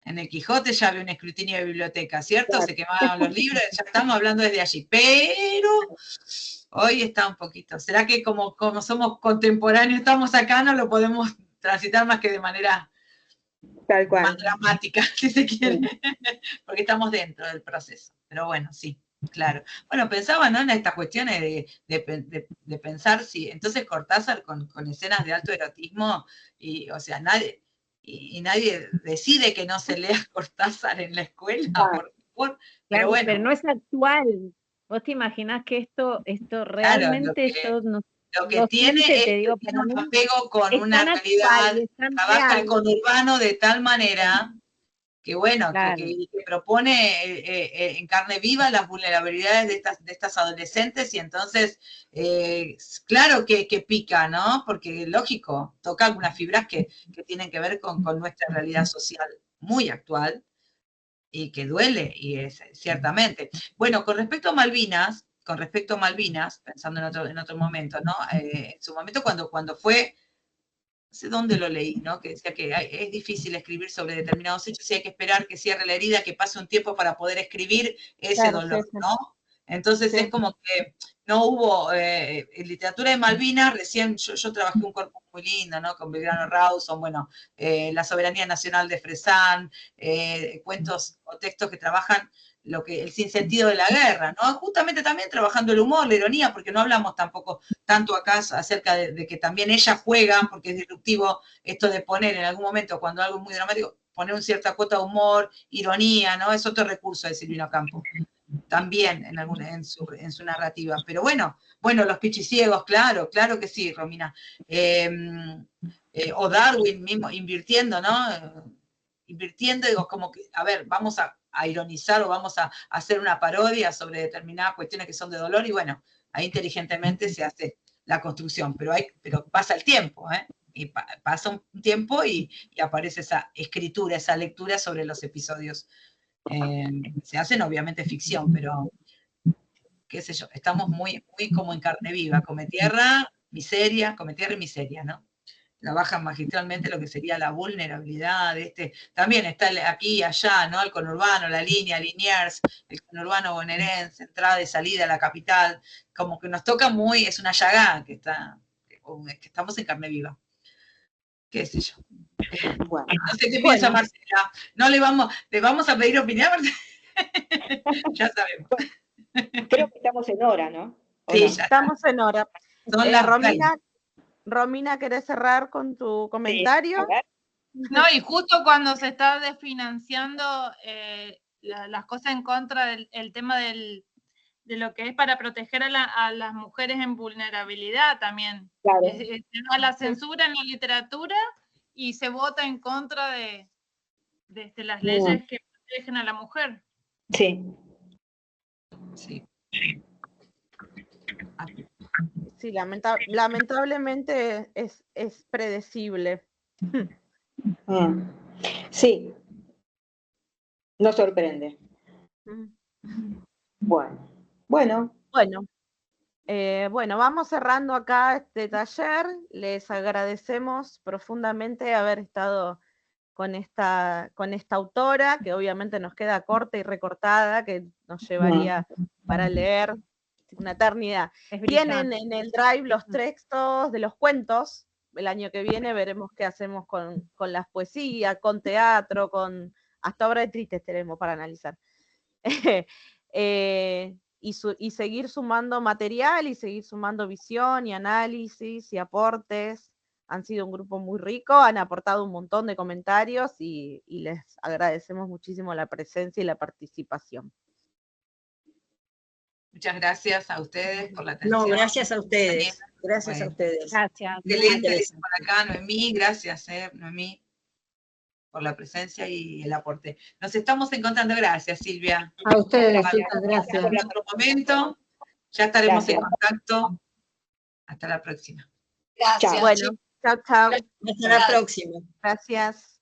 [SPEAKER 3] En el Quijote ya había un escrutinio de biblioteca, ¿cierto?
[SPEAKER 9] Claro.
[SPEAKER 3] Se quemaban los libros, ya estamos hablando desde allí. Pero hoy está un poquito. ¿Será que como somos contemporáneos, estamos acá, no lo podemos transitar más que de manera
[SPEAKER 9] Tal cual.
[SPEAKER 3] más dramática, si se quiere?
[SPEAKER 9] Sí.
[SPEAKER 3] Porque estamos dentro del proceso. Pero bueno, sí, claro. Bueno, pensaba, ¿no?, en estas cuestiones de pensar si entonces Cortázar con escenas de alto erotismo, y o sea, nadie decide que no se lea Cortázar en la escuela, por favor. Pero
[SPEAKER 5] Claro,
[SPEAKER 3] bueno,
[SPEAKER 5] pero no es actual. ¿Vos te imaginás que esto
[SPEAKER 3] claro,
[SPEAKER 5] realmente yo no
[SPEAKER 3] lo que tiene
[SPEAKER 5] docente,
[SPEAKER 3] es
[SPEAKER 5] te
[SPEAKER 3] que
[SPEAKER 5] digo,
[SPEAKER 3] tiene
[SPEAKER 5] para
[SPEAKER 3] un
[SPEAKER 5] mí
[SPEAKER 3] apego con
[SPEAKER 5] es
[SPEAKER 3] una
[SPEAKER 5] tan actual
[SPEAKER 3] realidad,
[SPEAKER 5] y es tan
[SPEAKER 3] trabaja el
[SPEAKER 5] real?
[SPEAKER 3] conurbano de tal manera que bueno,
[SPEAKER 5] Claro.
[SPEAKER 3] que propone en carne viva las vulnerabilidades de estas adolescentes, y entonces, claro que pica, ¿no? Porque lógico, toca algunas fibras que tienen que ver con nuestra realidad social muy actual y que duele, y es ciertamente. Bueno, con respecto a Malvinas, pensando en otro momento, ¿no? En su momento cuando fue, no sé dónde lo leí, ¿no? Que decía que es difícil escribir sobre determinados hechos y hay que esperar que cierre la herida, que pase un tiempo para poder escribir ese
[SPEAKER 1] claro,
[SPEAKER 3] dolor,
[SPEAKER 1] sí, sí.
[SPEAKER 3] ¿no? Entonces
[SPEAKER 1] Sí.
[SPEAKER 3] es como que no hubo, en literatura de Malvinas, recién yo trabajé un corpus muy lindo, ¿no? Con Belgrano Rawson, bueno, La soberanía nacional de Fresán, cuentos o textos que trabajan el sinsentido de la guerra, ¿no? Justamente también trabajando el humor, la ironía, porque no hablamos tampoco tanto acá acerca de que también ella juega, porque es disruptivo esto de poner en algún momento, cuando algo es muy dramático, poner una cierta cuota de humor, ironía, ¿no? Es otro recurso de Silvino Campo, también en su narrativa. Pero bueno, los pichiciegos, claro que sí, Romina. O Darwin mismo, invirtiendo, ¿no? Invirtiendo, digo, como que, a ver, vamos a ironizar o vamos a hacer una parodia sobre determinadas cuestiones que son de dolor, y bueno, ahí inteligentemente se hace la construcción, pero pasa el tiempo, ¿eh? Y pasa un tiempo y aparece esa escritura, esa lectura sobre los episodios. Se hacen obviamente ficción, pero qué sé yo, estamos muy, muy como en carne viva, come tierra y miseria, ¿no? Trabajan magistralmente lo que sería la vulnerabilidad de también está aquí y allá, ¿no? El conurbano, la línea, Liniers, el conurbano bonaerense, entrada y salida a la capital, como que nos toca muy, es una llaga que estamos en carne viva. Qué sé yo.
[SPEAKER 9] Bueno.
[SPEAKER 3] No sé qué piensa Marcela. No le vamos a pedir opinión. Ya sabemos.
[SPEAKER 9] Creo que estamos en hora, ¿no?
[SPEAKER 3] Sí,
[SPEAKER 9] no?
[SPEAKER 3] ya
[SPEAKER 1] Estamos en hora.
[SPEAKER 3] son las
[SPEAKER 1] Romina, ¿querés cerrar con tu comentario?
[SPEAKER 9] Sí, a ver.
[SPEAKER 10] No, y justo cuando se está desfinanciando las cosas en contra del tema de lo que es para proteger a las mujeres en vulnerabilidad también.
[SPEAKER 9] Claro.
[SPEAKER 10] A la censura en la literatura, y se vota en contra de las leyes que protegen a la mujer.
[SPEAKER 9] Sí.
[SPEAKER 3] Sí.
[SPEAKER 1] Sí, lamentablemente es predecible.
[SPEAKER 9] Sí. No sorprende. Bueno.
[SPEAKER 1] Bueno, vamos cerrando acá este taller. Les agradecemos profundamente haber estado con esta autora, que obviamente nos queda corta y recortada, que nos llevaría para leer una eternidad. Tienen en el Drive los textos de los cuentos. El año que viene veremos qué hacemos con las poesías, con teatro, hasta obras de tristes tenemos para analizar. Y seguir sumando material y seguir sumando visión y análisis y aportes. Han sido un grupo muy rico, han aportado un montón de comentarios y les agradecemos muchísimo la presencia y la participación.
[SPEAKER 3] Muchas gracias a ustedes por la atención.
[SPEAKER 4] No, gracias a ustedes. Gracias a ustedes.
[SPEAKER 5] Gracias.
[SPEAKER 3] Excelente, dice por acá Noemí, gracias, Noemí. por la presencia y el aporte. Nos estamos encontrando. Gracias, Silvia.
[SPEAKER 5] A ustedes,
[SPEAKER 3] Vale,
[SPEAKER 5] chicas, gracias.
[SPEAKER 3] en otro momento. Ya estaremos en contacto. Hasta la próxima.
[SPEAKER 8] Gracias.
[SPEAKER 1] Bueno, chao, chao.
[SPEAKER 4] Hasta la próxima.
[SPEAKER 1] Gracias.